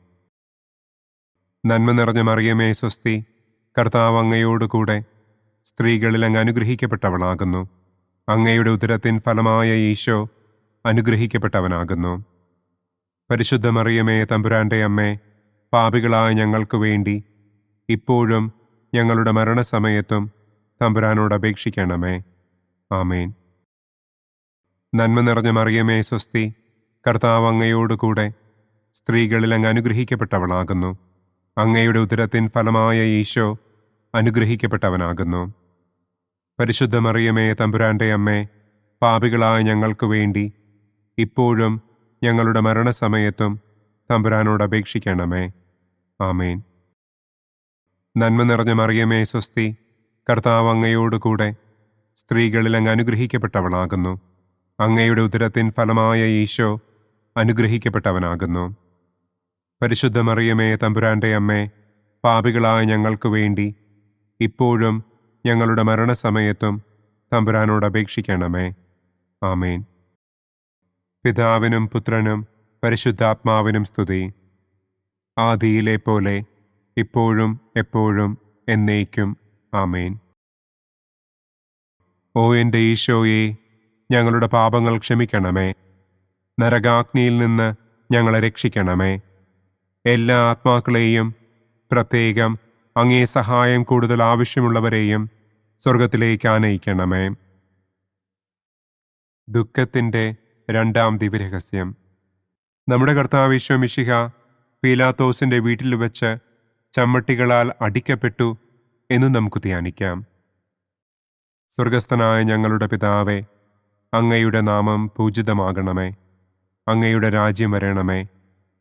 നന്മ നിറഞ്ഞ മറിയമേ, സ്വസ്തി, കർത്താവ് അങ്ങയോടുകൂടെ സ്ത്രീകളിൽ അങ്ങ് അനുഗ്രഹിക്കപ്പെട്ടവളാകുന്നു. അങ്ങയുടെ ഉദരത്തിൻ ഫലമായ ഈശോ അനുഗ്രഹിക്കപ്പെട്ടവനാകുന്നു. പരിശുദ്ധ മറിയമേ, തമ്പുരാന്റെ അമ്മേ, പാപികളായ ഞങ്ങൾക്ക് വേണ്ടി ഇപ്പോഴും ഞങ്ങളുടെ മരണസമയത്തും തമ്പുരാനോട് അപേക്ഷിക്കണമേ. ആമേൻ. നന്മ നിറഞ്ഞ മറിയമേ, സ്വസ്തി, കർത്താവ് അങ്ങയോടുകൂടെ സ്ത്രീകളിൽ അങ്ങ് അനുഗ്രഹിക്കപ്പെട്ടവളാകുന്നു. അങ്ങയുടെ ഉദരത്തിൻ ഫലമായ ഈശോ അനുഗ്രഹിക്കപ്പെട്ടവനാകുന്നു. പരിശുദ്ധ മറിയമേ, തമ്പുരാന്റെ അമ്മേ, പാപികളായ ഞങ്ങൾക്ക് വേണ്ടി ഇപ്പോഴും ഞങ്ങളുടെ മരണസമയത്തും തമ്പുരാനോട് അപേക്ഷിക്കണമേ. ആമേൻ. നന്മ നിറഞ്ഞ മറിയമേ, സ്വസ്തി, കർത്താവ് അങ്ങയോടുകൂടെ സ്ത്രീകളിൽ അങ്ങ് അനുഗ്രഹിക്കപ്പെട്ടവളാകുന്നു. അങ്ങയുടെ ഉദരത്തിൻ ഫലമായ ഈശോ അനുഗ്രഹിക്കപ്പെട്ടവനാകുന്നു. പരിശുദ്ധ മറിയമേ, തമ്പുരാന്റെ അമ്മേ, പാപികളായ ഞങ്ങൾക്ക് വേണ്ടി ഇപ്പോഴും ഞങ്ങളുടെ മരണസമയത്തും തമ്പുരാനോട് അപേക്ഷിക്കണമേ. ആമേൻ. പിതാവിനും പുത്രനും പരിശുദ്ധാത്മാവിനും സ്തുതി. ആദിയിലെ പോലെ ഇപ്പോഴും എപ്പോഴും എന്നേക്കും. ആമേൻ. ഓ എൻ്റെ ഈശോയെ, ഞങ്ങളുടെ പാപങ്ങൾ ക്ഷമിക്കണമേ. നരകാഗ്നിയിൽ നിന്ന് ഞങ്ങളെ രക്ഷിക്കണമേ. എല്ലാ ആത്മാക്കളെയും, പ്രത്യേകം അങ്ങേ സഹായം കൂടുതൽ ആവശ്യമുള്ളവരെയും സ്വർഗത്തിലേക്ക് ആനയിക്കണമേ. ദുഃഖത്തിൻ്റെ രണ്ടാം ദിവ്യരഹസ്യം. നമ്മുടെ കർത്താവ് ഈശോ മിശിഹ പീലാത്തോസിൻ്റെ വീട്ടിൽ വെച്ച് ചമ്മട്ടികളാൽ അടിക്കപ്പെട്ടു എന്ന് നമുക്ക് ധ്യാനിക്കാം. സ്വർഗസ്ഥനായ ഞങ്ങളുടെ പിതാവേ, അങ്ങയുടെ നാമം പൂജിതമാകണമേ. അങ്ങയുടെ രാജ്യം വരണമേ.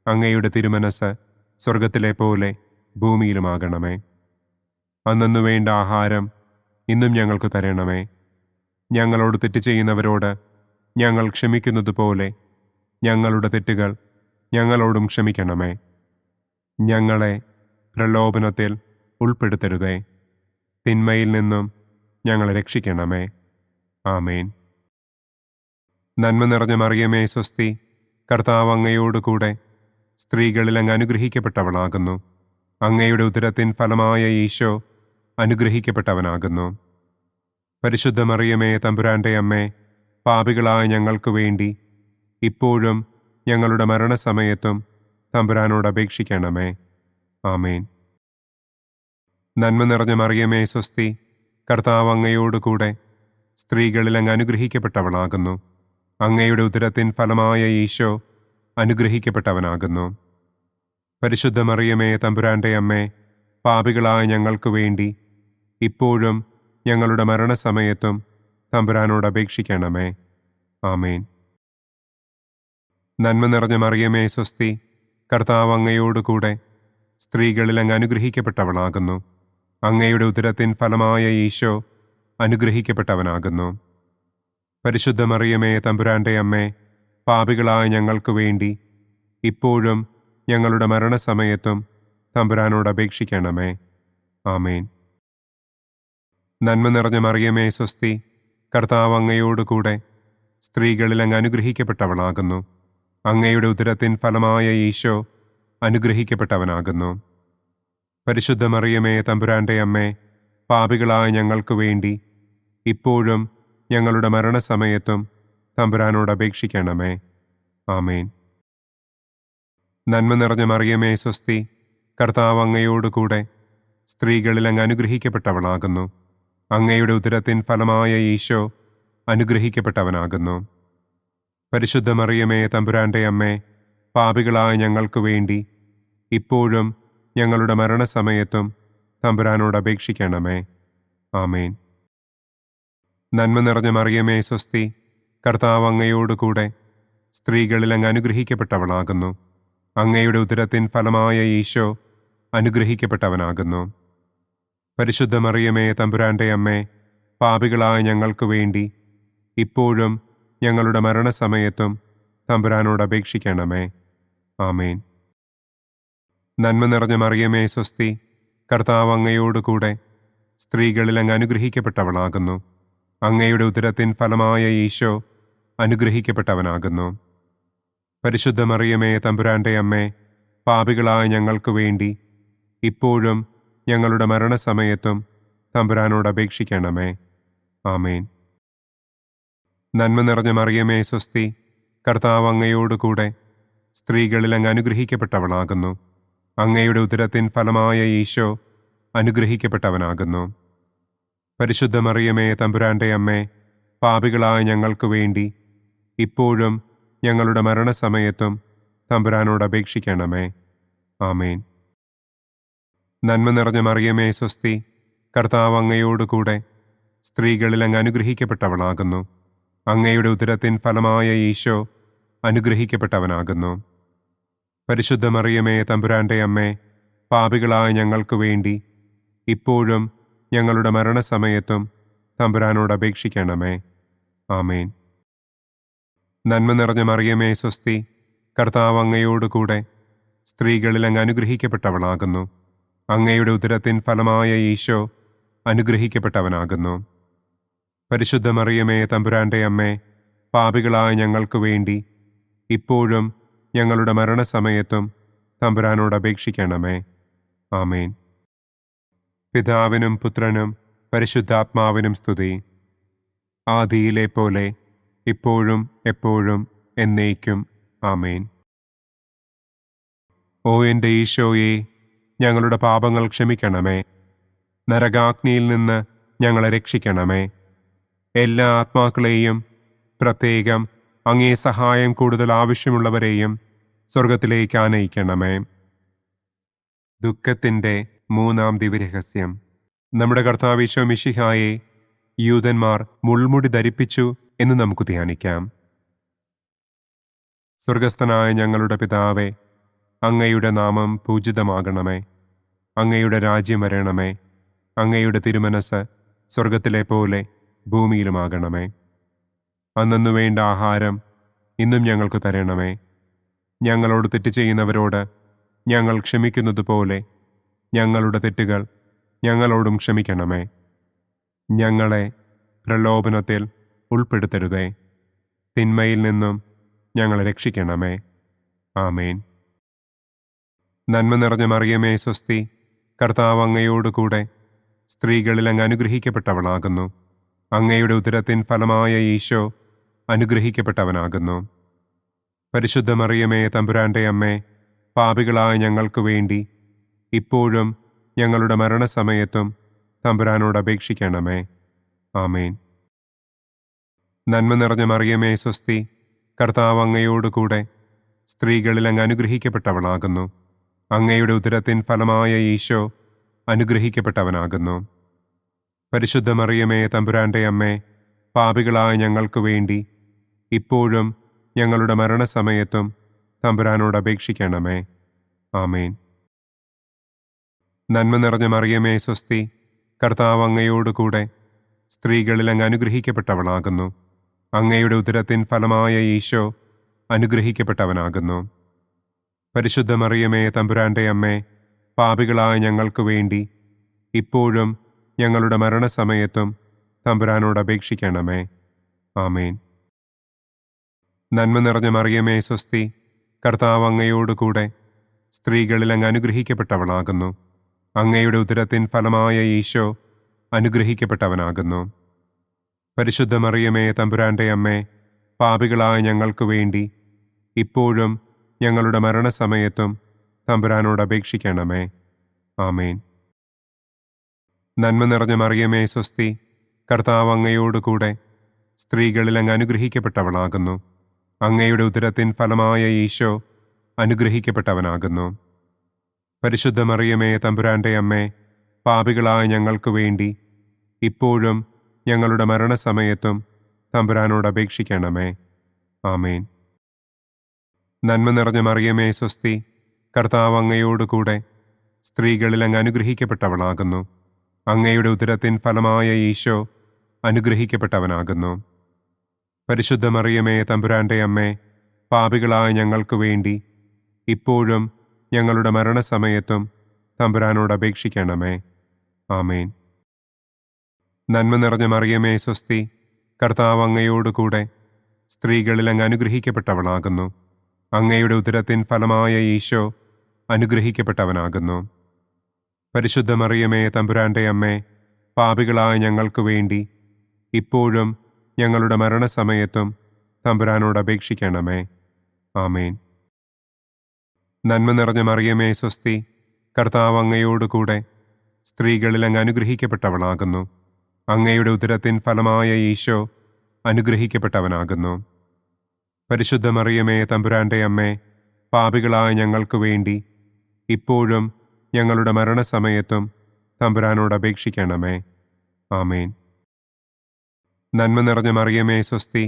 അങ്ങയുടെ തിരുമനസ് സ്വർഗത്തിലെ പോലെ ഭൂമിയിലുമാകണമേ. അന്നന്നു വേണ്ട ആഹാരം ഇന്നും ഞങ്ങൾക്ക് തരണമേ. ഞങ്ങളോട് തെറ്റ് ചെയ്യുന്നവരോട് ഞങ്ങൾ ക്ഷമിക്കുന്നത് പോലെ ഞങ്ങളുടെ തെറ്റുകൾ ഞങ്ങളോടും ക്ഷമിക്കണമേ. ഞങ്ങളെ പ്രലോഭനത്തിൽ ഉൾപ്പെടുത്തരുതേ. തിന്മയിൽ നിന്നും ഞങ്ങളെ രക്ഷിക്കണമേ. ആമേൻ. നന്മ നിറഞ്ഞ മറിയമേ, സ്വസ്തി, കർത്താവ് അങ്ങയോടുകൂടെ സ്ത്രീകളിൽ അങ്ങ് അനുഗ്രഹിക്കപ്പെട്ടവളാകുന്നു. അങ്ങയുടെ ഉദരത്തിൻ ഫലമായ ഈശോ അനുഗ്രഹിക്കപ്പെട്ടവനാകുന്നു. പരിശുദ്ധ മറിയമേ, തമ്പുരാന്റെ അമ്മേ, പാപികളായ ഞങ്ങൾക്ക് വേണ്ടി ഇപ്പോഴും ഞങ്ങളുടെ മരണസമയത്തും തമ്പുരാനോട് അപേക്ഷിക്കണമേ. ആമേൻ. നന്മ നിറഞ്ഞ മറിയമേ, സ്വസ്തി, കർത്താവ് അങ്ങയോടുകൂടെ സ്ത്രീകളിൽ അങ്ങ് അനുഗ്രഹിക്കപ്പെട്ടവളാകുന്നു. അങ്ങയുടെ ഉദരത്തിൻ ഫലമായ ഈശോ അനുഗ്രഹിക്കപ്പെട്ടവനാകുന്നു. പരിശുദ്ധ മറിയമേ, തമ്പുരാന്റെ അമ്മേ, പാപികളായ ഞങ്ങൾക്ക് വേണ്ടി ഇപ്പോഴും ഞങ്ങളുടെ മരണസമയത്തും തമ്പുരാനോട് അപേക്ഷിക്കണമേ. ആമേൻ. നന്മ നിറഞ്ഞ മറിയമേ, സ്വസ്തി, കർത്താവ് അങ്ങയോടുകൂടെ സ്ത്രീകളിൽ അങ്ങ് അനുഗ്രഹിക്കപ്പെട്ടവളാകുന്നു. അങ്ങയുടെ ഉദരത്തിൻ ഫലമായ ഈശോ അനുഗ്രഹിക്കപ്പെട്ടവനാകുന്നു. പരിശുദ്ധ മറിയമേ, തമ്പുരാന്റെ അമ്മേ, പാപികളായ ഞങ്ങൾക്ക് വേണ്ടി ഇപ്പോഴും ഞങ്ങളുടെ മരണസമയത്തും തമ്പുരാനോട് അപേക്ഷിക്കണമേ. ആമേൻ. നന്മ നിറഞ്ഞ മറിയമേ, സ്വസ്തി, കർത്താവ് അങ്ങയോടുകൂടെ സ്ത്രീകളിൽ അങ്ങ് അനുഗ്രഹിക്കപ്പെട്ടവളാകുന്നു. അങ്ങയുടെ ഉദരത്തിൻ ഫലമായ ഈശോ അനുഗ്രഹിക്കപ്പെട്ടവനാകുന്നു. പരിശുദ്ധ മറിയമേ, തമ്പുരാന്റെ അമ്മേ, പാപികളായ ഞങ്ങൾക്ക് വേണ്ടി ഇപ്പോഴും ഞങ്ങളുടെ മരണസമയത്തും തമ്പുരാനോട് അപേക്ഷിക്കണമേ. ആമേൻ. നന്മ നിറഞ്ഞ മറിയമേ, സ്വസ്തി, കർത്താവ് അങ്ങയോടുകൂടെ സ്ത്രീകളിൽ അങ്ങ് അനുഗ്രഹിക്കപ്പെട്ടവളാകുന്നു. അങ്ങയുടെ ഉദരത്തിൻ ഫലമായ ഈശോ അനുഗ്രഹിക്കപ്പെട്ടവനാകുന്നു. പരിശുദ്ധ മറിയമേ, തമ്പുരാന്റെ അമ്മേ, പാപികളായ ഞങ്ങൾക്ക് വേണ്ടി ഇപ്പോഴും ഞങ്ങളുടെ മരണസമയത്തും തമ്പുരാനോട് അപേക്ഷിക്കണമേ. ആമേൻ. നന്മ നിറഞ്ഞ മറിയമേ സ്വസ്തി, കർത്താവ് അങ്ങയോടുകൂടെ സ്ത്രീകളിൽ അങ്ങ് അനുഗ്രഹിക്കപ്പെട്ടവളാകുന്നു. അങ്ങയുടെ ഉദരത്തിൻ ഫലമായ ഈശോ അനുഗ്രഹിക്കപ്പെട്ടവനാകുന്നു. പരിശുദ്ധ മറിയമേ തമ്പുരാന്റെ അമ്മേ, പാപികളായ ഞങ്ങൾക്ക് വേണ്ടി ഇപ്പോഴും ഞങ്ങളുടെ മരണസമയത്തും തമ്പുരാനോട് അപേക്ഷിക്കണമേ. ആമേൻ. നന്മ നിറഞ്ഞ മറിയമേ സ്വസ്തി, കർത്താവ് അങ്ങയോടുകൂടെ സ്ത്രീകളിൽ അങ്ങ് അനുഗ്രഹിക്കപ്പെട്ടവളാകുന്നു. അങ്ങയുടെ ഉദരത്തിൻ ഫലമായ ഈശോ അനുഗ്രഹിക്കപ്പെട്ടവനാകുന്നു. പരിശുദ്ധ മറിയമേ തമ്പുരാന്റെ അമ്മേ, പാപികളായ ഞങ്ങൾക്ക് വേണ്ടി ഇപ്പോഴും ഞങ്ങളുടെ മരണസമയത്തും തമ്പുരാനോട് അപേക്ഷിക്കണമേ. ആമേൻ. നന്മ നിറഞ്ഞ മറിയമേ സ്വസ്തി, കർത്താവ് അങ്ങയോടുകൂടെ സ്ത്രീകളിൽ അങ്ങ് അനുഗ്രഹിക്കപ്പെട്ടവളാകുന്നു. അങ്ങയുടെ ഉദരത്തിൻ ഫലമായ ഈശോ അനുഗ്രഹിക്കപ്പെട്ടവനാകുന്നു. പരിശുദ്ധ മറിയമേ തമ്പുരാന്റെ അമ്മേ, പാപികളായ ഞങ്ങൾക്ക് വേണ്ടി ഇപ്പോഴും ഞങ്ങളുടെ മരണസമയത്തും തമ്പുരാനോട് അപേക്ഷിക്കണമേ. ആമേൻ. നന്മ നിറഞ്ഞ മറിയമേ സ്വസ്തി, കർത്താവ് അങ്ങയോടുകൂടെ സ്ത്രീകളിൽ അങ്ങ് അനുഗ്രഹിക്കപ്പെട്ടവളാകുന്നു. അങ്ങയുടെ ഉദരത്തിൻ ഫലമായ ഈശോ അനുഗ്രഹിക്കപ്പെട്ടവനാകുന്നു. പരിശുദ്ധ മറിയമേ തമ്പുരാന്റെ അമ്മേ, പാപികളായ ഞങ്ങൾക്ക് വേണ്ടി ഇപ്പോഴും ഞങ്ങളുടെ മരണസമയത്തും തമ്പുരാനോട് അപേക്ഷിക്കണമേ. ആമേൻ. നന്മ നിറഞ്ഞ മറിയമേ സ്വസ്തി, കർത്താവ് അങ്ങയോടുകൂടെ സ്ത്രീകളിൽ അങ്ങ് അനുഗ്രഹിക്കപ്പെട്ടവളാകുന്നു. അങ്ങയുടെ ഉദരത്തിൻ ഫലമായ ഈശോ അനുഗ്രഹിക്കപ്പെട്ടവനാകുന്നു. പരിശുദ്ധ മറിയമേ തമ്പുരാന്റെ അമ്മേ, പാപികളായ ഞങ്ങൾക്ക് വേണ്ടി ഇപ്പോഴും ഞങ്ങളുടെ മരണസമയത്തും തമ്പുരാനോട് അപേക്ഷിക്കണമേ. ആമേൻ. പിതാവിനും പുത്രനും പരിശുദ്ധാത്മാവിനും സ്തുതി. ആദിയിലെ പോലെ ഇപ്പോഴും എപ്പോഴും എന്നേക്കും. ആമേൻ. ഓ എൻ്റെ ഈശോയെ, ഞങ്ങളുടെ പാപങ്ങൾ ക്ഷമിക്കണമേ. നരകാഗ്നിയിൽ നിന്ന് ഞങ്ങളെ രക്ഷിക്കണമേ. എല്ലാ ആത്മാക്കളെയും, പ്രത്യേകം അങ്ങേ സഹായം കൂടുതൽ ആവശ്യമുള്ളവരെയും സ്വർഗത്തിലേക്ക് ആനയിക്കണമേ. ദുഃഖത്തിൻ്റെ മൂന്നാം ദിവ്യരഹസ്യം. നമ്മുടെ കർത്താവ് ഈശോ മിശിഹായെ യൂദന്മാർ മുൾമുടി ധരിപ്പിച്ചു എന്ന് നമുക്ക് ധ്യാനിക്കാം. സ്വർഗസ്ഥനായ ഞങ്ങളുടെ പിതാവേ, അങ്ങയുടെ നാമം പൂജിതമാകണമേ. അങ്ങയുടെ രാജ്യം വരണമേ. അങ്ങയുടെ തിരുമനസ് സ്വർഗത്തിലെ പോലെ ഭൂമിയിലുമാകണമേ. അന്നന്നു വേണ്ട ആഹാരം ഇന്നും ഞങ്ങൾക്ക് തരണമേ. ഞങ്ങളോട് തെറ്റ് ചെയ്യുന്നവരോട് ഞങ്ങൾ ക്ഷമിക്കുന്നത് പോലെ ഞങ്ങളുടെ തെറ്റുകൾ ഞങ്ങളോടും ക്ഷമിക്കണമേ. ഞങ്ങളെ പ്രലോഭനത്തിൽ ഉൾപ്പെടുത്തരുതേ. തിന്മയിൽ നിന്നും ഞങ്ങളെ രക്ഷിക്കണമേ. ആമേൻ. നന്മ നിറഞ്ഞ മറിയമേ സ്വസ്തി, കർത്താവ് അങ്ങയോടുകൂടെ സ്ത്രീകളിൽ അങ്ങ് അനുഗ്രഹിക്കപ്പെട്ടവളാകുന്നു. അങ്ങയുടെ ഉദരത്തിൻ ഫലമായ ഈശോ അനുഗ്രഹിക്കപ്പെട്ടവനാകുന്നു. പരിശുദ്ധ മറിയമേ തമ്പുരാന്റെ അമ്മേ, പാപികളായ ഞങ്ങൾക്ക് വേണ്ടി ഇപ്പോഴും ഞങ്ങളുടെ മരണസമയത്തും തമ്പുരാനോട് അപേക്ഷിക്കണമേ. ആമേൻ. നന്മ നിറഞ്ഞ മറിയമേ സ്വസ്തി, കർത്താവ് അങ്ങയോടുകൂടെ സ്ത്രീകളിൽ അങ്ങ് അനുഗ്രഹിക്കപ്പെട്ടവളാകുന്നു. അങ്ങയുടെ ഉദരത്തിൻ ഫലമായ ഈശോ അനുഗ്രഹിക്കപ്പെട്ടവനാകുന്നു. പരിശുദ്ധ മറിയമേ തമ്പുരാന്റെ അമ്മേ, പാപികളായ ഞങ്ങൾക്ക് വേണ്ടി ഇപ്പോഴും ഞങ്ങളുടെ മരണസമയത്തും തമ്പുരാനോട് അപേക്ഷിക്കണമേ. ആമേൻ. നന്മ നിറഞ്ഞ മറിയമേ സ്വസ്തി, കർത്താവ് അങ്ങയോടുകൂടെ സ്ത്രീകളിൽ അങ്ങ് അനുഗ്രഹിക്കപ്പെട്ടവളാകുന്നു. അങ്ങയുടെ ഉദരത്തിൻ ഫലമായ ഈശോ അനുഗ്രഹിക്കപ്പെട്ടവനാകുന്നു. പരിശുദ്ധ മറിയമേ തമ്പുരാന്റെ അമ്മേ, പാപികളായ ഞങ്ങൾക്ക് വേണ്ടി ഇപ്പോഴും ഞങ്ങളുടെ മരണസമയത്തും തമ്പുരാനോട് അപേക്ഷിക്കണമേ. ആമേൻ. നന്മ നിറഞ്ഞ മറിയമേ സ്വസ്തി, കർത്താവ് അങ്ങയോടുകൂടെ സ്ത്രീകളിൽ അങ്ങ് അനുഗ്രഹിക്കപ്പെട്ടവളാകുന്നു. അങ്ങയുടെ ഉദരത്തിൻ ഫലമായ ഈശോ അനുഗ്രഹിക്കപ്പെട്ടവനാകുന്നു. പരിശുദ്ധ മറിയമേ തമ്പുരാന്റെ അമ്മേ, പാപികളായ ഞങ്ങൾക്ക് വേണ്ടി ഇപ്പോഴും ഞങ്ങളുടെ മരണസമയത്തും തമ്പുരാനോട് അപേക്ഷിക്കണമേ. ആമേൻ. നന്മ നിറഞ്ഞ മറിയമേ സ്വസ്തി, കർത്താവ് അങ്ങയോടുകൂടെ സ്ത്രീകളിൽ അങ്ങ് അനുഗ്രഹിക്കപ്പെട്ടവളാകുന്നു. അങ്ങയുടെ ഉദരത്തിൻ ഫലമായ ഈശോ അനുഗ്രഹിക്കപ്പെട്ടവനാകുന്നു. പരിശുദ്ധ മറിയമേ തമ്പുരാന്റെ അമ്മേ, പാപികളായ ഞങ്ങൾക്ക് വേണ്ടി ഇപ്പോഴും ഞങ്ങളുടെ മരണസമയത്തും തമ്പുരാനോട് അപേക്ഷിക്കണമേ. ആമേൻ. നന്മ നിറഞ്ഞ മറിയമേ സ്വസ്തി, കർത്താവ് അങ്ങയോട് കൂടെ സ്ത്രീകളിൽ അങ്ങ് അനുഗ്രഹിക്കപ്പെട്ടവളാകുന്നു. അങ്ങയുടെ ഉദരത്തിൻ ഫലമായ ഈശോ അനുഗ്രഹിക്കപ്പെട്ടവനാകുന്നു. പരിശുദ്ധ മറിയമേ തമ്പുരാന്റെ അമ്മേ, പാപികളായ ഞങ്ങൾക്ക് വേണ്ടി ഇപ്പോഴും ഞങ്ങളുടെ മരണസമയത്തും തമ്പുരാനോട് അപേക്ഷിക്കണമേ. ആമേൻ. നന്മ നിറഞ്ഞ മറിയമേ സ്വസ്തി, കർത്താവ് അങ്ങയോട് കൂടെ സ്ത്രീകളിൽ അങ്ങ് അനുഗ്രഹിക്കപ്പെട്ടവളാകുന്നു. അങ്ങയുടെ ഉദരത്തിൻ ഫലമായ ഈശോ അനുഗ്രഹിക്കപ്പെട്ടവനാകുന്നു. പരിശുദ്ധ മറിയമേ തമ്പുരാന്റെ അമ്മേ, പാപികളായ ഞങ്ങൾക്ക് വേണ്ടി ഇപ്പോഴും ഞങ്ങളുടെ മരണസമയത്തും തമ്പുരാനോട് അപേക്ഷിക്കണമേ. ആമേൻ. നന്മ നിറഞ്ഞ മറിയമേ സ്വസ്തി, കർത്താവ് അങ്ങയോട് കൂടെ സ്ത്രീകളിൽ അങ്ങ് അനുഗ്രഹിക്കപ്പെട്ടവളാകുന്നു. അങ്ങയുടെ ഉദരത്തിൻ ഫലമായ ഈശോ അനുഗ്രഹിക്കപ്പെട്ടവനാകുന്നു. പരിശുദ്ധ മറിയമേ തമ്പുരാന്റെ അമ്മേ, പാപികളായ ഞങ്ങൾക്ക് വേണ്ടി ഇപ്പോഴും ഞങ്ങളുടെ മരണസമയത്തും തമ്പുരാനോട് അപേക്ഷിക്കണമേ. ആമേൻ. നന്മ നിറഞ്ഞ മറിയമേ സ്വസ്തി,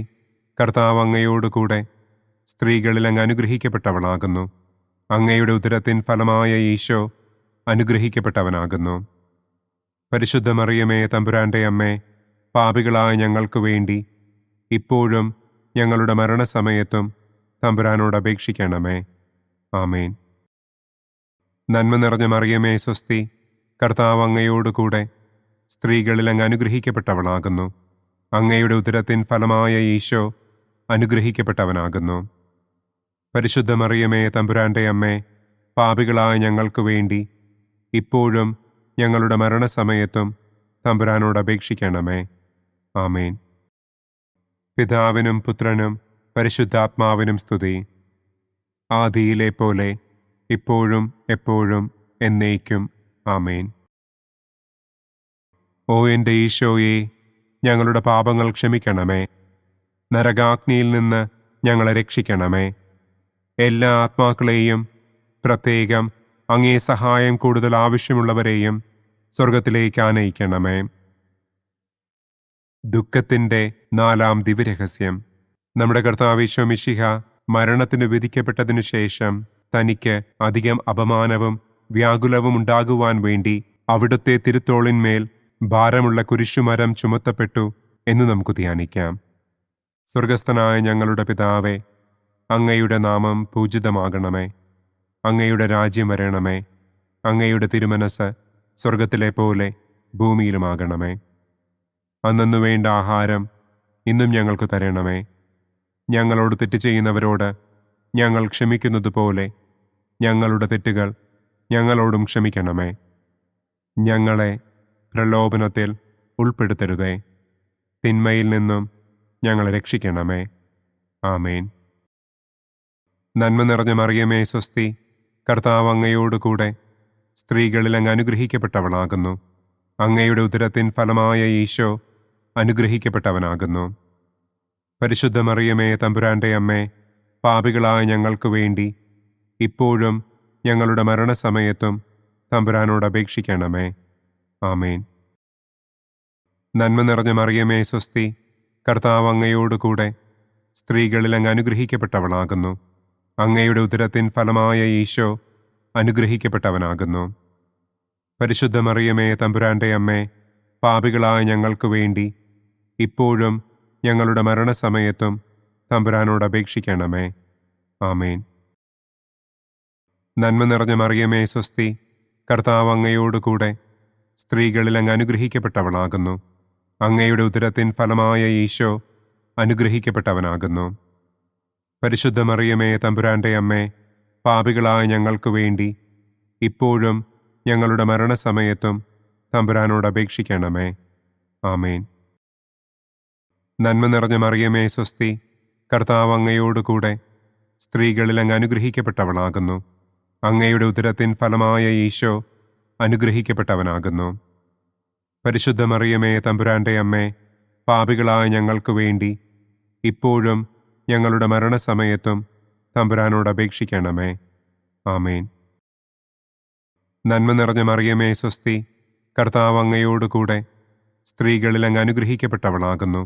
കർത്താവ് അങ്ങയോട് കൂടെ സ്ത്രീകളിൽ അങ്ങ് അനുഗ്രഹിക്കപ്പെട്ടവളാകുന്നു. അങ്ങയുടെ ഉദരത്തിൻ ഫലമായ ഈശോ അനുഗ്രഹിക്കപ്പെട്ടവനാകുന്നു. പരിശുദ്ധ മറിയമേ തമ്പുരാന്റെ അമ്മേ, പാപികളായ ഞങ്ങൾക്ക് വേണ്ടി ഇപ്പോഴും ഞങ്ങളുടെ മരണസമയത്തും തമ്പുരാനോട് അപേക്ഷിക്കണമേ. ആമേൻ. നന്മ നിറഞ്ഞ മറിയമേ സ്വസ്തി, കർത്താവ് അങ്ങയോട് കൂടെ സ്ത്രീകളിൽ അങ്ങ് അനുഗ്രഹിക്കപ്പെട്ടവളാകുന്നു. അങ്ങയുടെ ഉദരത്തിൻ ഫലമായ ഈശോ അനുഗ്രഹിക്കപ്പെട്ടവനാകുന്നു. പരിശുദ്ധ മറിയമേ തമ്പുരാന്റെ അമ്മേ, പാപികളായ ഞങ്ങൾക്ക് വേണ്ടി ഇപ്പോഴും ഞങ്ങളുടെ മരണസമയത്തും തമ്പുരാനോട് അപേക്ഷിക്കണമേ. ആമേൻ. പിതാവിനും പുത്രനും പരിശുദ്ധാത്മാവിനും സ്തുതി. ആദിയിലെ പോലെ ഇപ്പോഴും എപ്പോഴും എന്നേക്കും. ആമേൻ. ഓ എൻ്റെ ഈശോയെ, ഞങ്ങളുടെ പാപങ്ങൾ ക്ഷമിക്കണമേ. നരകാഗ്നിയിൽ നിന്ന് ഞങ്ങളെ രക്ഷിക്കണമേ. എല്ലാ ആത്മാക്കളെയും, പ്രത്യേകം അങ്ങേ സഹായം കൂടുതൽ ആവശ്യമുള്ളവരെയും സ്വർഗത്തിലേക്ക് ആനയിക്കണമേ. ദുഃഖത്തിൻ്റെ 4-ാം ദിവ്യരഹസ്യം. നമ്മുടെ കർത്താവ് ഈശോ മിശിഹ മരണത്തിന് വിധിക്കപ്പെട്ടതിനു ശേഷം തനിക്ക് അധികം അപമാനവും വ്യാകുലവും ഉണ്ടാകുവാൻ വേണ്ടി അവിടുത്തെ തിരുത്തോളിന്മേൽ ഭാരമുള്ള കുരിശുമരം ചുമത്തപ്പെട്ടു എന്ന് നമുക്ക് ധ്യാനിക്കാം. സ്വർഗസ്ഥനായ ഞങ്ങളുടെ പിതാവേ, അങ്ങയുടെ നാമം പൂജിതമാകണമേ. അങ്ങയുടെ രാജ്യം വരണമേ. അങ്ങയുടെ തിരുമനസ് സ്വർഗത്തിലെ പോലെ ഭൂമിയിലുമാകണമേ. അന്നന്നു വേണ്ട ആഹാരം ഇന്നും ഞങ്ങൾക്ക് തരണമേ. ഞങ്ങളോട് തെറ്റ് ചെയ്യുന്നവരോട് ഞങ്ങൾ ക്ഷമിക്കുന്നത് പോലെ ഞങ്ങളുടെ തെറ്റുകൾ ഞങ്ങളോടും ക്ഷമിക്കണമേ. ഞങ്ങളെ പ്രലോഭനത്തിൽ ഉൾപ്പെടുത്തരുതേ. തിന്മയിൽ നിന്നും ഞങ്ങളെ രക്ഷിക്കണമേ. ആമേൻ. നന്മ നിറഞ്ഞ മറിയമേ സ്വസ്തി, കർത്താവ് അങ്ങയോട് കൂടെ സ്ത്രീകളിൽ അങ്ങ് അനുഗ്രഹിക്കപ്പെട്ടവളാകുന്നു. അങ്ങയുടെ ഉദരത്തിൻ ഫലമായ ഈശോ അനുഗ്രഹിക്കപ്പെട്ടവനാകുന്നു. പരിശുദ്ധ മറിയമേ തമ്പുരാന്റെ അമ്മേ, പാപികളായ ഞങ്ങൾക്ക് വേണ്ടി ഇപ്പോഴും ഞങ്ങളുടെ മരണസമയത്തും തമ്പുരാനോട് അപേക്ഷിക്കണമേ. ആമേൻ. നന്മ നിറഞ്ഞ മറിയമേ സ്വസ്തി, കർത്താവ് അങ്ങയോട് കൂടെ സ്ത്രീകളിൽ അങ്ങ് അനുഗ്രഹിക്കപ്പെട്ടവളാകുന്നു. അങ്ങയുടെ ഉദരത്തിൻ ഫലമായ ഈശോ അനുഗ്രഹിക്കപ്പെട്ടവനാകുന്നു. പരിശുദ്ധ മറിയമേ തമ്പുരാന്റെ അമ്മേ, പാപികളായ ഞങ്ങൾക്ക് വേണ്ടി ഇപ്പോഴും ഞങ്ങളുടെ മരണസമയത്തും തമ്പുരാനോട് അപേക്ഷിക്കണമേ. ആമേൻ. നന്മ നിറഞ്ഞ മറിയമേ സ്വസ്തി, കർത്താവ് അങ്ങയോട് കൂടെ സ്ത്രീകളിൽ അങ്ങ് അനുഗ്രഹിക്കപ്പെട്ടവളാകുന്നു. അങ്ങയുടെ ഉദരത്തിൻ ഫലമായ ഈശോ അനുഗ്രഹിക്കപ്പെട്ടവനാകുന്നു. പരിശുദ്ധ മറിയമേ തമ്പുരാന്റെ അമ്മേ, പാപികളായ ഞങ്ങൾക്ക് വേണ്ടി ഇപ്പോഴും ഞങ്ങളുടെ മരണസമയത്തും തമ്പുരാനോട് അപേക്ഷിക്കണമേ. ആമേൻ. നന്മ നിറഞ്ഞ മറിയമേ സ്വസ്തി, കർത്താവ് അങ്ങയോട് കൂടെ സ്ത്രീകളിൽ അങ്ങ് അനുഗ്രഹിക്കപ്പെട്ടവളാകുന്നു. അങ്ങയുടെ ഉദരത്തിൻ ഫലമായ ഈശോ അനുഗ്രഹിക്കപ്പെട്ടവനാകുന്നു. പരിശുദ്ധ മറിയമേ തമ്പുരാന്റെ അമ്മേ, പാപികളായ ഞങ്ങൾക്ക് വേണ്ടി ഇപ്പോഴും ഞങ്ങളുടെ മരണസമയത്തും തമ്പുരാനോട് അപേക്ഷിക്കണമേ. ആമേൻ. നന്മ നിറഞ്ഞ മറിയമേ സ്വസ്തി, കർത്താവ് അങ്ങയോട് കൂടെ സ്ത്രീകളിൽ അങ്ങ് അനുഗ്രഹിക്കപ്പെട്ടവളാകുന്നു.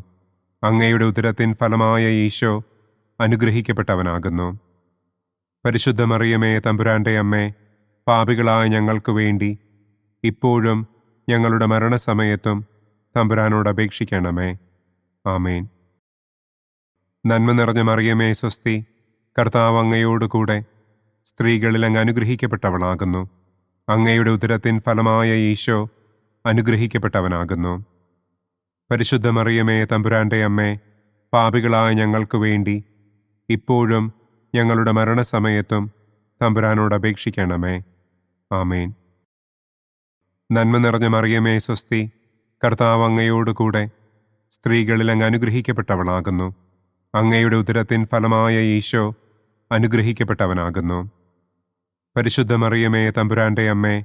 അങ്ങയുടെ ഉദരത്തിൻ ഫലമായ ഈശോ അനുഗ്രഹിക്കപ്പെട്ടവനാകുന്നു. പരിശുദ്ധ മറിയമേ, തമ്പുരാന്റെ അമ്മേ, പാപികളായ ഞങ്ങൾക്ക് വേണ്ടി ഇപ്പോഴും ഞങ്ങളുടെ മരണസമയത്തും തമ്പുരാനോട് അപേക്ഷിക്കണമേ. ആമേൻ. നന്മ നിറഞ്ഞ മറിയമേ, സ്വസ്തി. കർത്താവ് അങ്ങയോടുകൂടെ സ്ത്രീകളിൽ അങ്ങ് അനുഗ്രഹിക്കപ്പെട്ടവളാകുന്നു. അങ്ങയുടെ ഉദരത്തിൻ ഫലമായ ഈശോ അനുഗ്രഹിക്കപ്പെട്ടവനാകുന്നു. പരിശുദ്ധ മറിയമേ, തമ്പുരാന്റെ അമ്മേ, പാപികളായ ഞങ്ങൾക്ക് വേണ്ടി ഇപ്പോഴും ഞങ്ങളുടെ മരണസമയത്തും തമ്പുരാനോട് അപേക്ഷിക്കണമേ. ആമേൻ. നന്മ നിറഞ്ഞ മറിയമേ, സ്വസ്തി. കർത്താവ് അങ്ങയോടുകൂടെ സ്ത്രീകളിൽ അങ്ങ് അനുഗ്രഹിക്കപ്പെട്ടവളാകുന്നു. അങ്ങയുടെ ഉദരത്തിൻ ഫലമായ ഈശോ അനുഗ്രഹിക്കപ്പെട്ടവനാകുന്നു. പരിശുദ്ധ മറിയമേ, തമ്പുരാന്റെ അമ്മേ,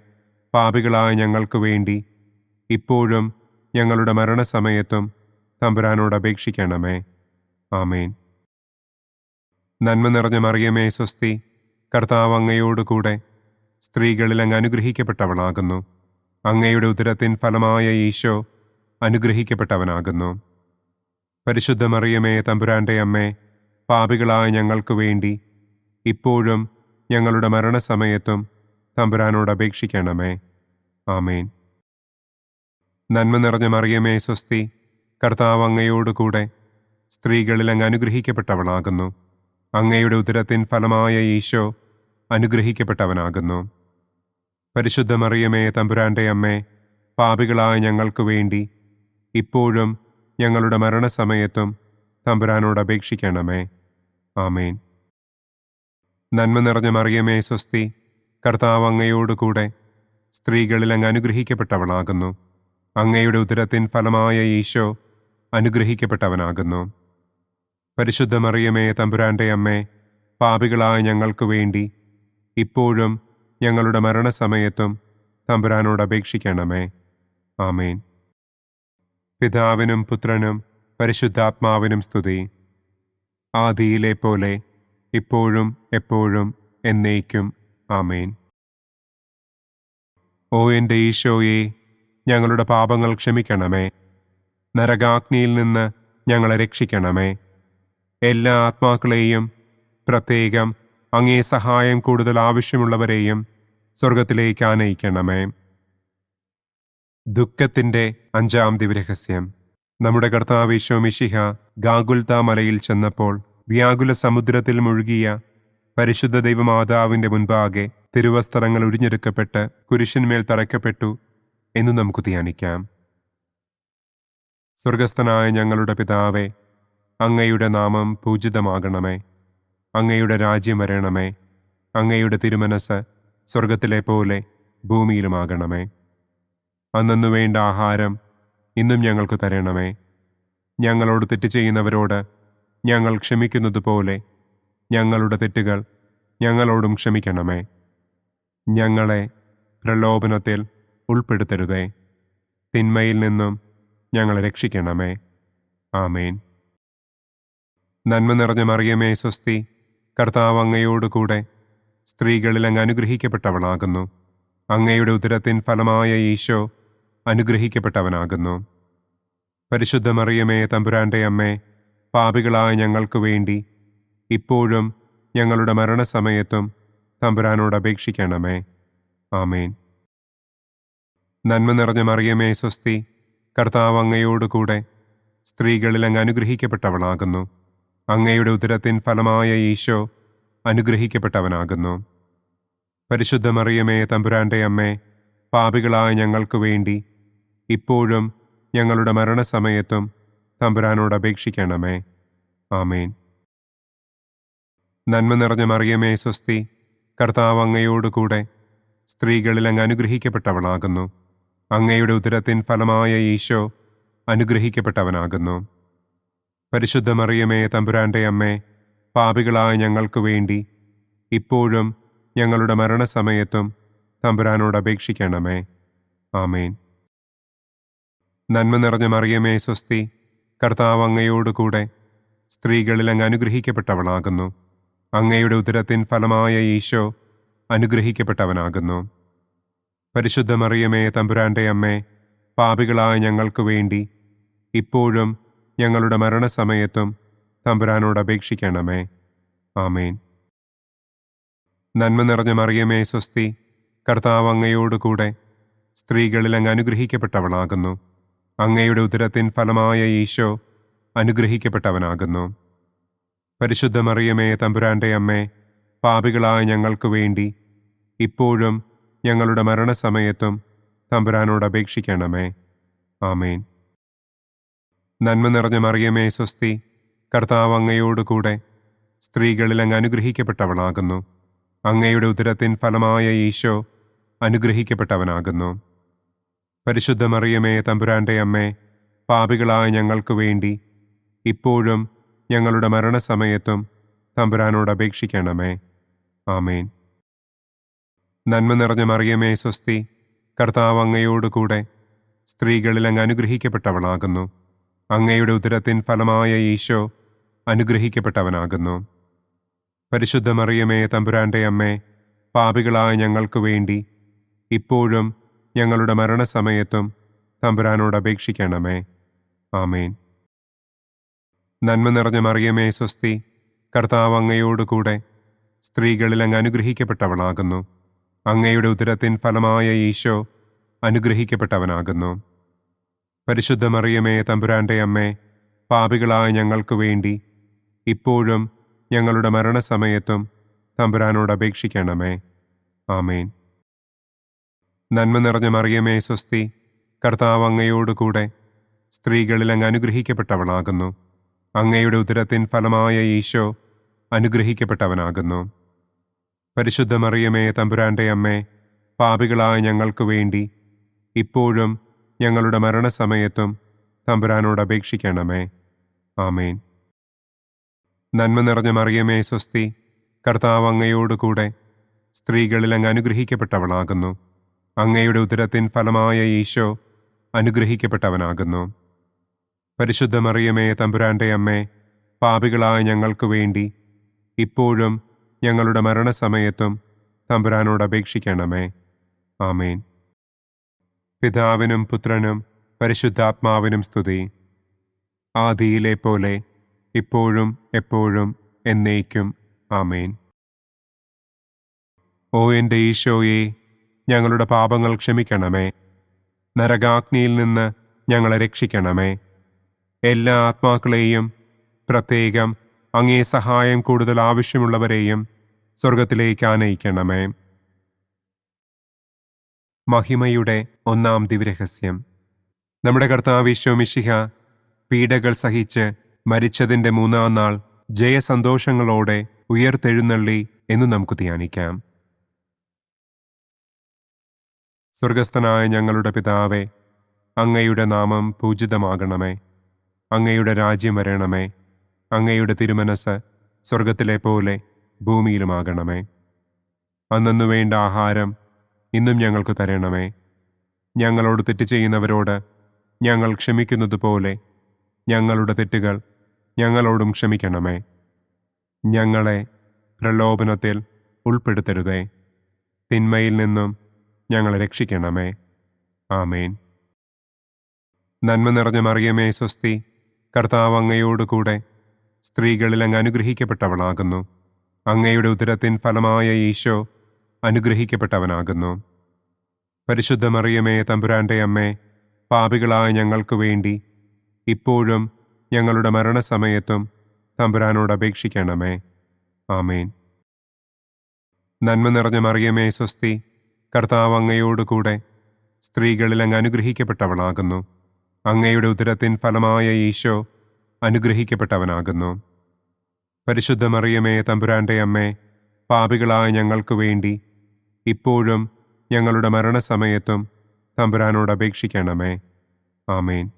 പാപികളായ ഞങ്ങൾക്ക് വേണ്ടി ഇപ്പോഴും ഞങ്ങളുടെ മരണസമയത്തും തമ്പുരാനോട് അപേക്ഷിക്കണമേ. ആമേൻ. നന്മ നിറഞ്ഞ മറിയമേ, സ്വസ്തി. കർത്താവ് അങ്ങയോടുകൂടെ സ്ത്രീകളിൽ അങ്ങ് അനുഗ്രഹിക്കപ്പെട്ടവളാകുന്നു. അങ്ങയുടെ ഉദരത്തിൻ ഫലമായ ഈശോ അനുഗ്രഹിക്കപ്പെട്ടവനാകുന്നു. പരിശുദ്ധ മറിയമേ, തമ്പുരാന്റെ അമ്മേ, പാപികളായ ഞങ്ങൾക്ക് വേണ്ടി ഇപ്പോഴും ഞങ്ങളുടെ മരണസമയത്തും തമ്പുരാനോട് അപേക്ഷിക്കണമേ. ആമേൻ. നന്മ നിറഞ്ഞ മറിയമേ, സ്വസ്തി. കർത്താവ് അങ്ങയോടുകൂടെ സ്ത്രീകളിൽ അങ്ങ് അനുഗ്രഹിക്കപ്പെട്ടവളാകുന്നു. അങ്ങയുടെ ഉദരത്തിൻ ഫലമായ ഈശോ അനുഗ്രഹിക്കപ്പെട്ടവനാകുന്നു. പരിശുദ്ധ മറിയമേ, തമ്പുരാന്റെ അമ്മേ, പാപികളായ ഞങ്ങൾക്ക് വേണ്ടി ഇപ്പോഴും ഞങ്ങളുടെ മരണസമയത്തും തമ്പുരാനോട് അപേക്ഷിക്കണമേ. ആമേൻ. നന്മ നിറഞ്ഞ മറിയമേ, സ്വസ്തി. കർത്താവ് അങ്ങയോടുകൂടെ സ്ത്രീകളിൽ അങ്ങ് അനുഗ്രഹിക്കപ്പെട്ടവളാകുന്നു. അങ്ങയുടെ ഉദരത്തിൻ ഫലമായ ഈശോ അനുഗ്രഹിക്കപ്പെട്ടവനാകുന്നു. പരിശുദ്ധ മറിയമേ, തമ്പുരാന്റെ അമ്മേ, പാപികളായ ഞങ്ങൾക്ക് വേണ്ടി ഇപ്പോഴും ഞങ്ങളുടെ മരണസമയത്തും തമ്പുരാനോട് അപേക്ഷിക്കണമേ. ആമേൻ. പിതാവിനും പുത്രനും പരിശുദ്ധാത്മാവിനും സ്തുതി. ആദിയിലെ പോലെ ഇപ്പോഴും എപ്പോഴും എന്നേക്കും. ആമേൻ. ഓ എൻ്റെ ഈശോയെ, ഞങ്ങളുടെ പാപങ്ങൾ ക്ഷമിക്കണമേ. നരകാഗ്നിയിൽ നിന്ന് ഞങ്ങളെ രക്ഷിക്കണമേ. എല്ലാ ആത്മാക്കളെയും, പ്രത്യേകം അങ്ങേ സഹായം കൂടുതൽ ആവശ്യമുള്ളവരെയും സ്വർഗത്തിലേക്ക് ആനയിക്കണമേ. ദുഃഖത്തിൻ്റെ 5-ാം ദിവ്യരഹസ്യം. നമ്മുടെ കർത്താവ് ഈശോ മിശിഹ ഗാഗുൽത്ത മലയിൽ ചെന്നപ്പോൾ വ്യാകുല സമുദ്രത്തിൽ മുഴുകിയ പരിശുദ്ധ ദൈവമാതാവിൻ്റെ മുൻപാകെ തിരുവസ്ത്രങ്ങൾ ഉരിഞ്ഞെടുക്കപ്പെട്ട് കുരിശിന്മേൽ തറയ്ക്കപ്പെട്ടു എന്ന് നമുക്ക് ധ്യാനിക്കാം. സ്വർഗസ്ഥനായ ഞങ്ങളുടെ പിതാവേ, അങ്ങയുടെ നാമം പൂജിതമാകണമേ. അങ്ങയുടെ രാജ്യം വരണമേ. അങ്ങയുടെ തിരുമനസ് സ്വർഗത്തിലെ പോലെ ഭൂമിയിലുമാകണമേ. അന്നന്നു വേണ്ട ആഹാരം ഇന്നും ഞങ്ങൾക്ക് തരണമേ. ഞങ്ങളോട് തെറ്റ് ചെയ്യുന്നവരോട് ഞങ്ങൾ ക്ഷമിക്കുന്നത് പോലെ ഞങ്ങളുടെ തെറ്റുകൾ ഞങ്ങളോടും ക്ഷമിക്കണമേ. ഞങ്ങളെ പ്രലോഭനത്തിൽ ഉൾപ്പെടുത്തരുതേ. തിന്മയിൽ നിന്നും ഞങ്ങളെ രക്ഷിക്കണമേ. ആമേൻ. നന്മ നിറഞ്ഞ മറിയമേ, സ്വസ്തി. കർത്താവ് അങ്ങയോടുകൂടെ സ്ത്രീകളിൽ അങ്ങ് അനുഗ്രഹിക്കപ്പെട്ടവളാകുന്നു. അങ്ങയുടെ ഉദരത്തിൻ ഫലമായ ഈശോ അനുഗ്രഹിക്കപ്പെട്ടവനാകുന്നു. പരിശുദ്ധ മറിയമേ, തമ്പുരാന്റെ അമ്മേ, പാപികളായ ഞങ്ങൾക്ക് വേണ്ടി ഇപ്പോഴും ഞങ്ങളുടെ മരണസമയത്തും തമ്പുരാനോട് അപേക്ഷിക്കണമേ. ആമേൻ. നന്മ നിറഞ്ഞ മറിയമേ, സ്വസ്തി. കർത്താവ് അങ്ങയോടുകൂടെ സ്ത്രീകളിൽ അങ്ങ് അനുഗ്രഹിക്കപ്പെട്ടവളാകുന്നു. അങ്ങയുടെ ഉദരത്തിൻ ഫലമായ ഈശോ അനുഗ്രഹിക്കപ്പെട്ടവനാകുന്നു. പരിശുദ്ധ മറിയമേ, തമ്പുരാന്റെ അമ്മേ, പാപികളായ ഞങ്ങൾക്ക് വേണ്ടി ഇപ്പോഴും ഞങ്ങളുടെ മരണസമയത്തും തമ്പുരാനോട് അപേക്ഷിക്കണമേ. ആമേൻ. നന്മ നിറഞ്ഞ മറിയമേ, സ്വസ്തി. കർത്താവ് അങ്ങയോടുകൂടെ സ്ത്രീകളിൽ അങ്ങ് അനുഗ്രഹിക്കപ്പെട്ടവളാകുന്നു. അങ്ങയുടെ ഉദരത്തിൻ ഫലമായ ഈശോ അനുഗ്രഹിക്കപ്പെട്ടവനാകുന്നു. പരിശുദ്ധ മറിയമേ, തമ്പുരാന്റെ അമ്മേ, പാപികളായ ഞങ്ങൾക്ക് വേണ്ടി ഇപ്പോഴും ഞങ്ങളുടെ മരണസമയത്തും തമ്പുരാനോട് അപേക്ഷിക്കണമേ. ആമേൻ. നന്മ നിറഞ്ഞ മറിയമേ, സ്വസ്തി. കർത്താവ് അങ്ങയോടുകൂടെ സ്ത്രീകളിൽ അങ്ങ് അനുഗ്രഹിക്കപ്പെട്ടവളാകുന്നു. അങ്ങയുടെ ഉദരത്തിൻ ഫലമായ ഈശോ അനുഗ്രഹിക്കപ്പെട്ടവനാകുന്നു. പരിശുദ്ധ മറിയമേ, തമ്പുരാന്റെ അമ്മേ, പാപികളായ ഞങ്ങൾക്ക് വേണ്ടി ഇപ്പോഴും ഞങ്ങളുടെ മരണസമയത്തും തമ്പുരാനോട് അപേക്ഷിക്കണമേ. ആമേൻ. നന്മ നിറഞ്ഞ മറിയമേ സ്വസ്തി, കർത്താവ് അങ്ങയോടുകൂടെ സ്ത്രീകളിൽ അങ്ങ് അനുഗ്രഹിക്കപ്പെട്ടവളാകുന്നു. അങ്ങയുടെ ഉദരത്തിൻ ഫലമായ ഈശോ അനുഗ്രഹിക്കപ്പെട്ടവനാകുന്നു. പരിശുദ്ധ മറിയമേ തമ്പുരാന്റെ അമ്മേ, പാപികളായ ഞങ്ങൾക്ക് വേണ്ടി ഇപ്പോഴും ഞങ്ങളുടെ മരണസമയത്തും തമ്പുരാനോട് അപേക്ഷിക്കണമേ. ആമേൻ. നന്മ നിറഞ്ഞ മറിയമേ സ്വസ്തി, കർത്താവ് അങ്ങയോടുകൂടെ സ്ത്രീകളിൽ അങ്ങ് അനുഗ്രഹിക്കപ്പെട്ടവളാകുന്നു. അങ്ങയുടെ ഉദരത്തിൻ ഫലമായ ഈശോ അനുഗ്രഹിക്കപ്പെട്ടവനാകുന്നു. പരിശുദ്ധ മറിയമേ തമ്പുരാന്റെ അമ്മേ, പാപികളായ ഞങ്ങൾക്ക് വേണ്ടി ഇപ്പോഴും ഞങ്ങളുടെ മരണസമയത്തും തമ്പുരാനോട് അപേക്ഷിക്കണമേ. ആമേൻ. നന്മ നിറഞ്ഞ മറിയമേ സ്വസ്തി, കർത്താവ് അങ്ങയോടുകൂടെ സ്ത്രീകളിൽ അങ്ങ് അനുഗ്രഹിക്കപ്പെട്ടവളാകുന്നു. അങ്ങയുടെ ഉദരത്തിൻ ഫലമായ ഈശോ അനുഗ്രഹിക്കപ്പെട്ടവനാകുന്നു. പരിശുദ്ധ മറിയമേ തമ്പുരാന്റെ അമ്മേ, പാപികളായ ഞങ്ങൾക്ക് വേണ്ടി ഇപ്പോഴും ഞങ്ങളുടെ മരണസമയത്തും തമ്പുരാനോട് അപേക്ഷിക്കണമേ. ആമേൻ. നന്മ നിറഞ്ഞ മറിയമേ സ്വസ്തി, കർത്താവ് അങ്ങയോടുകൂടെ സ്ത്രീകളിൽ അങ്ങ് അനുഗ്രഹിക്കപ്പെട്ടവളാകുന്നു. അങ്ങയുടെ ഉദരത്തിൻ ഫലമായ ഈശോ അനുഗ്രഹിക്കപ്പെട്ടവനാകുന്നു. പരിശുദ്ധ മറിയമേ തമ്പുരാന്റെ അമ്മേ, പാപികളായ ഞങ്ങൾക്ക് വേണ്ടി ഇപ്പോഴും ഞങ്ങളുടെ മരണസമയത്തും തമ്പുരാനോട് അപേക്ഷിക്കണമേ. ആമേൻ. നന്മ നിറഞ്ഞ മറിയമേ സ്വസ്തി, കർത്താവ് അങ്ങയോടുകൂടെ സ്ത്രീകളിൽ അങ്ങ് അനുഗ്രഹിക്കപ്പെട്ടവളാകുന്നു. അങ്ങയുടെ ഉദരത്തിൻ ഫലമായ ഈശോ അനുഗ്രഹിക്കപ്പെട്ടവനാകുന്നു. പരിശുദ്ധ മറിയമേ തമ്പുരാന്റെ അമ്മേ, പാപികളായ ഞങ്ങൾക്ക് വേണ്ടി ഇപ്പോഴും ഞങ്ങളുടെ മരണസമയത്തും തമ്പുരാനോട് അപേക്ഷിക്കണമേ. ആമേൻ. നന്മ നിറഞ്ഞ മറിയമേ സ്വസ്തി, കർത്താവ് അങ്ങയോടുകൂടെ സ്ത്രീകളിൽ അങ്ങ് അനുഗ്രഹിക്കപ്പെട്ടവളാകുന്നു. അങ്ങയുടെ ഉദരത്തിൻ ഫലമായ ഈശോ അനുഗ്രഹിക്കപ്പെട്ടവനാകുന്നു. പരിശുദ്ധ മറിയമേ തമ്പുരാന്റെ അമ്മേ, പാപികളായ ഞങ്ങൾക്ക് വേണ്ടി ഇപ്പോഴും ഞങ്ങളുടെ മരണസമയത്തും തമ്പുരാനോട് അപേക്ഷിക്കണമേ. ആമേൻ. പിതാവിനും പുത്രനും പരിശുദ്ധാത്മാവിനും സ്തുതി. ആദിയിലെ പോലെ ഇപ്പോഴും എപ്പോഴും എന്നേക്കും. ആമേൻ. ഓ എൻ്റെ ഈശോയെ, ഞങ്ങളുടെ പാപങ്ങൾ ക്ഷമിക്കണമേ. നരകാഗ്നിയിൽ നിന്ന് ഞങ്ങളെ രക്ഷിക്കണമേ. എല്ലാ ആത്മാക്കളെയും, പ്രത്യേകം അങ്ങേ സഹായം കൂടുതൽ ആവശ്യമുള്ളവരെയും സ്വർഗത്തിലേക്ക് ആനയിക്കണമേ. മഹിമയുടെ ഒന്നാം ദിവ്യരഹസ്യം. നമ്മുടെ കർത്താവ് ഈശോ മിശിഹ പീഡകൾ സഹിച്ച് മരിച്ചതിൻ്റെ മൂന്നാം നാൾ ജയസന്തോഷങ്ങളോടെ ഉയർത്തെഴുന്നള്ളി എന്ന് നമുക്ക് ധ്യാനിക്കാം. സ്വർഗസ്ഥനായ ഞങ്ങളുടെ പിതാവേ, അങ്ങയുടെ നാമം പൂജിതമാകണമേ. അങ്ങയുടെ രാജ്യം വരണമേ. അങ്ങയുടെ തിരുമനസ് സ്വർഗത്തിലെ പോലെ ഭൂമിയിലുമാകണമേ. അന്നന്നു വേണ്ട ആഹാരം ഇന്നും ഞങ്ങൾക്ക് തരണമേ. ഞങ്ങളോട് തെറ്റ് ചെയ്യുന്നവരോട് ഞങ്ങൾ ക്ഷമിക്കുന്നത് പോലെ ഞങ്ങളുടെ തെറ്റുകൾ ഞങ്ങളോടും ക്ഷമിക്കണമേ. ഞങ്ങളെ പ്രലോഭനത്തിൽ ഉൾപ്പെടുത്തരുതേ. തിന്മയിൽ നിന്നും ഞങ്ങളെ രക്ഷിക്കണമേ. ആമേൻ. നന്മ നിറഞ്ഞ മറിയമേ സ്വസ്തി, കർത്താവ് അങ്ങയോടുകൂടെ സ്ത്രീകളിൽ അങ്ങ് അനുഗ്രഹിക്കപ്പെട്ടവളാകുന്നു. അങ്ങയുടെ ഉദരത്തിൻ ഫലമായ ഈശോ അനുഗ്രഹിക്കപ്പെട്ടവനാകുന്നു. പരിശുദ്ധ മറിയമേ തമ്പുരാന്റെ അമ്മേ, പാപികളായ ഞങ്ങൾക്ക് വേണ്ടി ഇപ്പോഴും ഞങ്ങളുടെ മരണസമയത്തും തമ്പുരാനോട് അപേക്ഷിക്കണമേ. ആമേൻ. നന്മ നിറഞ്ഞ മറിയമേ സ്വസ്തി, കർത്താവ് അങ്ങയോടുകൂടെ സ്ത്രീകളിൽ അങ്ങ് അനുഗ്രഹിക്കപ്പെട്ടവളാകുന്നു. അങ്ങയുടെ ഉദരത്തിൻ ഫലമായ ഈശോ അനുഗ്രഹിക്കപ്പെട്ടവനാകുന്നു. പരിശുദ്ധ മറിയമേ തമ്പുരാന്റെ അമ്മേ, പാപികളായ ഞങ്ങൾക്ക് വേണ്ടി ഇപ്പോഴും ഞങ്ങളുടെ മരണസമയത്തും തമ്പുരാനോട് അപേക്ഷിക്കണമേ. ആമേൻ.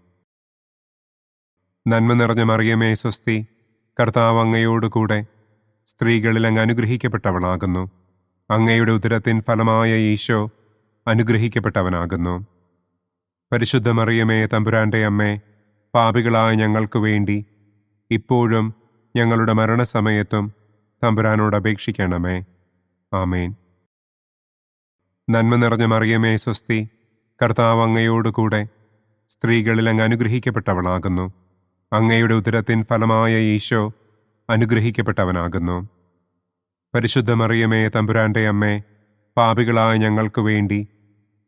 നന്മ നിറഞ്ഞ മറിയമേ സ്വസ്തി, കർത്താവ് അങ്ങയോടുകൂടെ സ്ത്രീകളിൽ അങ്ങ് അനുഗ്രഹിക്കപ്പെട്ടവളാകുന്നു. അങ്ങയുടെ ഉദരത്തിൻ ഫലമായ ഈശോ അനുഗ്രഹിക്കപ്പെട്ടവനാകുന്നു. പരിശുദ്ധ മറിയമേ തമ്പുരാന്റെ അമ്മേ, പാപികളായ ഞങ്ങൾക്ക് വേണ്ടി ഇപ്പോഴും ഞങ്ങളുടെ മരണസമയത്തും തമ്പുരാനോട് അപേക്ഷിക്കണമേ. ആമേൻ. നന്മ നിറഞ്ഞ മറിയമേ സ്വസ്തി, കർത്താവ് അങ്ങയോടുകൂടെ സ്ത്രീകളിൽ അങ്ങ് അനുഗ്രഹിക്കപ്പെട്ടവളാകുന്നു. അങ്ങയുടെ ഉദരത്തിൻ ഫലമായ ഈശോ അനുഗ്രഹിക്കപ്പെട്ടവനാകുന്നു. പരിശുദ്ധ മറിയമേ, തമ്പുരാന്റെ അമ്മേ, പാപികളായ ഞങ്ങൾക്ക് വേണ്ടി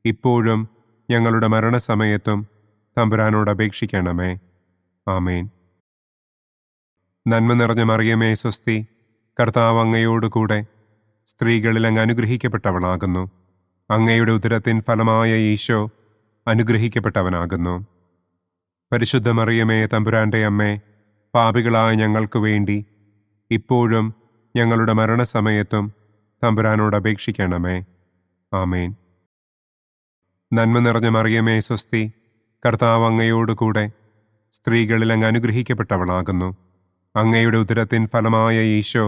ഇപ്പോഴും ഞങ്ങളുടെ മരണസമയത്തും തമ്പുരാനോട് അപേക്ഷിക്കണമേ. ആമേൻ. നന്മ നിറഞ്ഞ മറിയമേ, സ്വസ്തി. കർത്താവ് അങ്ങയോടുകൂടെ സ്ത്രീകളിൽ അങ്ങ് അനുഗ്രഹിക്കപ്പെട്ടവളാകുന്നു. അങ്ങയുടെ ഉദരത്തിൻ ഫലമായ ഈശോ അനുഗ്രഹിക്കപ്പെട്ടവനാകുന്നു. പരിശുദ്ധ മറിയമേ, തമ്പുരാന്റെ അമ്മേ, പാപികളായ ഞങ്ങൾക്ക് വേണ്ടി ഇപ്പോഴും ഞങ്ങളുടെ മരണസമയത്തും തമ്പുരാനോട് അപേക്ഷിക്കണമേ. ആമേൻ. നന്മ നിറഞ്ഞ മറിയമേ, സ്വസ്തി. കർത്താവ് അങ്ങയോടുകൂടെ സ്ത്രീകളിൽ അങ്ങ് അനുഗ്രഹിക്കപ്പെട്ടവളാകുന്നു. അങ്ങയുടെ ഉദരത്തിൻ ഫലമായ ഈശോ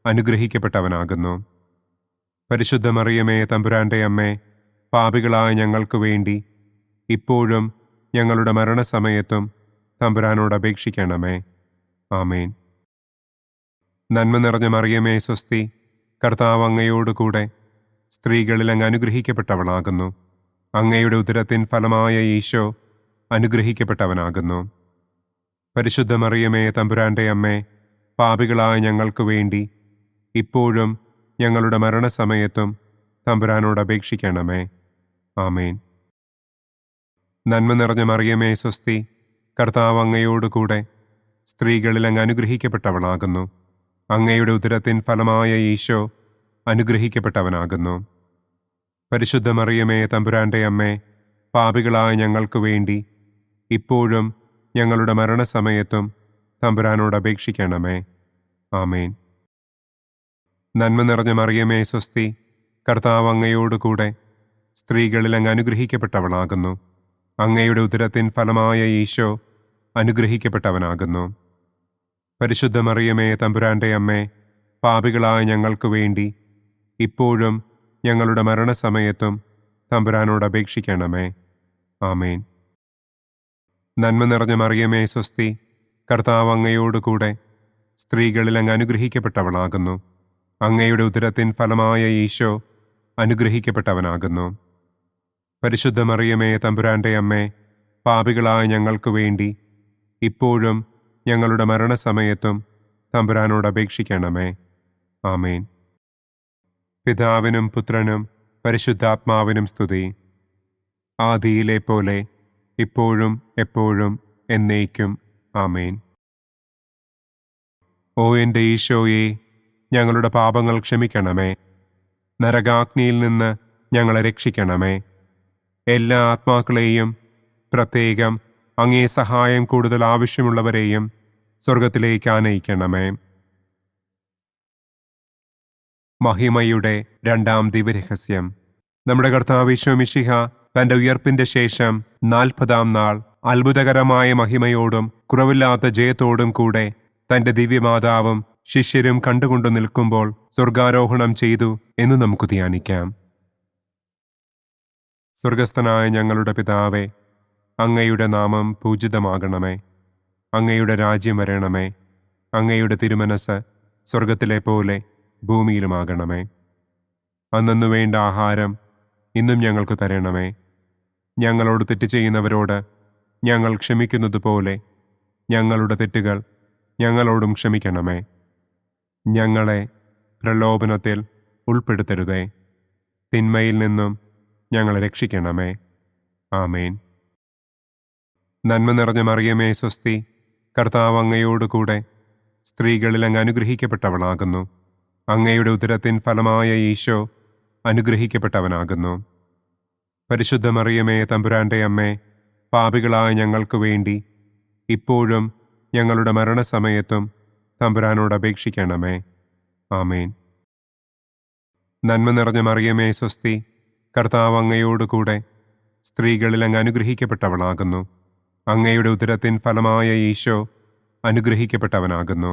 അനുഗ്രഹിക്കപ്പെട്ടവനാകുന്നു. പരിശുദ്ധ മറിയമേ, തമ്പുരാന്റെ അമ്മേ, പാപികളായ ഞങ്ങൾക്ക് വേണ്ടി ഇപ്പോഴും ഞങ്ങളുടെ മരണസമയത്തും തമ്പുരാനോട് അപേക്ഷിക്കണമേ. ആമേൻ. നന്മ നിറഞ്ഞ മറിയമേ, സ്വസ്തി. കർത്താവ് അങ്ങയോടുകൂടെ സ്ത്രീകളിൽ അങ്ങ് അനുഗ്രഹിക്കപ്പെട്ടവളാകുന്നു. അങ്ങയുടെ ഉദരത്തിൻ ഫലമായ ഈശോ അനുഗ്രഹിക്കപ്പെട്ടവനാകുന്നു. പരിശുദ്ധ മറിയമേ, തമ്പുരാന്റെ അമ്മേ, പാപികളായ ഞങ്ങൾക്ക് വേണ്ടി ഇപ്പോഴും ഞങ്ങളുടെ മരണസമയത്തും തമ്പുരാനോട് അപേക്ഷിക്കണമേ. ആമേൻ. നന്മ നിറഞ്ഞ മറിയമേ, സ്വസ്തി. കർത്താവ് അങ്ങയോടുകൂടെ സ്ത്രീകളിൽ അങ്ങ് അനുഗ്രഹിക്കപ്പെട്ടവളാകുന്നു. അങ്ങയുടെ ഉദരത്തിൻ ഫലമായ ഈശോ അനുഗ്രഹിക്കപ്പെട്ടവനാകുന്നു. പരിശുദ്ധ മറിയമേ, തമ്പുരാന്റെ അമ്മേ, പാപികളായ ഞങ്ങൾക്ക് വേണ്ടി ഇപ്പോഴും ഞങ്ങളുടെ മരണസമയത്തും തമ്പുരാനോട് അപേക്ഷിക്കണമേ. ആമേൻ. നന്മ നിറഞ്ഞ മറിയമേ, സ്വസ്തി. കർത്താവ് അങ്ങയോടുകൂടെ സ്ത്രീകളിൽ അങ്ങ് അനുഗ്രഹിക്കപ്പെട്ടവളാകുന്നു. അങ്ങയുടെ ഉദരത്തിൻ ഫലമായ ഈശോ അനുഗ്രഹിക്കപ്പെട്ടവനാകുന്നു. പരിശുദ്ധ മറിയമേ, തമ്പുരാന്റെ അമ്മേ, പാപികളായ ഞങ്ങൾക്ക് വേണ്ടി ഇപ്പോഴും ഞങ്ങളുടെ മരണസമയത്തും തമ്പുരാനോട് അപേക്ഷിക്കണമേ. ആമേൻ. നന്മ നിറഞ്ഞ മറിയമേ, സ്വസ്തി. കർത്താവ് അങ്ങയോടുകൂടെ സ്ത്രീകളിൽ അങ്ങ് അനുഗ്രഹിക്കപ്പെട്ടവളാകുന്നു. അങ്ങയുടെ ഉദരത്തിൻ ഫലമായ ഈശോ അനുഗ്രഹിക്കപ്പെട്ടവനാകുന്നു. പരിശുദ്ധ മറിയമേ, തമ്പുരാന്റെ അമ്മേ, പാപികളായ ഞങ്ങൾക്ക് വേണ്ടി ഇപ്പോഴും ഞങ്ങളുടെ മരണസമയത്തും തമ്പുരാനോട് അപേക്ഷിക്കണമേ. ആമേൻ. പിതാവിനും പുത്രനും പരിശുദ്ധാത്മാവിനും സ്തുതി. ആദിയിലെ പോലെ ഇപ്പോഴും എപ്പോഴും എന്നേക്കും. ആമേൻ. ഓ എൻ്റെ ഈശോയെ, ഞങ്ങളുടെ പാപങ്ങൾ ക്ഷമിക്കണമേ. നരകാഗ്നിയിൽ നിന്ന് ഞങ്ങളെ രക്ഷിക്കണമേ. എല്ലാ ആത്മാക്കളെയും, പ്രത്യേകം അങ്ങേ സഹായം കൂടുതൽ ആവശ്യമുള്ളവരെയും സ്വർഗത്തിലേക്ക് ആനയിക്കണമേ. മഹിമയുടെ രണ്ടാം ദിവ്യരഹസ്യം. നമ്മുടെ കർത്താവ് ഈശോ മിശിഹ തന്റെ ഉയർപ്പിന്റെ ശേഷം 40-ാം നാൾ അത്ഭുതകരമായ മഹിമയോടും കുറവില്ലാത്ത ജയത്തോടും കൂടെ തന്റെ ദിവ്യമാതാവും ശിഷ്യരും കണ്ടുകൊണ്ടു നിൽക്കുമ്പോൾ സ്വർഗാരോഹണം ചെയ്തു എന്ന് നമുക്ക് ധ്യാനിക്കാം. സ്വർഗസ്ഥനായ ഞങ്ങളുടെ പിതാവേ, അങ്ങയുടെ നാമം പൂജിതമാകണമേ. അങ്ങയുടെ രാജ്യം വരണമേ. അങ്ങയുടെ തിരുമനസ് സ്വർഗത്തിലെ പോലെ ഭൂമിയിലുമാകണമേ. അന്നു വേണ്ട ആഹാരം ഇന്നും ഞങ്ങൾക്ക് തരണമേ. ഞങ്ങളോട് തെറ്റ് ചെയ്യുന്നവരോട് ഞങ്ങൾ ക്ഷമിക്കുന്നത് പോലെ ഞങ്ങളുടെ തെറ്റുകൾ ഞങ്ങളോടും ക്ഷമിക്കണമേ. ഞങ്ങളെ പ്രലോഭനത്തിൽ ഉൾപ്പെടുത്തരുതേ. തിന്മയിൽ നിന്നും ഞങ്ങളെ രക്ഷിക്കണമേ. ആമേൻ. നന്മ നിറഞ്ഞ മറിയമേ, സ്വസ്തി. കർത്താവ് അങ്ങയോടുകൂടെ സ്ത്രീകളിൽ അങ്ങ് അനുഗ്രഹിക്കപ്പെട്ടവളാകുന്നു. അങ്ങയുടെ ഉദരത്തിൻ ഫലമായ ഈശോ അനുഗ്രഹിക്കപ്പെട്ടവനാകുന്നു. പരിശുദ്ധ മറിയമേ, തമ്പുരാന്റെ അമ്മേ, പാപികളായ ഞങ്ങൾക്ക് വേണ്ടി ഇപ്പോഴും ഞങ്ങളുടെ മരണസമയത്തും തമ്പുരാനോട് അപേക്ഷിക്കണമേ. ആമേൻ. നന്മ നിറഞ്ഞ മറിയമേ, സ്വസ്തി. കർത്താവ് അങ്ങയോടുകൂടെ സ്ത്രീകളിൽ അങ്ങ് അനുഗ്രഹിക്കപ്പെട്ടവളാകുന്നു. അങ്ങയുടെ ഉദരത്തിൻ ഫലമായ ഈശോ അനുഗ്രഹിക്കപ്പെട്ടവനാകുന്നു.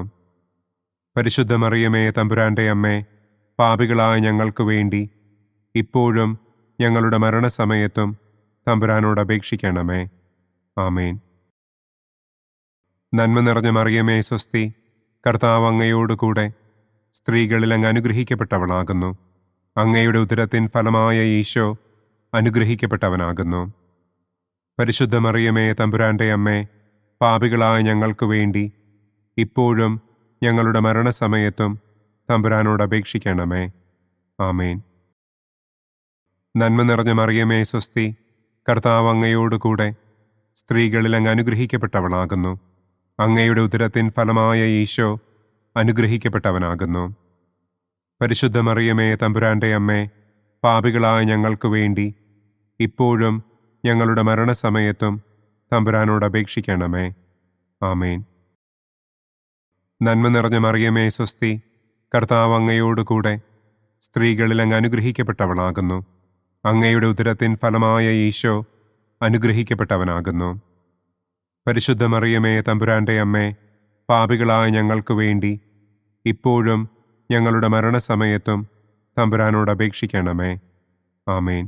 പരിശുദ്ധ മറിയമേ, തമ്പുരാന്റെ അമ്മേ, പാപികളായ ഞങ്ങൾക്ക് വേണ്ടി ഇപ്പോഴും ഞങ്ങളുടെ മരണസമയത്തും തമ്പുരാനോട് അപേക്ഷിക്കണമേ. ആമേൻ. നന്മ നിറഞ്ഞ മറിയമേ, സ്വസ്തി. കർത്താവ് അങ്ങയോടുകൂടെ സ്ത്രീകളിൽ അങ്ങ് അനുഗ്രഹിക്കപ്പെട്ടവളാകുന്നു. അങ്ങയുടെ ഉദരത്തിൻ ഫലമായ ഈശോ അനുഗ്രഹിക്കപ്പെട്ടവനാകുന്നു. പരിശുദ്ധ മറിയമേ തമ്പുരാന്റെ അമ്മേ, പാപികളായ ഞങ്ങൾക്ക് വേണ്ടി ഇപ്പോഴും ഞങ്ങളുടെ മരണസമയത്തും തമ്പുരാനോട് അപേക്ഷിക്കണമേ. ആമേൻ. നന്മ നിറഞ്ഞ മറിയമേ സ്വസ്തി, കർത്താവ് അങ്ങയോടുകൂടെ സ്ത്രീകളിൽ അങ്ങ് അനുഗ്രഹിക്കപ്പെട്ടവളാകുന്നു. അങ്ങയുടെ ഉദരത്തിൻ ഫലമായ ഈശോ അനുഗ്രഹിക്കപ്പെട്ടവനാകുന്നു. പരിശുദ്ധ മറിയമേ തമ്പുരാന്റെ അമ്മേ, പാപികളായ ഞങ്ങൾക്ക് വേണ്ടി ഇപ്പോഴും ഞങ്ങളുടെ മരണസമയത്തും തമ്പുരാനോട് അപേക്ഷിക്കണമേ. ആമേൻ. നന്മ നിറഞ്ഞ മറിയമേ സ്വസ്തി, കർത്താവ് അങ്ങയോടുകൂടെ സ്ത്രീകളിൽ അങ്ങ് അനുഗ്രഹിക്കപ്പെട്ടവളാകുന്നു. അങ്ങയുടെ ഉദരത്തിൻ ഫലമായ ഈശോ അനുഗ്രഹിക്കപ്പെട്ടവനാകുന്നു. പരിശുദ്ധ മറിയമേ തമ്പുരാന്റെ അമ്മേ, പാപികളായ ഞങ്ങൾക്ക് വേണ്ടി ഇപ്പോഴും ഞങ്ങളുടെ മരണസമയത്തും തമ്പുരാനോട് അപേക്ഷിക്കണമേ. ആമേൻ.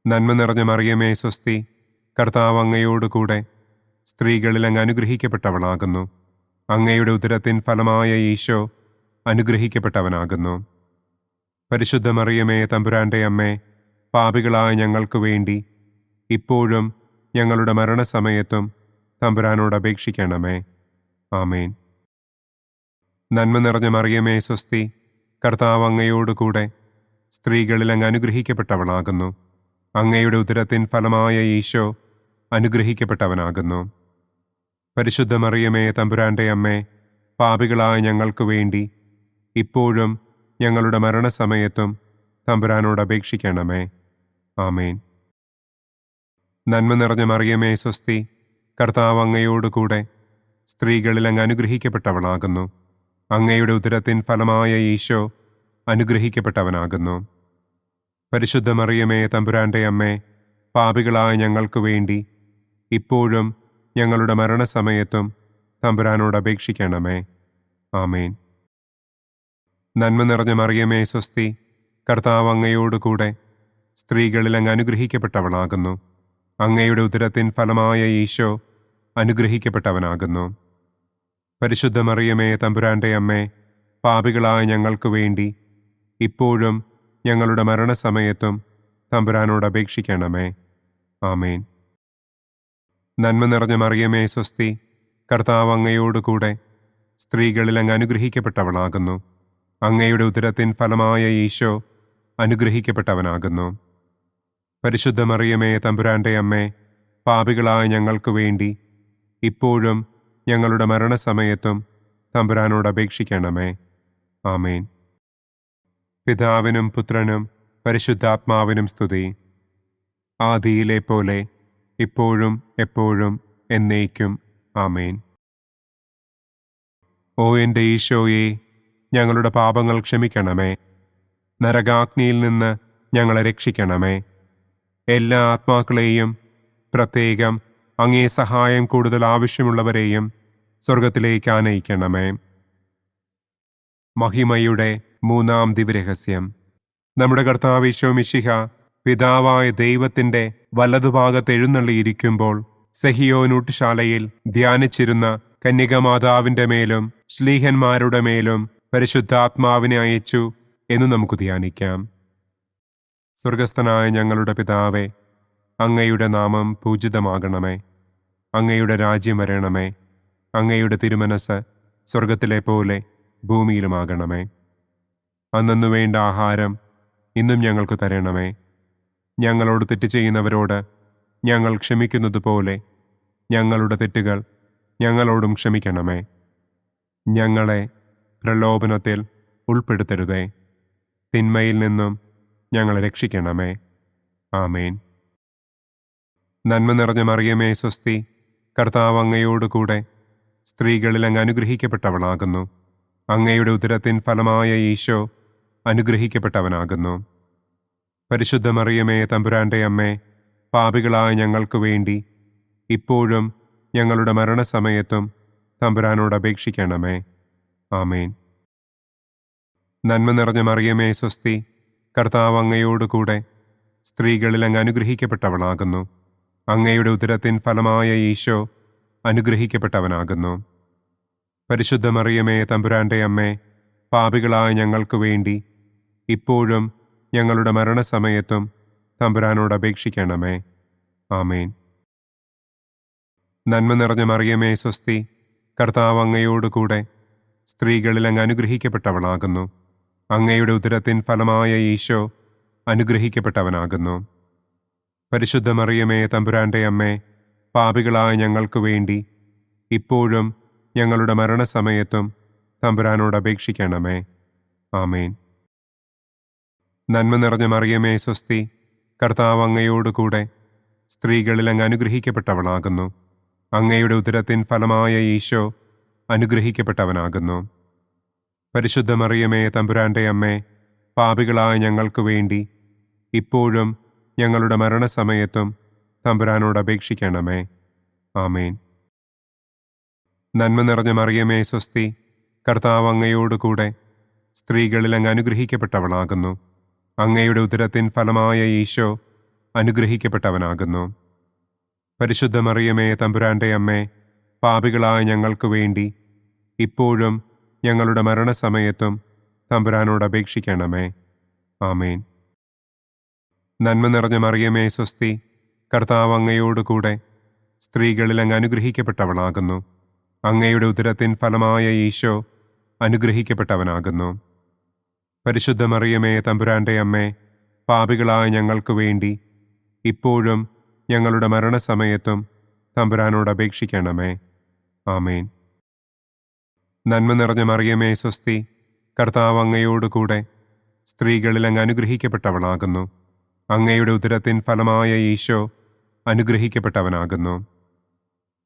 നന്മ നിറഞ്ഞ മറിയമേ സ്വസ്തി, കർത്താവ് അങ്ങയോടുകൂടെ സ്ത്രീകളിൽ അങ്ങ് അനുഗ്രഹിക്കപ്പെട്ടവളാകുന്നു. അങ്ങയുടെ ഉദരത്തിൻ ഫലമായ ഈശോ അനുഗ്രഹിക്കപ്പെട്ടവനാകുന്നു. പരിശുദ്ധ മറിയമേ തമ്പുരാന്റെ അമ്മേ, പാപികളായ ഞങ്ങൾക്ക് വേണ്ടി ഇപ്പോഴും ഞങ്ങളുടെ മരണസമയത്തും തമ്പുരാനോട് അപേക്ഷിക്കണമേ. ആമേൻ. നന്മ നിറഞ്ഞ മറിയമേ സ്വസ്തി, കർത്താവ് അങ്ങയോടുകൂടെ സ്ത്രീകളിൽ അങ്ങ് അനുഗ്രഹിക്കപ്പെട്ടവളാകുന്നു. അങ്ങയുടെ ഉദരത്തിൻ ഫലമായ ഈശോ അനുഗ്രഹിക്കപ്പെട്ടവനാകുന്നു. പരിശുദ്ധ മറിയമേ തമ്പുരാന്റെ അമ്മേ, പാപികളായ ഞങ്ങൾക്ക് വേണ്ടി ഇപ്പോഴും ഞങ്ങളുടെ മരണസമയത്തും തമ്പുരാനോട് അപേക്ഷിക്കണമേ. ആമേൻ. നന്മ നിറഞ്ഞ മറിയമേ സ്വസ്തി, കർത്താവ് അങ്ങയോടുകൂടെ സ്ത്രീകളിൽ അങ്ങ് അനുഗ്രഹിക്കപ്പെട്ടവളാകുന്നു. അങ്ങയുടെ ഉദരത്തിൻ ഫലമായ ഈശോ അനുഗ്രഹിക്കപ്പെട്ടവനാകുന്നു. പരിശുദ്ധ മറിയമേ തമ്പുരാന്റെ അമ്മേ, പാപികളായ ഞങ്ങൾക്ക് വേണ്ടി ഇപ്പോഴും ഞങ്ങളുടെ മരണസമയത്തും തമ്പുരാനോട് അപേക്ഷിക്കണമേ. ആമേൻ. നന്മ നിറഞ്ഞ മറിയമേ സ്വസ്തി, കർത്താവ് അങ്ങയോടുകൂടെ സ്ത്രീകളിൽ അങ്ങ് അനുഗ്രഹിക്കപ്പെട്ടവളാകുന്നു. അങ്ങയുടെ ഉദരത്തിൻ ഫലമായ ഈശോ അനുഗ്രഹിക്കപ്പെട്ടവനാകുന്നു. പരിശുദ്ധ മറിയമേ തമ്പുരാന്റെ അമ്മേ, പാപികളായ ഞങ്ങൾക്ക് വേണ്ടി ഇപ്പോഴും ഞങ്ങളുടെ മരണസമയത്തും തമ്പുരാനോട് അപേക്ഷിക്കണമേ. ആമേൻ. നന്മ നിറഞ്ഞ മറിയമേ സ്വസ്തി, കർത്താവ് അങ്ങയോടുകൂടെ സ്ത്രീകളിൽ അങ്ങ് അനുഗ്രഹിക്കപ്പെട്ടവളാകുന്നു. അങ്ങയുടെ ഉദരത്തിൻ ഫലമായ ഈശോ അനുഗ്രഹിക്കപ്പെട്ടവനാകുന്നു. പരിശുദ്ധ മറിയമേ തമ്പുരാന്റെ അമ്മേ, പാപികളായ ഞങ്ങൾക്ക് വേണ്ടി ഇപ്പോഴും ഞങ്ങളുടെ മരണസമയത്തും തമ്പുരാനോട് അപേക്ഷിക്കണമേ. ആമേൻ. പിതാവിനും പുത്രനും പരിശുദ്ധാത്മാവിനും സ്തുതി. ആദിയിലെ പോലെ ഇപ്പോഴും എപ്പോഴും എന്നേക്കും. ആമേൻ. ഓ എൻ്റെ ഈശോയെ, ഞങ്ങളുടെ പാപങ്ങൾ ക്ഷമിക്കണമേ. നരകാഗ്നിയിൽ നിന്ന് ഞങ്ങളെ രക്ഷിക്കണമേ. എല്ലാ ആത്മാക്കളെയും, പ്രത്യേകം അങ്ങേ സഹായം കൂടുതൽ ആവശ്യമുള്ളവരെയും സ്വർഗത്തിലേക്ക് ആനയിക്കണമേ. മഹിമയുടെ മൂന്നാം ദിവ്യരഹസ്യം. നമ്മുടെ കർത്താവ് ഈശോ മിശിഹ പിതാവായ ദൈവത്തിൻ്റെ വലതുഭാഗത്ത് എഴുന്നള്ളിയിരിക്കുമ്പോൾ സെഹിയോനൂട്ടുശാലയിൽ ധ്യാനിച്ചിരുന്ന കന്യകമാതാവിൻ്റെ മേലും ശ്ലീഹന്മാരുടെ മേലും പരിശുദ്ധാത്മാവിനെ അയച്ചു എന്ന് നമുക്ക് ധ്യാനിക്കാം. സ്വർഗസ്ഥനായ ഞങ്ങളുടെ പിതാവേ, അങ്ങയുടെ നാമം പൂജിതമാകണമേ. അങ്ങയുടെ രാജ്യം വരണമേ. അങ്ങയുടെ തിരുമനസ് സ്വർഗത്തിലെ പോലെ ഭൂമിയിലുമാകണമേ. അന്നു വേണ്ട ആഹാരം ഇന്നും ഞങ്ങൾക്ക് തരണമേ. ഞങ്ങളോട് തെറ്റ് ചെയ്യുന്നവരോട് ഞങ്ങൾ ക്ഷമിക്കുന്നത് പോലെ ഞങ്ങളുടെ തെറ്റുകൾ ഞങ്ങളോടും ക്ഷമിക്കണമേ. ഞങ്ങളെ പ്രലോഭനത്തിൽ ഉൾപ്പെടുത്തരുതേ. തിന്മയിൽ നിന്നും ഞങ്ങളെ രക്ഷിക്കണമേ. ആമേൻ. നന്മ നിറഞ്ഞ മറിയമേ സ്വസ്തി, കർത്താവ് അങ്ങയോടുകൂടെ സ്ത്രീകളിൽ അങ്ങ് അനുഗ്രഹിക്കപ്പെട്ടവളാകുന്നു. അങ്ങയുടെ ഉദരത്തിൻ ഫലമായ ഈശോ അനുഗ്രഹിക്കപ്പെട്ടവനാകുന്നു. പരിശുദ്ധ മറിയമേ തമ്പുരാന്റെ അമ്മേ, പാപികളായ ഞങ്ങൾക്ക് വേണ്ടി ഇപ്പോഴും ഞങ്ങളുടെ മരണസമയത്തും തമ്പുരാനോട് അപേക്ഷിക്കണമേ. ആമേൻ. നന്മ നിറഞ്ഞ മറിയമേ സ്വസ്തി, കർത്താവ് അങ്ങയോടുകൂടെ സ്ത്രീകളിൽ അങ്ങ് അനുഗ്രഹിക്കപ്പെട്ടവളാകുന്നു. അങ്ങയുടെ ഉദരത്തിൻ ഫലമായ ഈശോ അനുഗ്രഹിക്കപ്പെട്ടവനാകുന്നു. പരിശുദ്ധ മറിയമേ തമ്പുരാന്റെ അമ്മേ, പാപികളായ ഞങ്ങൾക്ക് വേണ്ടി ഇപ്പോഴും ഞങ്ങളുടെ മരണസമയത്തും തമ്പുരാനോട് അപേക്ഷിക്കണമേ. ആമേൻ. നന്മ നിറഞ്ഞ മറിയമേ സ്വസ്തി, കർത്താവ് അങ്ങയോടുകൂടെ സ്ത്രീകളിൽ അങ്ങ് അനുഗ്രഹിക്കപ്പെട്ടവളാകുന്നു. അങ്ങയുടെ ഉദരത്തിൻ ഫലമായ ഈശോ അനുഗ്രഹിക്കപ്പെട്ടവനാകുന്നു. പരിശുദ്ധ മറിയമേ തമ്പുരാന്റെ അമ്മേ, പാപികളായ ഞങ്ങൾക്ക് വേണ്ടി ഇപ്പോഴും ഞങ്ങളുടെ മരണസമയത്തും തമ്പുരാനോട് അപേക്ഷിക്കണമേ. ആമേൻ. നന്മ നിറഞ്ഞ മറിയമേ സ്വസ്തി, കർത്താവ് അങ്ങയോടുകൂടെ സ്ത്രീകളിൽ അങ്ങ് അനുഗ്രഹിക്കപ്പെട്ടവളാകുന്നു. അങ്ങയുടെ ഉദരത്തിൻ ഫലമായ ഈശോ അനുഗ്രഹിക്കപ്പെട്ടവനാകുന്നു. പരിശുദ്ധ മറിയമേ തമ്പുരാന്റെ അമ്മേ, പാപികളായ ഞങ്ങൾക്ക് വേണ്ടി ഇപ്പോഴും ഞങ്ങളുടെ മരണസമയത്തും തമ്പുരാനോട് അപേക്ഷിക്കണമേ. ആമേൻ. നന്മ നിറഞ്ഞ മറിയമേ സ്വസ്തി, കർത്താവ് അങ്ങയോടുകൂടെ സ്ത്രീകളിൽ അങ്ങ് അനുഗ്രഹിക്കപ്പെട്ടവളാകുന്നു. അങ്ങയുടെ ഉദരത്തിൻ ഫലമായ ഈശോ അനുഗ്രഹിക്കപ്പെട്ടവനാകുന്നു. പരിശുദ്ധ മറിയമേ തമ്പുരാന്റെ അമ്മേ, പാപികളായ ഞങ്ങൾക്ക് വേണ്ടി ഇപ്പോഴും ഞങ്ങളുടെ മരണസമയത്തും തമ്പുരാനോട് അപേക്ഷിക്കണമേ. ആമേൻ. നന്മ നിറഞ്ഞ മറിയമേ സ്വസ്തി, കർത്താവ് അങ്ങയോടുകൂടെ സ്ത്രീകളിൽ അങ്ങ് അനുഗ്രഹിക്കപ്പെട്ടവളാകുന്നു. അങ്ങയുടെ ഉദരത്തിൻ ഫലമായ ഈശോ അനുഗ്രഹിക്കപ്പെട്ടവനാകുന്നു. പരിശുദ്ധ മറിയമേ തമ്പുരാന്റെ അമ്മേ, പാപികളായ ഞങ്ങൾക്ക് വേണ്ടി ഇപ്പോഴും ഞങ്ങളുടെ മരണസമയത്തും തമ്പുരാനോട് അപേക്ഷിക്കണമേ. ആമേൻ. നന്മ നിറഞ്ഞ മറിയമേ സ്വസ്തി, കർത്താവ് അങ്ങയോടുകൂടെ സ്ത്രീകളിൽ അങ്ങ് അനുഗ്രഹിക്കപ്പെട്ടവളാകുന്നു. അങ്ങയുടെ ഉദരത്തിൻ ഫലമായ ഈശോ അനുഗ്രഹിക്കപ്പെട്ടവനാകുന്നു.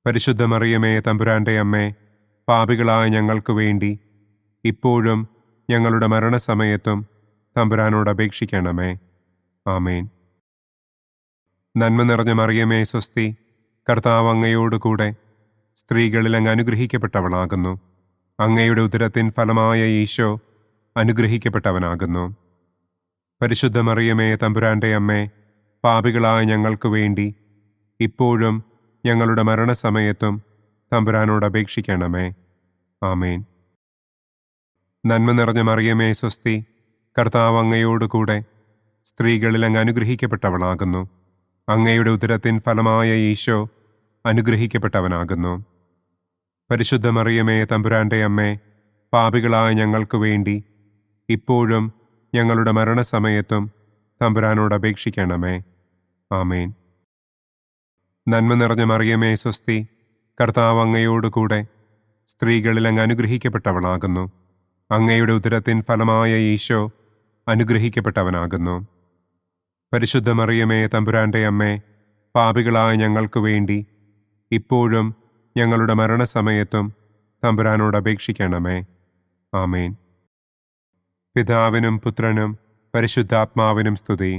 പരിശുദ്ധ മറിയമേ തമ്പുരാന്റെ അമ്മേ, പാപികളായ ഞങ്ങൾക്ക് വേണ്ടി ഇപ്പോഴും ഞങ്ങളുടെ മരണസമയത്തും തമ്പുരാനോട് അപേക്ഷിക്കണമേ. ആമേൻ. നന്മ നിറഞ്ഞ മറിയമേ സ്വസ്തി, കർത്താവ് അങ്ങയോടുകൂടെ സ്ത്രീകളിൽ അങ്ങ് അനുഗ്രഹിക്കപ്പെട്ടവളാകുന്നു. അങ്ങയുടെ ഉദരത്തിൻ ഫലമായ ഈശോ അനുഗ്രഹിക്കപ്പെട്ടവനാകുന്നു. പരിശുദ്ധ മറിയമേ തമ്പുരാന്റെ അമ്മേ, പാപികളായ ഞങ്ങൾക്ക് വേണ്ടി ഇപ്പോഴും ഞങ്ങളുടെ മരണസമയത്തും തമ്പുരാനോട് അപേക്ഷിക്കണമേ. ആമേൻ. നന്മ നിറഞ്ഞ മറിയമേ സ്വസ്തി, കർത്താവ് അങ്ങയോടുകൂടെ സ്ത്രീകളിൽ അങ്ങ് അനുഗ്രഹിക്കപ്പെട്ടവളാകുന്നു. അങ്ങയുടെ ഉദരത്തിൻ ഫലമായ ഈശോ അനുഗ്രഹിക്കപ്പെട്ടവനാകുന്നു. പരിശുദ്ധ മറിയമേ തമ്പുരാന്റെ അമ്മേ, പാപികളായ ഞങ്ങൾക്ക് വേണ്ടി ഇപ്പോഴും ഞങ്ങളുടെ മരണസമയത്തും തമ്പുരാനോട് അപേക്ഷിക്കണമേ. ആമേൻ. നന്മ നിറഞ്ഞ മറിയമേ സ്വസ്തി, കർത്താവ് അങ്ങയോടുകൂടെ സ്ത്രീകളിൽ അങ്ങ് അനുഗ്രഹിക്കപ്പെട്ടവളാകുന്നു. അങ്ങയുടെ ഉദരത്തിൻ ഫലമായ ഈശോ അനുഗ്രഹിക്കപ്പെട്ടവനാകുന്നു. പരിശുദ്ധ മറിയമേ തമ്പുരാന്റെ അമ്മേ, പാപികളായ ഞങ്ങൾക്ക് വേണ്ടി ഇപ്പോഴും ഞങ്ങളുടെ മരണസമയത്തും തമ്പുരാനോട് അപേക്ഷിക്കണമേ. ആമേൻ. പിതാവിനും പുത്രനും പരിശുദ്ധാത്മാവിനും സ്തുതി.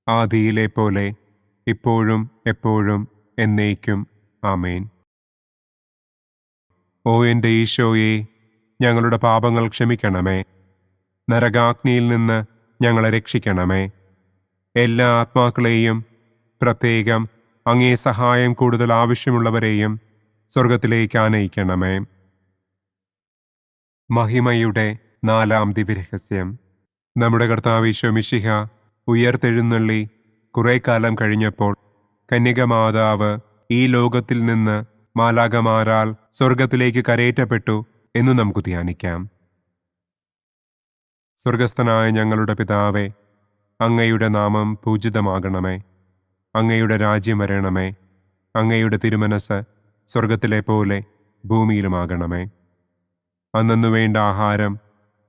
ആദിയിലെ പോലെ ഇപ്പോഴും എപ്പോഴും എന്നേക്കും. ആമേൻ. ഓ എൻ്റെ ഈശോയെ, ഞങ്ങളുടെ പാപങ്ങൾ ക്ഷമിക്കണമേ. നരകാഗ്നിയിൽ നിന്ന് ഞങ്ങളെ രക്ഷിക്കണമേ. എല്ലാ ആത്മാക്കളെയും, പ്രത്യേകം അങ്ങേ സഹായം കൂടുതൽ ആവശ്യമുള്ളവരെയും സ്വർഗത്തിലേക്ക് ആനയിക്കണമേ. മഹിമയുടെ 4-ാം ദിവ്യരഹസ്യം. നമ്മുടെ കർത്താവ് ഈശോ മിശിഹ ഉയർത്തെഴുന്നള്ളി കുറെ കാലം കഴിഞ്ഞപ്പോൾ കന്യകമാതാവ് ഈ ലോകത്തിൽ നിന്ന് മാലാഖമാരാൽ സ്വർഗത്തിലേക്ക് കരയേറ്റപ്പെട്ടു എന്നു നമുക്ക് ധ്യാനിക്കാം. സ്വർഗസ്ഥനായ ഞങ്ങളുടെ പിതാവേ, അങ്ങയുടെ നാമം പൂജിതമാകണമേ. അങ്ങയുടെ രാജ്യം വരണമേ. അങ്ങയുടെ തിരുമനസ് സ്വർഗത്തിലെ പോലെ ഭൂമിയിലുമാകണമേ. അന്നന്നു വേണ്ട ആഹാരം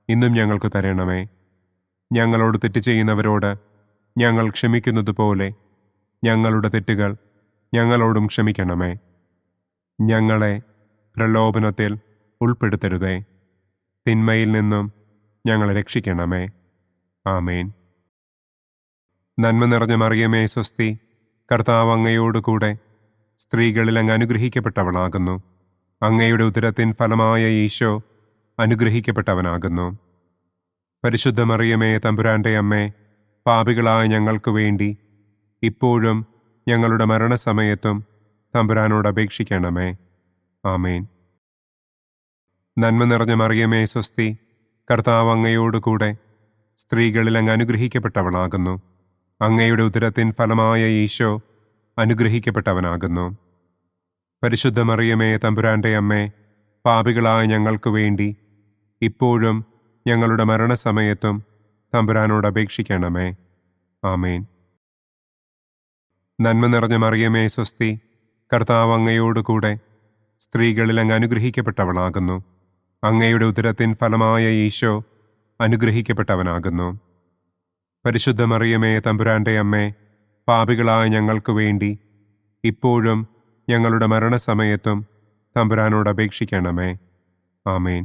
ഇന്നും ഞങ്ങൾക്ക് തരണമേ. ഞങ്ങളോട് തെറ്റ് ചെയ്യുന്നവരോട് ഞങ്ങൾ ക്ഷമിക്കുന്നത് പോലെ ഞങ്ങളുടെ തെറ്റുകൾ ഞങ്ങളോടും ക്ഷമിക്കണമേ. ഞങ്ങളെ പ്രലോഭനത്തിൽ ഉൾപ്പെടുത്തരുതേ. തിന്മയിൽ നിന്നും ഞങ്ങളെ രക്ഷിക്കണമേ. ആമേൻ. നന്മ നിറഞ്ഞ മറിയമേ സ്വസ്തി, കർത്താവ് അങ്ങയോടുകൂടെ സ്ത്രീകളിൽ അങ്ങ് അനുഗ്രഹിക്കപ്പെട്ടവളാകുന്നു. അങ്ങയുടെ ഉദരത്തിൻ ഫലമായ ഈശോ അനുഗ്രഹിക്കപ്പെട്ടവനാകുന്നു. പരിശുദ്ധ മറിയമേ തമ്പുരാന്റെ അമ്മേ, പാപികളായ ഞങ്ങൾക്ക് വേണ്ടി ഇപ്പോഴും ഞങ്ങളുടെ മരണസമയത്തും തമ്പുരാനോട് അപേക്ഷിക്കണമേ. ആമേൻ. നന്മ നിറഞ്ഞ മറിയമേ സ്വസ്തി, കർത്താവ് അങ്ങയോടുകൂടെ സ്ത്രീകളിൽ അങ്ങ് അനുഗ്രഹിക്കപ്പെട്ടവളാകുന്നു. അങ്ങയുടെ ഉദരത്തിൻ ഫലമായ ഈശോ അനുഗ്രഹിക്കപ്പെട്ടവനാകുന്നു. പരിശുദ്ധ മറിയമേ, തമ്പുരാന്റെ അമ്മേ, പാപികളായ ഞങ്ങൾക്ക് വേണ്ടി ഇപ്പോഴും ഞങ്ങളുടെ മരണസമയത്തും തമ്പുരാനോട് അപേക്ഷിക്കണമേ. ആമേൻ. നന്മ നിറഞ്ഞ മറിയമേ, സ്വസ്തി, കർത്താവ് അങ്ങയോടുകൂടെ സ്ത്രീകളിൽ അങ്ങ് അനുഗ്രഹിക്കപ്പെട്ടവളാകുന്നു. അങ്ങയുടെ ഉദരത്തിൻ ഫലമായ ഈശോ അനുഗ്രഹിക്കപ്പെട്ടവനാകുന്നു. പരിശുദ്ധ മറിയമേ, തമ്പുരാന്റെ അമ്മേ, പാപികളായ ഞങ്ങൾക്ക് വേണ്ടി ഇപ്പോഴും ഞങ്ങളുടെ മരണസമയത്തും തമ്പുരാനോട് അപേക്ഷിക്കണമേ. ആമേൻ.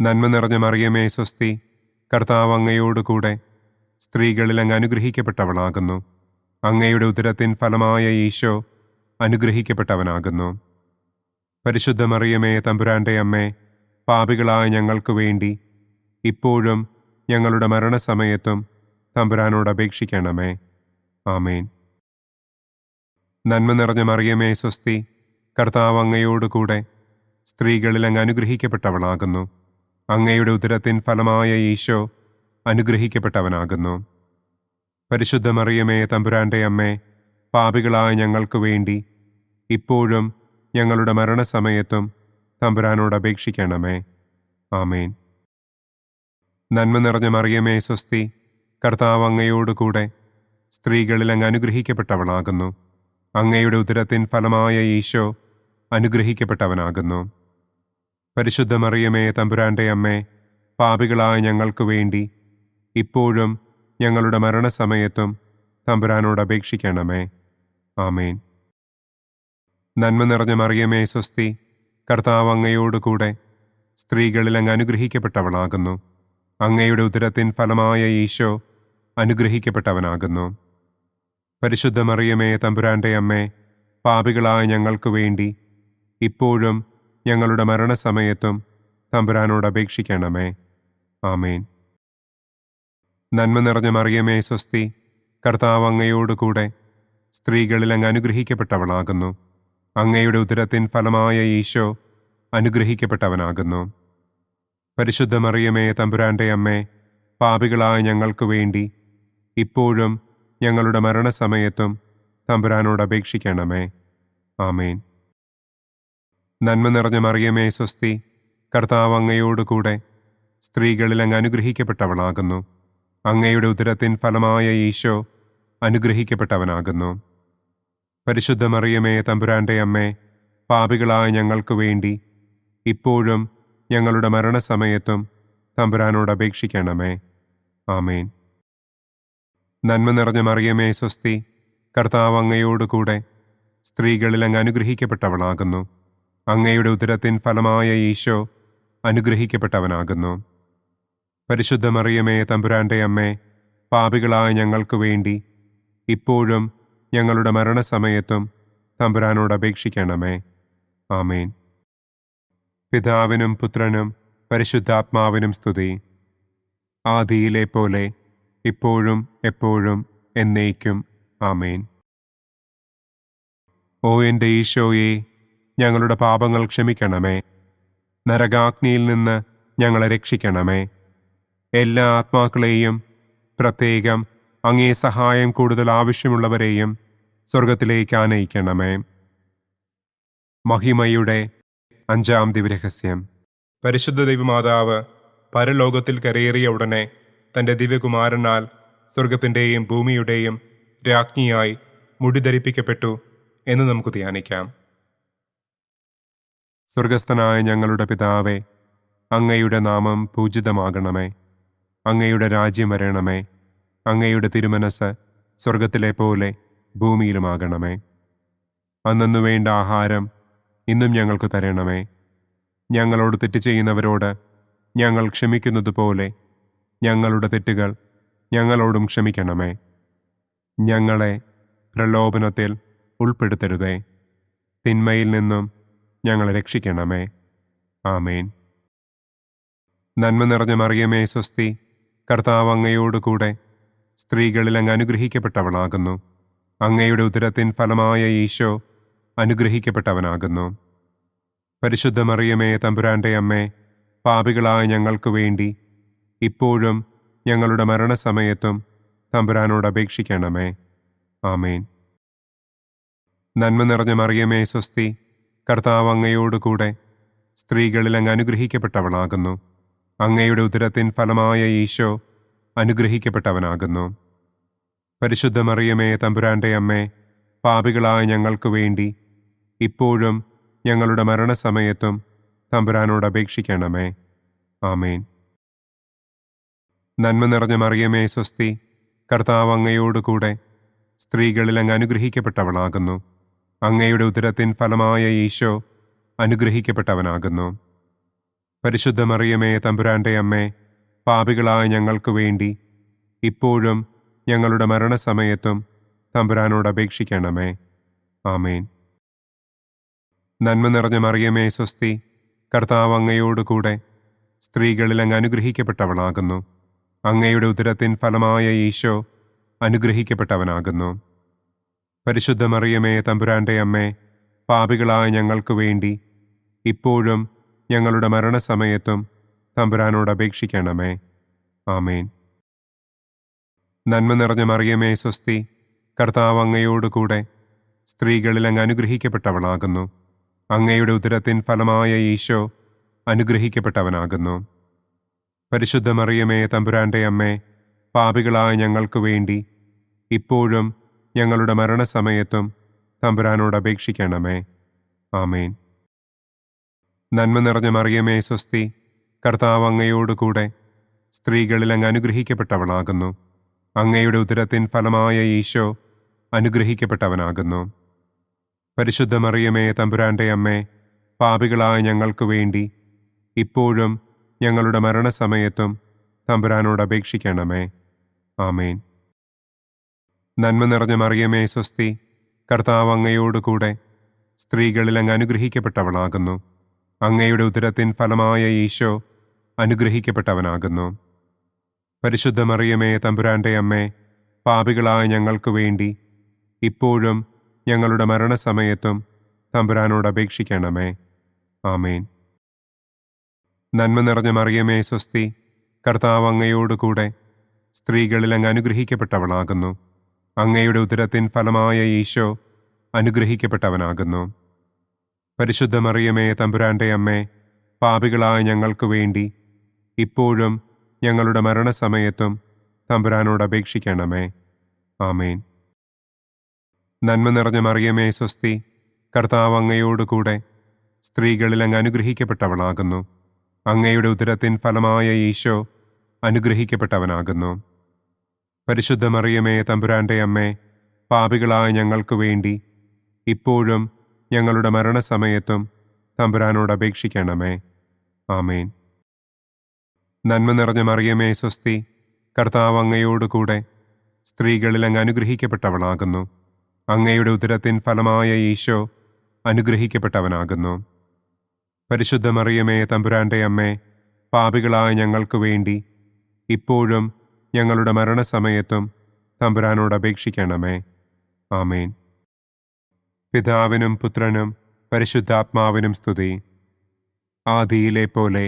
നന്മ നിറഞ്ഞ മറിയമേ, സ്വസ്തി, കർത്താവ് അങ്ങയോടുകൂടെ സ്ത്രീകളിൽ അങ്ങ് അനുഗ്രഹിക്കപ്പെട്ടവളാകുന്നു. അങ്ങയുടെ ഉദരത്തിൻ ഫലമായ ഈശോ അനുഗ്രഹിക്കപ്പെട്ടവനാകുന്നു. പരിശുദ്ധ മറിയമേ, തമ്പുരാന്റെ അമ്മേ, പാപികളായ ഞങ്ങൾക്ക് വേണ്ടി ഇപ്പോഴും ഞങ്ങളുടെ മരണസമയത്തും തമ്പുരാനോട് അപേക്ഷിക്കണമേ. ആമേൻ. നന്മ നിറഞ്ഞ മറിയമേ, സ്വസ്തി, കർത്താവ് അങ്ങയോടുകൂടെ സ്ത്രീകളിൽ അങ്ങ് അനുഗ്രഹിക്കപ്പെട്ടവളാകുന്നു. അങ്ങയുടെ ഉദരത്തിൻ ഫലമായ ഈശോ അനുഗ്രഹിക്കപ്പെട്ടവനാകുന്നു. പരിശുദ്ധ മറിയമേ, തമ്പുരാന്റെ അമ്മേ, പാപികളായ ഞങ്ങൾക്ക് വേണ്ടി ഇപ്പോഴും ഞങ്ങളുടെ മരണസമയത്തും തമ്പുരാനോട് അപേക്ഷിക്കണമേ. ആമേൻ. നന്മ നിറഞ്ഞ മറിയമേ, സ്വസ്തി, കർത്താവ് അങ്ങയോടുകൂടെ സ്ത്രീകളിൽ അങ്ങ് അനുഗ്രഹിക്കപ്പെട്ടവളാകുന്നു. അങ്ങയുടെ ഉദരത്തിൻ ഫലമായ ഈശോ അനുഗ്രഹിക്കപ്പെട്ടവനാകുന്നു. പരിശുദ്ധ മറിയമേ, തമ്പുരാന്റെ അമ്മേ, പാപികളായ ഞങ്ങൾക്ക് വേണ്ടി ഇപ്പോഴും ഞങ്ങളുടെ മരണസമയത്തും തമ്പുരാനോട് അപേക്ഷിക്കണമേ. ആമേൻ. നന്മ നിറഞ്ഞ മറിയമേ, സ്വസ്തി, കർത്താവ് അങ്ങയോടുകൂടെ സ്ത്രീകളിൽ അങ്ങ് അനുഗ്രഹിക്കപ്പെട്ടവളാകുന്നു. അങ്ങയുടെ ഉദരത്തിൻ ഫലമായ ഈശോ അനുഗ്രഹിക്കപ്പെട്ടവനാകുന്നു. പരിശുദ്ധ മറിയമേ, തമ്പുരാന്റെ അമ്മേ, പാപികളായ ഞങ്ങൾക്ക് വേണ്ടി ഇപ്പോഴും ഞങ്ങളുടെ മരണസമയത്തും തമ്പുരാനോട് അപേക്ഷിക്കണമേ. ആമേൻ. നന്മ നിറഞ്ഞ മറിയമേ, സ്വസ്തി, കർത്താവ് അങ്ങയോടുകൂടെ സ്ത്രീകളിൽ അങ്ങ് അനുഗ്രഹിക്കപ്പെട്ടവളാകുന്നു. അങ്ങയുടെ ഉദരത്തിൻ ഫലമായ ഈശോ അനുഗ്രഹിക്കപ്പെട്ടവനാകുന്നു. പരിശുദ്ധ മറിയമേ, തമ്പുരാന്റെ അമ്മേ, പാപികളായ ഞങ്ങൾക്ക് വേണ്ടി ഇപ്പോഴും ഞങ്ങളുടെ മരണസമയത്തും തമ്പുരാനോട് അപേക്ഷിക്കണമേ. ആമേൻ. നന്മ നിറഞ്ഞ മറിയമേ, സ്വസ്തി, കർത്താവ് അങ്ങയോടുകൂടെ സ്ത്രീകളിൽ അങ്ങ് അനുഗ്രഹിക്കപ്പെട്ടവളാകുന്നു. അങ്ങയുടെ ഉദരത്തിൻ ഫലമായ ഈശോ അനുഗ്രഹിക്കപ്പെട്ടവനാകുന്നു. പരിശുദ്ധ മറിയമേ, തമ്പുരാന്റെ അമ്മേ, പാപികളായ ഞങ്ങൾക്ക് വേണ്ടി ഇപ്പോഴും ഞങ്ങളുടെ മരണസമയത്തും തമ്പുരാനോട് അപേക്ഷിക്കണമേ. ആമേൻ. നന്മ നിറഞ്ഞ മറിയമേ, സ്വസ്തി, കർത്താവ് അങ്ങയോടുകൂടെ സ്ത്രീകളിൽ അങ്ങ് അനുഗ്രഹിക്കപ്പെട്ടവളാകുന്നു. അങ്ങയുടെ ഉദരത്തിൻ ഫലമായ ഈശോ അനുഗ്രഹിക്കപ്പെട്ടവനാകുന്നു. പരിശുദ്ധ മറിയമേ, തമ്പുരാന്റെ അമ്മേ, പാപികളായ ഞങ്ങൾക്ക് വേണ്ടി ഇപ്പോഴും ഞങ്ങളുടെ മരണസമയത്തും തമ്പുരാനോട് അപേക്ഷിക്കണമേ. ആമേൻ. പിതാവിനും പുത്രനും പരിശുദ്ധാത്മാവിനും സ്തുതി. ആദിയിലെ പോലെ ഇപ്പോഴും എപ്പോഴും എന്നേക്കും. ആമേൻ. ഓ എൻ്റെ ഈശോയെ, ഞങ്ങളുടെ പാപങ്ങൾ ക്ഷമിക്കണമേ. നരകാഗ്നിയിൽ നിന്ന് ഞങ്ങളെ രക്ഷിക്കണമേ. എല്ലാ ആത്മാക്കളെയും, പ്രത്യേകം അങ്ങേ സഹായം കൂടുതൽ ആവശ്യമുള്ളവരെയും സ്വർഗത്തിലേക്ക് ആനയിക്കണമേ. മഹിമയുടെ 5-ാം ദിവ്യരഹസ്യം. പരിശുദ്ധ ദൈവമാതാവ് പരലോകത്തിൽ കരയേറിയ ഉടനെ തൻ്റെ ദിവ്യകുമാരനാൽ സ്വർഗത്തിൻ്റെയും ഭൂമിയുടെയും രാജ്ഞിയായി മുടിധരിപ്പിക്കപ്പെട്ടു എന്ന് നമുക്ക് ധ്യാനിക്കാം. സ്വർഗസ്ഥനായ ഞങ്ങളുടെ പിതാവേ, അങ്ങയുടെ നാമം പൂജിതമാകണമേ. അങ്ങയുടെ രാജ്യം വരണമേ. അങ്ങയുടെ തിരുമനസ് സ്വർഗത്തിലെ പോലെ ഭൂമിയിലുമാകണമേ. അന്നു വേണ്ട ആഹാരം ഇന്നും ഞങ്ങൾക്ക് തരണമേ. ഞങ്ങളോട് തെറ്റ് ചെയ്യുന്നവരോട് ഞങ്ങൾ ക്ഷമിക്കുന്നത് പോലെ ഞങ്ങളുടെ തെറ്റുകൾ ഞങ്ങളോടും ക്ഷമിക്കണമേ. ഞങ്ങളെ പ്രലോഭനത്തിൽ ഉൾപ്പെടുത്തരുതേ. തിന്മയിൽ നിന്നും ഞങ്ങളെ രക്ഷിക്കണമേ. ആമേൻ. നന്മ നിറഞ്ഞ മറിയമേ, സ്വസ്തി, കർത്താവ് അങ്ങയോടുകൂടെ സ്ത്രീകളിൽ അങ്ങ് അനുഗ്രഹിക്കപ്പെട്ടവളാകുന്നു. അങ്ങയുടെ ഉദരത്തിൻ ഫലമായ ഈശോ അനുഗ്രഹിക്കപ്പെട്ടവനാകുന്നു. പരിശുദ്ധ മറിയമേ, തമ്പുരാന്റെ അമ്മേ, പാപികളായ ഞങ്ങൾക്ക് വേണ്ടി ഇപ്പോഴും ഞങ്ങളുടെ മരണസമയത്തും തമ്പുരാനോട് അപേക്ഷിക്കണമേ. ആമേൻ. നന്മ നിറഞ്ഞ മറിയമേ സ്വസ്തി, കർത്താവ് അങ്ങയോടുകൂടെ സ്ത്രീകളിൽ അങ്ങ് അനുഗ്രഹിക്കപ്പെട്ടവളാകുന്നു. അങ്ങയുടെ ഉദരത്തിൻ ഫലമായ ഈശോ അനുഗ്രഹിക്കപ്പെട്ടവനാകുന്നു. പരിശുദ്ധ മറിയമേ തമ്പുരാന്റെ അമ്മേ, പാപികളായ ഞങ്ങൾക്ക് വേണ്ടി ഇപ്പോഴും ഞങ്ങളുടെ മരണസമയത്തും തമ്പുരാനോട് അപേക്ഷിക്കണമേ. ആമേൻ. നന്മ നിറഞ്ഞ മറിയമേ സ്വസ്തി, കർത്താവ് അങ്ങയോടുകൂടെ സ്ത്രീകളിൽ അങ്ങ് അനുഗ്രഹിക്കപ്പെട്ടവളാകുന്നു. അങ്ങയുടെ ഉദരത്തിൻ ഫലമായ ഈശോ അനുഗ്രഹിക്കപ്പെട്ടവനാകുന്നു. പരിശുദ്ധ മറിയമേ തമ്പുരാന്റെ അമ്മേ, പാപികളായ ഞങ്ങൾക്ക് വേണ്ടി ഇപ്പോഴും ഞങ്ങളുടെ മരണസമയത്തും തമ്പുരാനോട് അപേക്ഷിക്കണമേ. ആമേൻ. നന്മ നിറഞ്ഞ മറിയമേ സ്വസ്തി, കർത്താവ് അങ്ങയോടുകൂടെ സ്ത്രീകളിൽ അങ്ങ് അനുഗ്രഹിക്കപ്പെട്ടവളാകുന്നു. അങ്ങയുടെ ഉദരത്തിൻ ഫലമായ ഈശോ അനുഗ്രഹിക്കപ്പെട്ടവനാകുന്നു. പരിശുദ്ധ മറിയമേ തമ്പുരാന്റെ അമ്മേ, പാപികളായ ഞങ്ങൾക്ക് വേണ്ടി ഇപ്പോഴും ഞങ്ങളുടെ മരണസമയത്തും തമ്പുരാനോട് അപേക്ഷിക്കണമേ. ആമേൻ. നന്മ നിറഞ്ഞ മറിയമേ സ്വസ്തി, കർത്താവ് അങ്ങയോടുകൂടെ സ്ത്രീകളിൽ അങ്ങ് അനുഗ്രഹിക്കപ്പെട്ടവളാകുന്നു. അങ്ങയുടെ ഉദരത്തിൻ ഫലമായ ഈശോ അനുഗ്രഹിക്കപ്പെട്ടവനാകുന്നു. പരിശുദ്ധ മറിയമേ തമ്പുരാന്റെ അമ്മേ, പാപികളായ ഞങ്ങൾക്ക് വേണ്ടി ഇപ്പോഴും ഞങ്ങളുടെ മരണസമയത്തും തമ്പുരാനോട് അപേക്ഷിക്കണമേ. ആമേൻ. നന്മ നിറഞ്ഞ മറിയമേ സ്വസ്തി, കർത്താവ് അങ്ങയോടുകൂടെ സ്ത്രീകളിൽ അങ്ങ് അനുഗ്രഹിക്കപ്പെട്ടവളാകുന്നു. അങ്ങയുടെ ഉദരത്തിൻ ഫലമായ ഈശോ അനുഗ്രഹിക്കപ്പെട്ടവനാകുന്നു. പരിശുദ്ധ മറിയമേ തമ്പുരാന്റെ അമ്മേ, പാപികളായ ഞങ്ങൾക്ക് വേണ്ടി ഇപ്പോഴും ഞങ്ങളുടെ മരണസമയത്തും തമ്പുരാനോട് അപേക്ഷിക്കണമേ. ആമേൻ. നന്മ നിറഞ്ഞ മറിയമേ സ്വസ്തി, കർത്താവ് അങ്ങയോടുകൂടെ സ്ത്രീകളിൽ അങ്ങ് അനുഗ്രഹിക്കപ്പെട്ടവളാകുന്നു. അങ്ങയുടെ ഉദരത്തിൻ ഫലമായ ഈശോ അനുഗ്രഹിക്കപ്പെട്ടവനാകുന്നു. പരിശുദ്ധ മറിയമേ തമ്പുരാന്റെ അമ്മേ, പാപികളായ ഞങ്ങൾക്ക് വേണ്ടി ഇപ്പോഴും ഞങ്ങളുടെ മരണസമയത്തും തമ്പുരാനോട് അപേക്ഷിക്കണമേ. ആമേൻ. നന്മ നിറഞ്ഞ മറിയമേ സ്വസ്തി, കർത്താവ് അങ്ങയോടുകൂടെ സ്ത്രീകളിൽ അങ്ങ് അനുഗ്രഹിക്കപ്പെട്ടവളാകുന്നു. അങ്ങയുടെ ഉദരത്തിൻ ഫലമായ ഈശോ അനുഗ്രഹിക്കപ്പെട്ടവനാകുന്നു. പരിശുദ്ധ മറിയമേ തമ്പുരാന്റെ അമ്മേ, പാപികളായ ഞങ്ങൾക്ക് വേണ്ടി ഇപ്പോഴും ഞങ്ങളുടെ മരണസമയത്തും തമ്പുരാനോട് അപേക്ഷിക്കണമേ. ആമേൻ. നന്മ നിറഞ്ഞ മറിയമേ സ്വസ്തി, കർത്താവ് അങ്ങയോടുകൂടെ സ്ത്രീകളിൽ അങ്ങ് അനുഗ്രഹിക്കപ്പെട്ടവളാകുന്നു. അങ്ങയുടെ ഉദരത്തിൻ ഫലമായ ഈശോ അനുഗ്രഹിക്കപ്പെട്ടവനാകുന്നു. പരിശുദ്ധ മറിയമേ തമ്പുരാന്റെ അമ്മേ, പാപികളായ ഞങ്ങൾക്ക് വേണ്ടി ഇപ്പോഴും ഞങ്ങളുടെ മരണസമയത്തും തമ്പുരാനോട് അപേക്ഷിക്കണമേ. ആമേൻ. നന്മ നിറഞ്ഞ മറിയമേ സ്വസ്തി, കർത്താവ് അങ്ങയോടുകൂടെ സ്ത്രീകളിൽ അങ്ങ് അനുഗ്രഹിക്കപ്പെട്ടവളാകുന്നു. അങ്ങയുടെ ഉദരത്തിൻ ഫലമായ ഈശോ അനുഗ്രഹിക്കപ്പെട്ടവനാകുന്നു. പരിശുദ്ധ മറിയമേ തമ്പുരാന്റെ അമ്മേ, പാപികളായ ഞങ്ങൾക്ക് വേണ്ടി ഇപ്പോഴും ഞങ്ങളുടെ മരണസമയത്തും തമ്പുരാനോട് അപേക്ഷിക്കണമേ. ആമേൻ. പിതാവിനും പുത്രനും പരിശുദ്ധാത്മാവിനും സ്തുതി. ആദിയിലെ പോലെ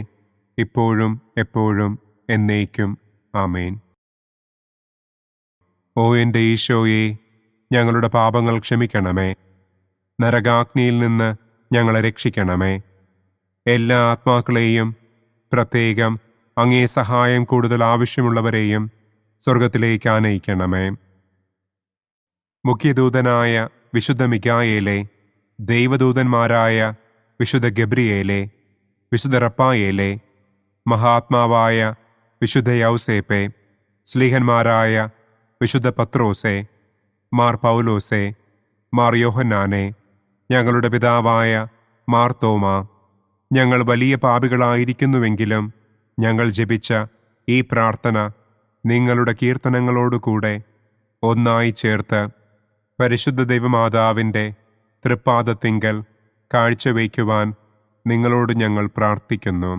ഇപ്പോഴും എപ്പോഴും എന്നേക്കും. ആമേൻ. ഓ എൻ്റെ ഈശോയെ, ഞങ്ങളുടെ പാപങ്ങൾ ക്ഷമിക്കണമേ. നരകാഗ്നിയിൽ നിന്ന് ഞങ്ങളെ രക്ഷിക്കണമേ. എല്ലാ ആത്മാക്കളെയും, പ്രത്യേകം അങ്ങേ സഹായം കൂടുതൽ ആവശ്യമുള്ളവരെയും സ്വർഗത്തിലേക്ക് ആനയിക്കണമേ. മുഖ്യദൂതനായ വിശുദ്ധ മിഖായേലേ, ദൈവദൂതന്മാരായ വിശുദ്ധ ഗബ്രിയേലേ, വിശുദ്ധ റപ്പായേലേ, മഹാത്മാവായ വിശുദ്ധ യൗസേപ്പേ, സ്ലീഹന്മാരായ വിശുദ്ധ പത്രോസേ, മാർ പൗലോസേ, മാർ യോഹന്നാനെ, ഞങ്ങളുടെ പിതാവായ മാർ തോമാ, ഞങ്ങൾ വലിയ പാപികളായിരിക്കുന്നുവെങ്കിലും ഞങ്ങൾ ജപിച്ച ഈ പ്രാർത്ഥന നിങ്ങളുടെ കീർത്തനങ്ങളോടുകൂടെ ഒന്നായി ചേർത്ത് പരിശുദ്ധ ദൈവമാതാവിൻ്റെ തൃപ്പാദത്തിങ്കൽ കാഴ്ചവയ്ക്കുവാൻ നിങ്ങളോട് ഞങ്ങൾ പ്രാർത്ഥിക്കുന്നു.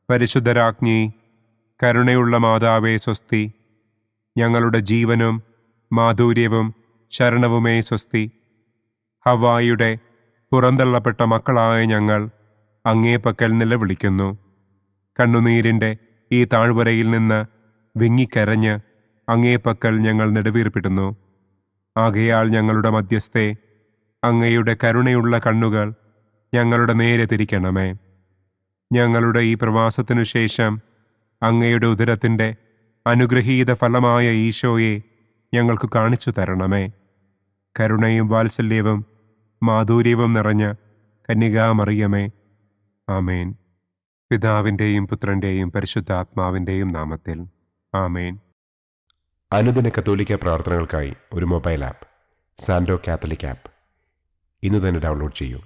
പരിശുദ്ധരാജ്ഞി, കരുണയുള്ള മാതാവേ സ്വസ്തി. ഞങ്ങളുടെ ജീവനും മാധുര്യവും ശരണവുമേ സ്വസ്തി. ഹവ്വായുടെ പുറന്തള്ളപ്പെട്ട മക്കളായ ഞങ്ങൾ അങ്ങേപ്പക്കൽ നിലവിളിക്കുന്നു. കണ്ണുനീരിൻ്റെ ഈ താഴ്വരയിൽ നിന്ന് വിങ്ങിക്കരഞ്ഞ് അങ്ങേപ്പക്കൽ ഞങ്ങൾ നെടുവീർപ്പിടുന്നു. ആകയാൽ ഞങ്ങളുടെ മധ്യസ്ഥെ, അങ്ങയുടെ കരുണയുള്ള കണ്ണുകൾ ഞങ്ങളുടെ നേരെ തിരിക്കണമേ. ഞങ്ങളുടെ ഈ പ്രവാസത്തിനു ശേഷം അങ്ങയുടെ ഉദരത്തിൻ്റെ അനുഗ്രഹീത ഫലമായ ഈശോയെ ഞങ്ങൾക്ക് കാണിച്ചു തരണമേ. കരുണയും വാത്സല്യവും മാധുര്യവും നിറഞ്ഞ കന്യകാമറിയമേ, ആമേൻ. പിതാവിൻ്റെയും പുത്രൻ്റെയും പരിശുദ്ധാത്മാവിൻ്റെയും നാമത്തിൽ, ആമേൻ. അനുദിന കത്തോലിക്ക പ്രാർത്ഥനകൾക്കായി ഒരു മൊബൈൽ ആപ്പ്, സാൻഡോ കാത്തലിക് ആപ്പ്, ഇന്ന് തന്നെ ഡൗൺലോഡ് ചെയ്യൂ.